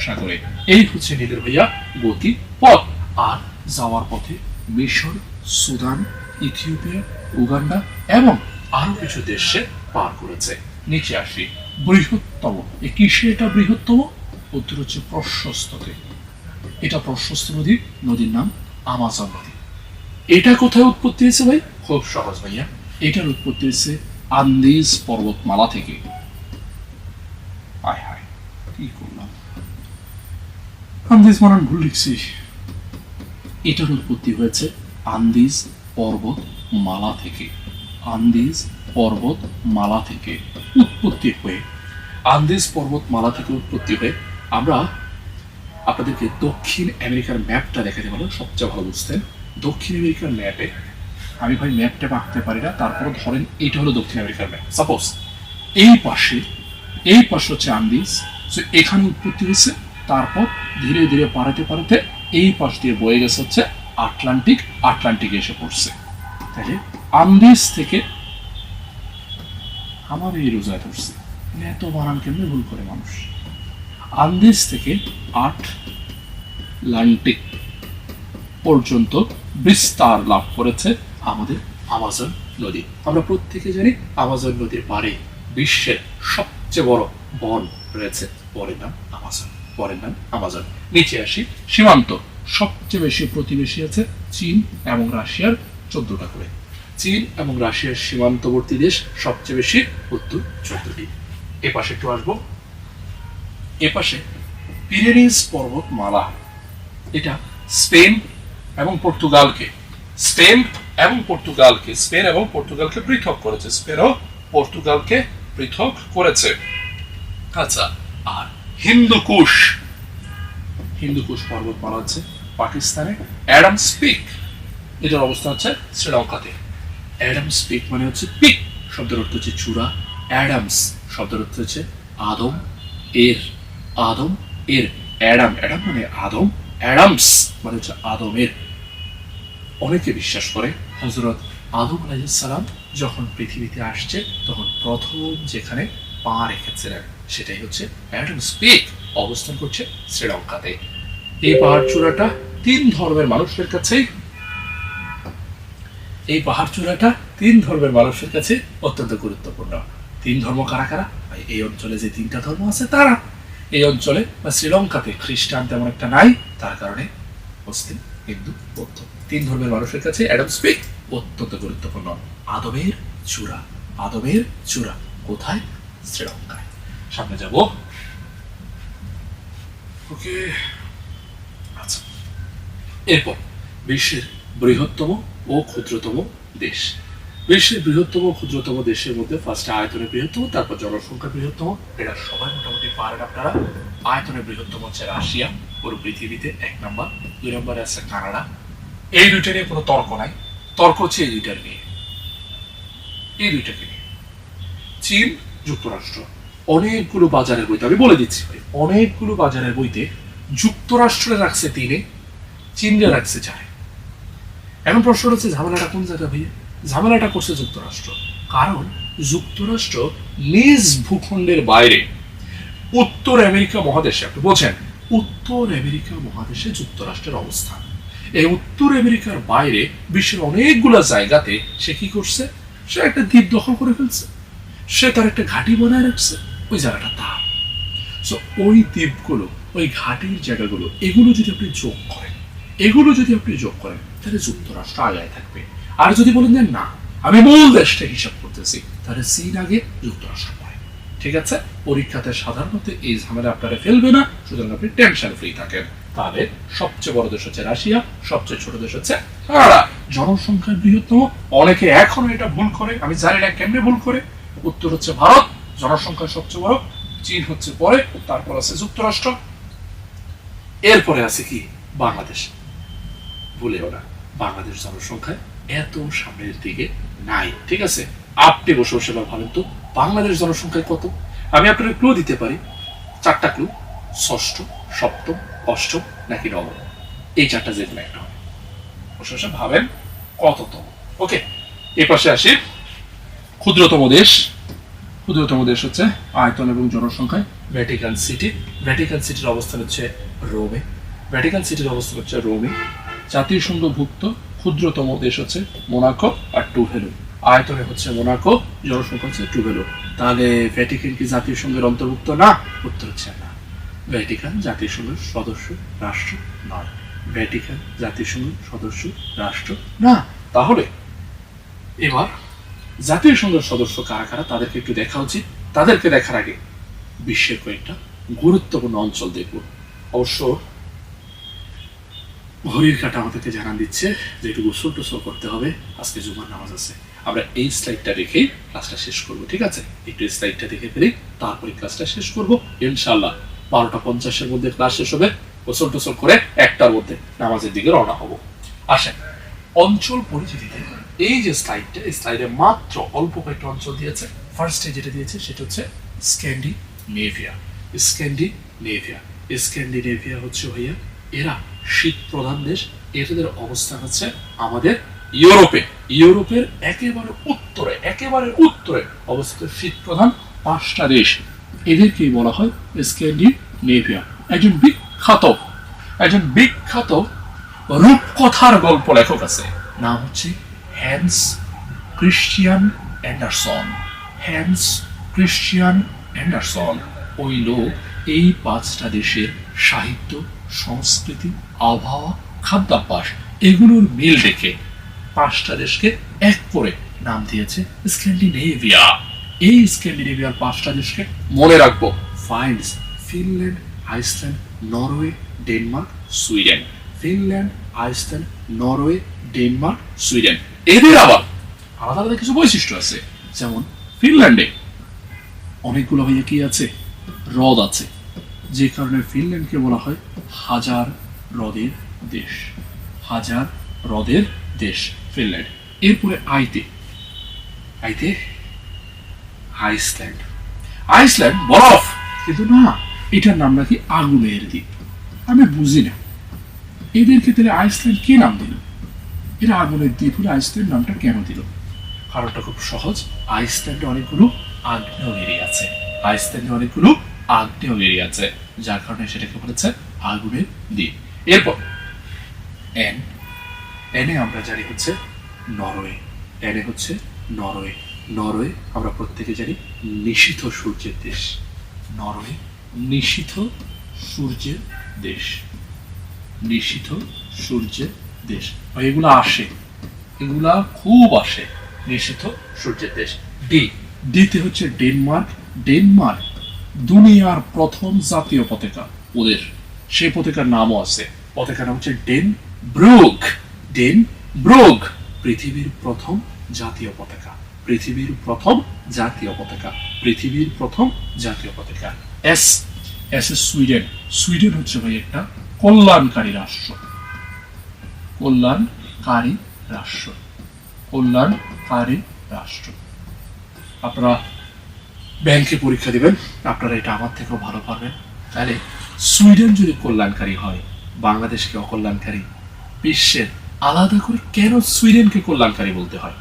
সাগরে। এই হচ্ছে নীলের ভাইয়া গতি পথ। আর যাওয়ার পথে মিশর, সুদান, ইথিওপিয়া, উগান্ডা এবং আরো কিছু দেশে পার করেছে। নিচে আসি, বৃহত্তম কিসে এটা বৃহত্তম? উত্তর হচ্ছে প্রশস্ততে। এটা প্রশস্ত নদী, নদীর নাম আমাজন নদী। এটা কোথায় উৎপত্তি হয়েছে ভাই? খুব সহজ ভাইয়া, এটার উৎপত্তি হয়েছে আন্দিজ পর্বতমালা থেকে। হায় হায়, কি করলাম, আন্দিজ মানান ভুল লিখছি। এটার উৎপত্তি হয়েছে আন্দিজ পর্বতমালা থেকে। আন্দিজ পর্বতমালা থেকে উৎপত্তি হয়ে আমরা আপনাদেরকে দক্ষিণ আমেরিকার ম্যাপটা দেখাতে পারবো, সবচেয়ে ভালো বুঝতেন। দক্ষিণ আমেরিকার ম্যাপে আমি ভাই ম্যাপটা আঁকতে পারি না, তারপরে ধরেন এটা হলো দক্ষিণ আমেরিকার ম্যাপ। সাপোজ এই পাশে হচ্ছে আন্দিজ, এখানে উৎপত্তি হয়েছে। তারপর ধীরে ধীরে পাড়াতে এই পাশ দিয়ে বয়ে গেছে হচ্ছে আটলান্টিকে এসে পড়ছে। তাহলে আন্দিজ থেকে আমার এই রোজায় ধরছে, এত বানান কেমনি ভুল করে মানুষ। আন্দিজ থেকে আটলান্টিক পর্যন্ত বিস্তার লাভ করেছে আমাদের আমাজন নদী। আমরা প্রত্যেকে জানি আমাজন নদীর পাড়ে বিশ্বের সবচেয়ে বড় বন রয়েছে, বনের নাম আমাজন। নিচে আসি, সীমান্ত সবচেয়ে বেশি প্রতিবেশী আছে চীন এবং রাশিয়ার 14টা করে। চীন এবং রাশিয়ার সীমান্তবর্তী দেশ সবচেয়ে বেশি, উত্তর 14টি। এ পাশে একটু আসবো, এ পাশে পিরেনিস পর্বতমালা, এটা স্পেন এবং পর্তুগালকে পৃথক করেছে। আচ্ছা, আর হিন্দুকুশ পর্বতমালা হচ্ছে পাকিস্তানে, অ্যাডামস পিক এটার অবস্থান হচ্ছে শ্রীলঙ্কাতে। অ্যাডামস পিক মানে হচ্ছে পিক শব্দের অর্থ হচ্ছে চূড়া, অ্যাডামস শব্দের অর্থ হচ্ছে আদম এর, অ্যাডাম মানে আদম, অ্যাডামস মানে হচ্ছে আদমের। অনেকে বিশ্বাস করে হযরত আদম আলাইহিস সালাম যখন পৃথিবীতে আসছে তখন প্রথম যেখানে পা রেখেছিলেন সেটাই হচ্ছে অ্যাডামস পিক, অবস্থান করছে শ্রীলঙ্কাতে। এই পাহাড় চূড়াটা তিন ধর্মের মানুষের কাছে অত্যন্ত গুরুত্বপূর্ণ। তিন ধর্ম কারা কারা? এই অঞ্চলে যে তিনটা ধর্ম আছে তারা। এই অঞ্চলে বা শ্রীলঙ্কাতে খ্রিস্টান তেমন একটা নাই, তার কারণে মুসলিম, হিন্দু, বৌদ্ধ তিন ধর্মের মানুষের কাছে অ্যাডামস পিক অত্যন্ত গুরুত্বপূর্ণ। আদমের চূড়া কোথায়? শ্রীলঙ্কায়। সামনে যাব, ওকে। আচ্ছা, এরপর বিশ্বের বৃহত্তম ও ক্ষুদ্রতম দেশ। বিশ্বের বৃহত্তম ও ক্ষুদ্রতম দেশের মধ্যে ফার্স্টে আয়তনে বৃহত্তম, তারপর জনসংখ্যা বৃহত্তম। এটা সবাই মোটামুটি পারেন আপনারা। আয়তনে বৃহত্তম হচ্ছে রাশিয়া, পুরো পৃথিবীতে 1 নম্বর। 2 নম্বরে আছে কানাডা। এই দুইটা নিয়ে কোনো তর্ক নাই, তর্ক হচ্ছে এই দুইটাকে নিয়ে। চীন, যুক্তরাষ্ট্র অনেকগুলো বাজারের বইতে, আমি বলে দিচ্ছি ভাই, অনেকগুলো বাজারের বইতে যুক্তরাষ্ট্রে রাখছে 3-এ, চীনরে রাখছে 4-এ। এখন প্রশ্ন হচ্ছে ঝামেলাটা কোন জায়গা ভাইয়া? ঝামেলাটা করছে যুক্তরাষ্ট্র, কারণ যুক্তরাষ্ট্র নিজ ভূখণ্ডের বাইরে উত্তর আমেরিকা মহাদেশে, আপনি বোঝেন উত্তর আমেরিকা মহাদেশে যুক্তরাষ্ট্রের অবস্থান। এই উত্তর আমেরিকার বাইরে বিশ্বের অনেকগুলো জায়গাতে সে কি করছে? সে একটা দ্বীপ দখল করে ফেলছে, সে তার একটা ঘাঁটি বানায় রাখছে, ওই জায়গাটা তার। সো ওই দ্বীপগুলো, ওই ঘাঁটির জায়গাগুলো, এগুলো যদি আপনি যোগ করেন তাহলে যুক্তরাষ্ট্র আগায় থাকবে। আর যদি বলেন যে না, আমি মূল দেশটা হিসাব করতেছি, তাহলে চীন আগে, যুক্তরাষ্ট্র পরে। ঠিক আছে, পরীক্ষাতে সাধারণত এই ঝামেলা আপনারা ফেলবে না, সুতরাং আপনি টেনশন ফ্রি থাকেন। তাহলে সবচেয়ে বড় দেশ হচ্ছে রাশিয়া, সবচেয়ে ছোট দেশ হচ্ছে কানাডা। জনসংখ্যার বৃহত্তম, অনেকে এখনো এটা ভুল করে, আমি জানি না কেমনে ভুল করে। উত্তর হচ্ছে ভারত, জনসংখ্যা সবচেয়ে বড়, চীন হচ্ছে পরে, তারপর আছে যুক্তরাষ্ট্র, এরপরে আছে কি বাংলাদেশ। ভুলেও না, বাংলাদেশ জনসংখ্যায় এত সামনের দিকে নাই। ঠিক আছে, আপনি বসে বসে ভাবেন তো বাংলাদেশ জনসংখ্যায় কত? আমি আপনার ক্লু দিতে পারি, 4টা ক্লু, ষষ্ঠ, সপ্তম, অষ্টম নাকি নবম, এই 4টা যে কোনো একটা হবে। বসে বসে ভাবেন কততম। ওকে, এ পাশে আসি, ক্ষুদ্রতম দেশ হচ্ছে আয়তন এবং জনসংখ্যায় ভ্যাটিকান সিটির অবস্থান হচ্ছে রোমে। জাতিসংঘভুক্ত ক্ষুদ্রতম দেশ হচ্ছে মোনাকো আর টুভেলু। আয়তনে হচ্ছে মোনাকো, জনসংখ্যা হচ্ছে টুভেলু। তাহলে ভ্যাটিকান কি জাতিসংঘের অন্তর্ভুক্ত না? উত্তর হচ্ছে না, ভ্যাটিকান জাতিসংঘের সদস্য রাষ্ট্র নয়। তাহলে এবার জাতিসংঘের সদস্য কারা কারা তাদেরকে একটু দেখা উচিত। তাদেরকে দেখার আগে বিশ্বের কয়েকটা গুরুত্বপূর্ণ অঞ্চল দেখব। অবশ্য ঘড়ির কাঁটা আমাদেরকে জানান দিচ্ছে যে একটু গোসল টোসল করতে হবে, আজকে জুমার নামাজ আছে। আমরা এই স্লাইডটা রেখেই ক্লাসটা শেষ করব। ঠিক আছে, একটু স্লাইডটা দেখে ফেলি, তারপরে ক্লাসটা শেষ করব ইনশাআল্লাহ। 12টা 50-এর মধ্যে ক্লাস শেষ হবে, গোসল টোসল করে 1টার মধ্যে নামাজের দিকে রওনা হব। আসেন, অঞ্চল পরিচিতিতে এই যে স্লাইডটা, এই স্লাইডে মাত্র অল্প কয়েকটা অঞ্চল দিয়েছে। ফার্স্টে যেটা দিয়েছে সেটা হচ্ছে স্ক্যান্ডিনেভিয়া হচ্ছে ভাইয়া, এরা শীত প্রধান দেশ, এদের অবস্থান হচ্ছে আমাদের ইউরোপে। ইউরোপের একেবারে উত্তরে অবস্থিত শীত প্রধান 5টা দেশ, এদেরকেই বলা হয় স্ক্যান্ডিনেভিয়া। একজন বিখ্যাত রূপকথার গল্প লেখক আছে, নাম হচ্ছে Hans Christian Andersen. Hans Christian Andersen ওই লোক এই 5টা দেশের সাহিত্য, সংস্কৃতি, আবহাওয়া, খাদ্যাভ্যাস এগুলোর মিল দেখে 5টা দেশকে এক করে নাম দিয়েছে স্ক্যান্ডিনেভিয়া। এই স্ক্যান্ডিনেভিয়ার 5টা দেশকে মনে রাখবো: Finland, Iceland, Norway, Denmark, Sweden. Finland, Iceland, Norway, Denmark, Sweden. এদের আবার আলাদা আলাদা কিছু বৈশিষ্ট্য আছে, যেমন ফিনল্যান্ডে অনেকগুলো ভাইয়া কি আছে, হ্রদ আছে, যে কারণে ফিনল্যান্ডকে বলা হয় হাজার হ্রদের দেশ। হাজার হ্রদের দেশ ফিনল্যান্ড। এরপরে আইসল্যান্ড বরফ, কিন্তু না, এটার নাম নাকি আগুনের দ্বীপ। আমি বুঝি না এদেরকে তাহলে আইসল্যান্ড কে নাম দিল? এরা আগুনের দ্বীপ হলে আইসল্যান্ড নামটা কেন দিল? কারণটা খুব সহজ, আইসল্যান্ডে অনেকগুলো আগ্নেয়গিরি আছে, যার কারণে সেটাকে বলেছে আগুনের দ্বীপ। এরপর এনে আমরা জানি হচ্ছে নরওয়ে। নরওয়ে আমরা প্রত্যেকে জানি নিশীথ সূর্যের দেশ। নরওয়ে নিশীথ সূর্যের দেশ। এগুলা খুব আসে, নিশীথ সূর্যের দেশ। ডিতে হচ্ছে ডেনমার্ক দুনিয়ার প্রথম জাতীয় পতাকা ওদের, সেই পতাকার নামও আছে। পতাকার নাম হচ্ছে ডেনব্রুগ। পৃথিবীর প্রথম জাতীয় পতাকা। সুইডেন হচ্ছে ভাই একটা কল্যাণকারী রাষ্ট্র। আপনারা ব্যাংকে পরীক্ষা দিবেন, আপনারা এটা আমার থেকেও ভালো পারবেন। তাহলে সুইডেন যদি কল্যাণকারী হয়, বাংলাদেশকে অকল্যাণকারী, বিশ্বের আলাদা করে কেন সুইডেনকে কল্যাণকারী বলতে হয়?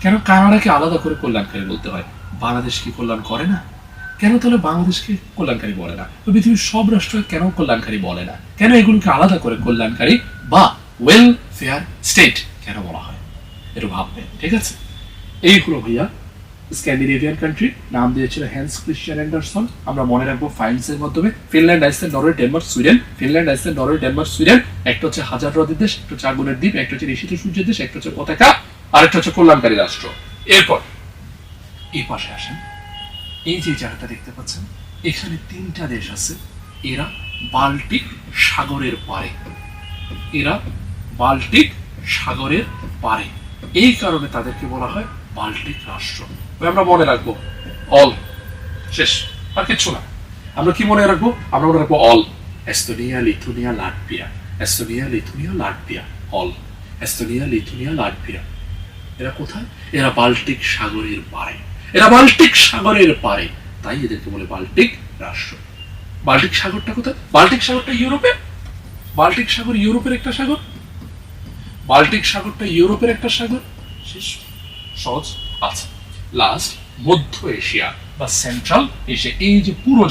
কেন কানাডাকে আলাদা করে কল্যাণকারী বলতে হয়? বাংলাদেশ কি কল্যাণ করে না? কেন তাহলে বাংলাদেশকে কল্যাণকারী বলে না? পৃথিবীর সব রাষ্ট্র কেন কল্যাণকারী বলে না? কেন এগুলোকে আলাদা করে কল্যাণকারী বা ওয়েলফেয়ার স্টেট কেন বলা হয়? একটু ভাববেন, ঠিক আছে? এই হলো ভাইয়া স্ক্যান্ডিনেভিয়ান কান্ট্রি, নাম দিয়েছিল হ্যান্স ক্রিশ্চিয়ান অ্যান্ডারসন। আমরা মনে রাখবো ফাইন্ডসের মাধ্যমে। Finland, Iceland, Norway, Denmark, Sweden. একটা হচ্ছে হাজার হ্রদের দেশ, একটা হচ্ছে আগুনের দ্বীপ, একটা হচ্ছে নিশীথ সূর্যের দেশ, একটা হচ্ছে পতাকা, আরেকটা হচ্ছে কল্যাণকারী রাষ্ট্র। এরপর এই পাশে আসেন, এই যে জায়গাটা দেখতে পাচ্ছেন, এখানে 3টা দেশ আছে। এরা বাল্টিক সাগরের পারে। এই কারণে তাদেরকে বলা হয় বাল্টিক রাষ্ট্র। আমরা মনে রাখবো অল, শেষ, আর কিচ্ছু না। আমরা কি মনে রাখবো? আমরা মনে রাখবো অল। Estonia, Lithuania, Latvia. এরা কোথায়? এরা বাল্টিক সাগরের পারে। তাই এদেরকে বলে বাল্টিক রাষ্ট্র। বাল্টিক সাগরটা কোথায়? বাল্টিক সাগরটা ইউরোপে। বাল্টিক সাগর ইউরোপের একটা সাগর। শেষ, সহজ। আচ্ছা, লাস্ট মধ্য এশিয়া বা সেন্ট্রাল এশিয়া। এই যে পুরো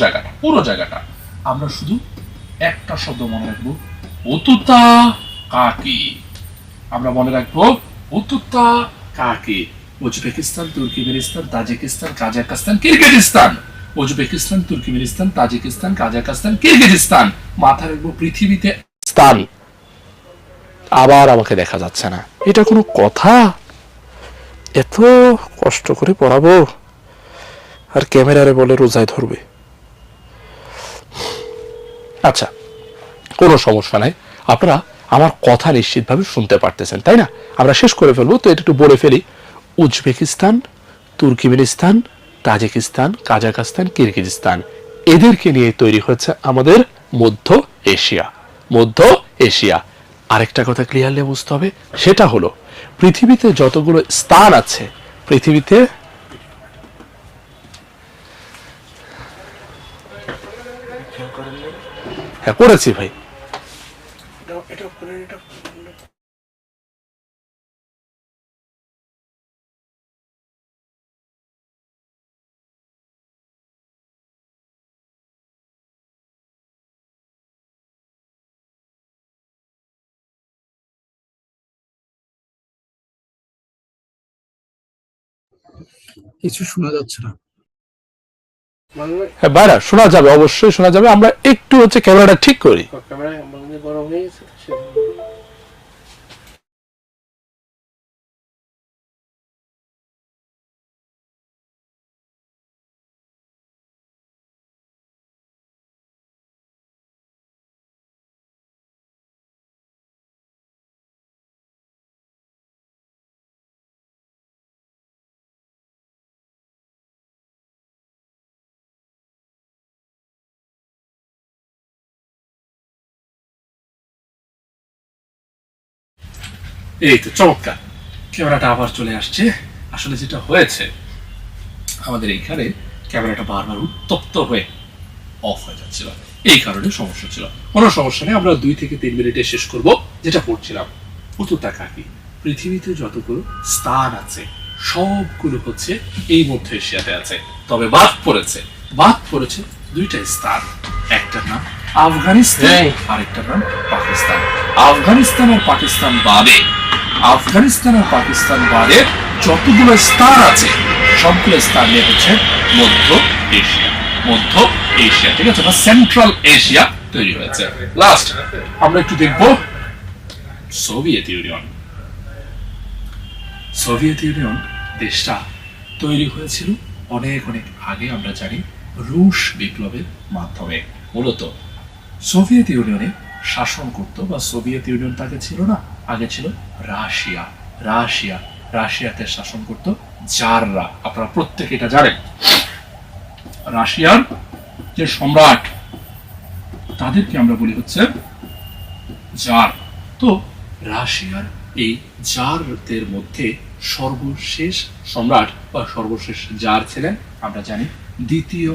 জায়গাটা আমরা শুধু একটা শব্দ মনে রাখবো, উতুতা কাকি। আমরা মনে রাখবো উতুতা কাকি। Uzbekistan, Turkmenistan, Tajikistan, Kazakhstan, Kyrgyzstan. মাথা রাখবো পৃথিবীতে স্থান। আবার আমাকে দেখা যাচ্ছে না, এটা কোনো কথা? এত কষ্ট করে পড়াবো আর ক্যামেরারে বলে রোজায় ধরবে? আচ্ছা, কোনো সমস্যা নাই, আপনারা আমার কথা নিশ্চিতভাবে শুনতে পারতেছেন, তাই না? আমরা শেষ করে ফেলবো, তো এটা একটু বলে ফেলি। Uzbekistan, Turkmenistan, Tajikistan, Kazakhstan, Kyrgyzstan, এদেরকে নিয়ে তৈরি হচ্ছে আমাদের মধ্য এশিয়া। আরেকটা কথা ক্লিয়ারলি বুঝতে হবে, সেটা হলো পৃথিবীতে যতগুলো স্থান আছে, পৃথিবীতে হ্যাঁ করেছি ভাই, কিছু শোনা যাচ্ছে না। হ্যাঁ ভাইরা, শোনা যাবে, অবশ্যই শোনা যাবে। আমরা একটু ক্যামেরাটা ঠিক করি। ক্যামেরা গরম হয়ে গেছে। এই তো চমৎকার, ক্যামেরাটা আবার চলে আসছে। আসলে যেটা হয়েছে, আমাদের এইখানে ক্যামেরাটা বারবার উত্তপ্ত হয়ে অফ হয়ে যাচ্ছিল, এই কারণে সমস্যা ছিল। কোনো সমস্যা নেই, আমরা 2 থেকে 3 মিনিটে শেষ করব। যেটা পড়ছিলাম, উত্তরটা কাকি পৃথিবীতে যতগুলো স্থান আছে সবগুলো এই মধ্য এশিয়াতে আছে, তবে বাদ পড়েছে 2টা স্থান। একটার নাম আফগানিস্তান, আরেকটার নাম পাকিস্তান। আফগানিস্তান আর পাকিস্তান বাদে যতগুলো স্থান আছে সবগুলো স্থান নিয়ে মধ্য এশিয়া, ঠিক আছে, বা সেন্ট্রাল এশিয়া তৈরি হয়েছে। লাস্ট আমরা একটু দেখব সোভিয়েত ইউনিয়ন দেশটা তৈরি হয়েছিল অনেক আগে, আমরা জানি রুশ বিপ্লবের মাধ্যমে। মূলত সোভিয়েত ইউনিয়নে শাসন করত, বা সোভিয়েত ইউনিয়ন তাকে ছিল না, আগে ছিল রাশিয়াতে শাসন করত জাররা। আপনারা প্রত্যেকে এটা জানেন, রাশিয়ার যে সম্রাট তাদেরকে আমরা বলি জার। তো রাশিয়ার এই জারদের মধ্যে সর্বশেষ সম্রাট বা সর্বশেষ জার ছিলেন, আমরা জানি, দ্বিতীয়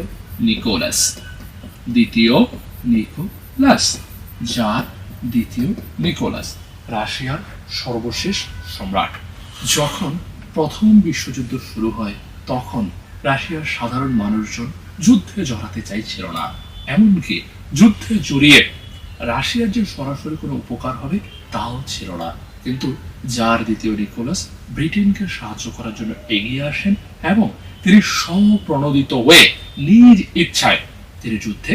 নিকোলাস। রাশিয়ার সর্বশেষ সম্রাট। যখন প্রথম বিশ্বযুদ্ধ শুরু হয় তখন রাশিয়ার সাধারণ মানুষজন যুদ্ধে জড়াতে চাইছিল না, এমনকি যুদ্ধে জড়িয়ে রাশিয়ার যে সরাসরি কোনো উপকার হবে তাও ছিল না। কিন্তু জার দ্বিতীয় নিকোলাস ব্রিটেনকে সাহায্য করার জন্য এগিয়ে আসেন এবং তিনি স্বপ্রণোদিত হয়ে নিজ ইচ্ছায় তিনি যুদ্ধে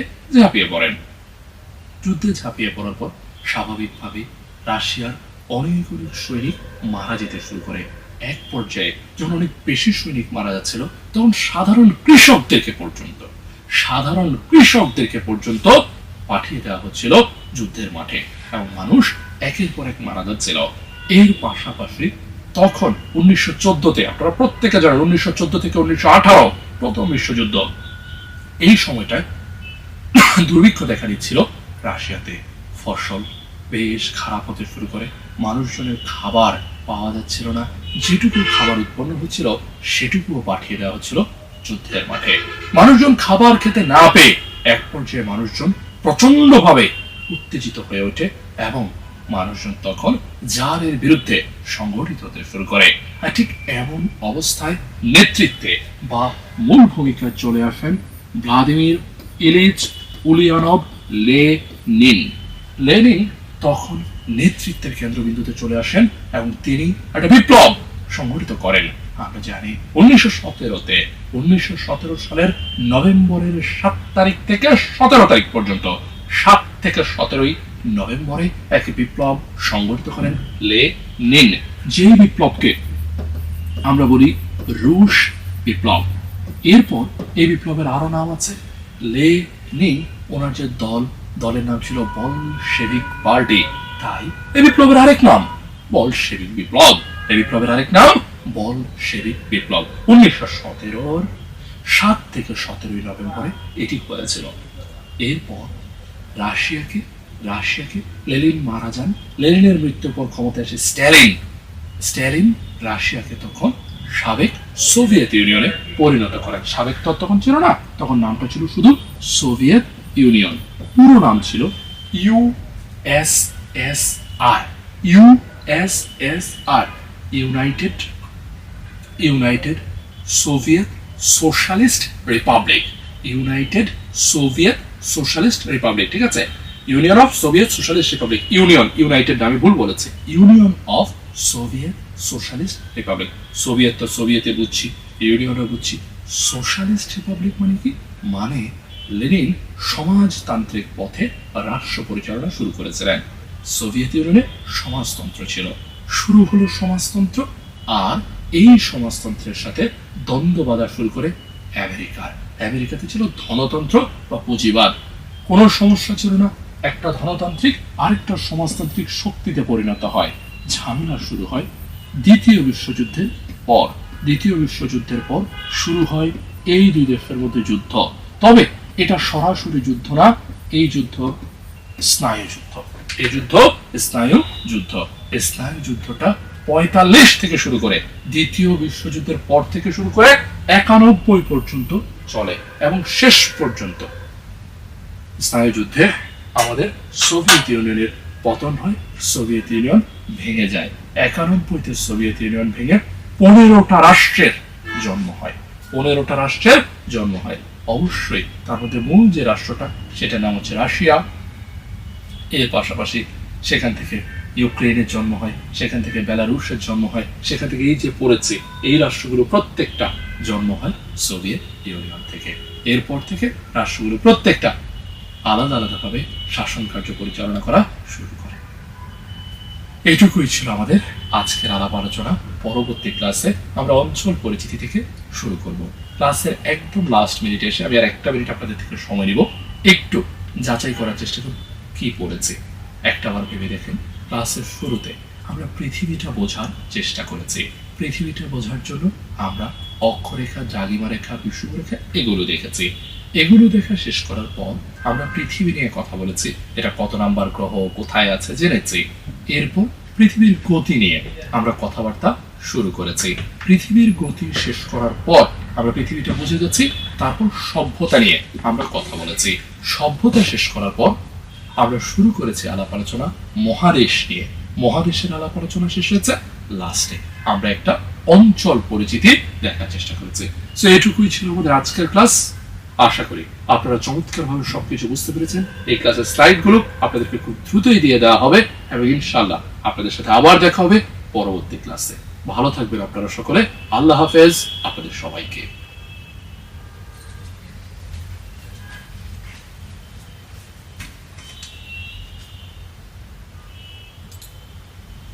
ঝাঁপিয়ে পড়ার পর স্বাভাবিকভাবে রাশিয়ার অনেক সৈনিক মারা যেতে শুরু করে। এক পর্যায়ে যখন অনেক বেশি সৈনিক মারা যাচ্ছিল তখন সাধারণ কৃষকদেরকে পর্যন্ত পাঠিয়ে দেওয়া হচ্ছিল যুদ্ধের মাঠে, এবং মানুষ একের পর এক মারা যাচ্ছিল। এর পাশাপাশি তখন 1914-তে, আপনারা প্রত্যেকে জানেন 1914 থেকে 1918 প্রথম বিশ্বযুদ্ধ, এই সময়টায় দুর্ভিক্ষ দেখা দিচ্ছিল রাশিয়াতে। ফসল বেশ খারাপ হতে শুরু করে, মানুষজনের খাবার পাওয়া যাচ্ছিল না, যেটুকু খাবার উৎপন্ন হচ্ছিল সেটুকুও পাঠিয়ে দেওয়া হচ্ছিল যুদ্ধের মাঠে। মানুষজন খাবার খেতে না পেয়ে এক পর্যায়ে মানুষজন প্রচন্ডভাবে উত্তেজিত হয়ে ওঠে এবং মানুষজন তখন জারের বিরুদ্ধে সংগঠিত হতে শুরু করে। আর ঠিক এমন অবস্থায় নেতৃত্বে বা মূল ভূমিকায় চলে আসেন ভ্লাদিমির ইলিচ উলিয়ানভ লেনিন তখন নেতৃত্বের কেন্দ্রবিন্দুতে চলে আসেন এবং তিনি একটা বিপ্লব সংগঠিত করেন। আমরা জানি 1917 সালের নভেম্বরের 7 তারিখ থেকে 17 তারিখ পর্যন্ত, 7 থেকে 17 নভেম্বরে এক বিপ্লব সংগঠিত করেন লেনিন, যেই বিপ্লবকে আমরা বলি রুশ বিপ্লব। এরপর এই বিপ্লবের আরো নাম আছে। লেনিন ওনার যে দলের নাম ছিল বলশেভিক পার্টি, তাই এই বিপ্লবের আরেক নাম বলশেভিক বিপ্লব। এই বিপ্লবের আরেক নাম বলশেভিক বিপ্লব। 1917-র 7 থেকে 17 নভেম্বরে এটি হয়েছিল। এরপর রাশিয়াকে লেনিন মারা যান। লেনিনের মৃত্যুর পর ক্ষমতায় আসে স্ট্যালিন রাশিয়াকে তখন সাবেক সোভিয়েত ইউনিয়নে পরিণত করেন। সাবেক তো তখন ছিল না, তখন নামটা ছিল শুধু সোভিয়েত ইউনিয়ন, পুরো নাম ছিল USSR, United Soviet socialist Republic, ঠিক আছে, union of Soviet socialist Republic, United আমি ভুল বলেছি, union of Soviet socialist Republic. Soviet তো সোভিয়েতে বুঝছি, ইউনিয়নও বুঝছি। সোশ্যালিস্ট রিপাবলিক মানে কি? মানে লেনিন সমাজতান্ত্রিক পথে রাষ্ট্র পরিচালনা শুরু করেছিলেন। সোভিয়েত ইউনিয়নে সমাজতন্ত্র ছিল, শুরু হলো সমাজতন্ত্র, আর এই সমাজতন্ত্রের সাথে দ্বন্দ্ব বাঁধা শুরু করে আমেরিকাতে ছিল ধনতন্ত্র বা পুঁজিবাদ। কোনো সমস্যা ছিল না, একটা ধনতান্ত্রিক আরেকটা সমাজতান্ত্রিক শক্তিতে পরিণত হয়। ঝামেলা শুরু হয় দ্বিতীয় বিশ্বযুদ্ধের পর। দ্বিতীয় বিশ্বযুদ্ধের পর শুরু হয় এই দুই দেশের মধ্যে যুদ্ধ। তবে এটা সরাসরি যুদ্ধ না, এই যুদ্ধ স্নায়ু যুদ্ধ। এই যুদ্ধ স্নায়ু যুদ্ধ। এই স্নায়ু যুদ্ধটা 45 থেকে শুরু করে দ্বিতীয় বিশ্বযুদ্ধের পর থেকে শুরু করে 91 পর্যন্ত চলে এবং শেষ পর্যন্ত স্নায়ু যুদ্ধে আমাদের সোভিয়েত ইউনিয়নের পতন হয়, সোভিয়েত ইউনিয়ন ভেঙে যায়। 91-তে সোভিয়েত ইউনিয়ন ভেঙে 15টা রাষ্ট্রের জন্ম হয়। 15টা রাষ্ট্রের জন্ম হয়। অবশ্যই তার মধ্যে মূল যে রাষ্ট্রটা সেটার নাম হচ্ছে রাশিয়া। এর পাশাপাশি সেখান থেকে ইউক্রেনের জন্ম হয়, সেখান থেকে বেলারুশের জন্ম হয়, সেখান থেকে এই যে পড়েছে এই রাষ্ট্রগুলো প্রত্যেকটা জন্ম হয় সোভিয়েত ইউনিয়ন থেকে। এরপর থেকে রাষ্ট্রগুলো প্রত্যেকটা আলাদা আলাদাভাবে শাসন কার্য পরিচালনা করা শুরু করে। এইটুকুই ছিল আমাদের আজকের আলাপ আলোচনা। পরবর্তী ক্লাসে আমরা অঞ্চল পরিচিতি থেকে শুরু করব। ক্লাসের একদম লাস্ট মিনিটে এসে আমি আর একটা মিনিট আপনাদের থেকে সময় নিব, একটু যাচাই করার চেষ্টা করব কি পড়েছি। একটাবার ভেবে দেখেন, ক্লাসের শুরুতে আমরা পৃথিবীটা বোঝার চেষ্টা করেছি। পৃথিবীটা বোঝার জন্য আমরা অক্ষরেখা, দ্রাঘিমা রেখা, বিষুবরেখা এগুলো দেখেছি। এগুলো দেখা শেষ করার পর আমরা পৃথিবী নিয়ে কথা বলেছি, এটা কত নাম্বার গ্রহ, কোথায় আছে জেনেছি। এরপর পৃথিবীর গতি নিয়ে আমরা কথাবার্তা শুরু করেছি। পৃথিবীর গতি শেষ করার পর আমরা পৃথিবীটা বুঝে গেছি। তারপর সভ্যতা নিয়ে আমরা কথা বলেছি। সভ্যতা শেষ করার পর আমরা শুরু করেছি আলাপ আলোচনা মহাদেশ নিয়ে। মহাদেশের আলাপ আলোচনা শেষ হয়েছে লাস্টে আমরা একটা অঞ্চল পরিচিতি দেখার চেষ্টা করেছি। সো এটুকুই ছিল আমাদের আজকের ক্লাস। আশা করি আপনারা চমৎকারভাবে সবকিছু বুঝতে পেরেছেন। এই ক্লাসের স্লাইড গুলো আপনাদেরকে খুব দ্রুতই দিয়ে দেওয়া হবে এবং ইনশাআল্লাহ আপনাদের সাথে আবার দেখা হবে পরবর্তী ক্লাসে। ভালো থাকবেন আপনারা সকলে। আল্লাহ হাফেজ আপনাদের সবাইকে।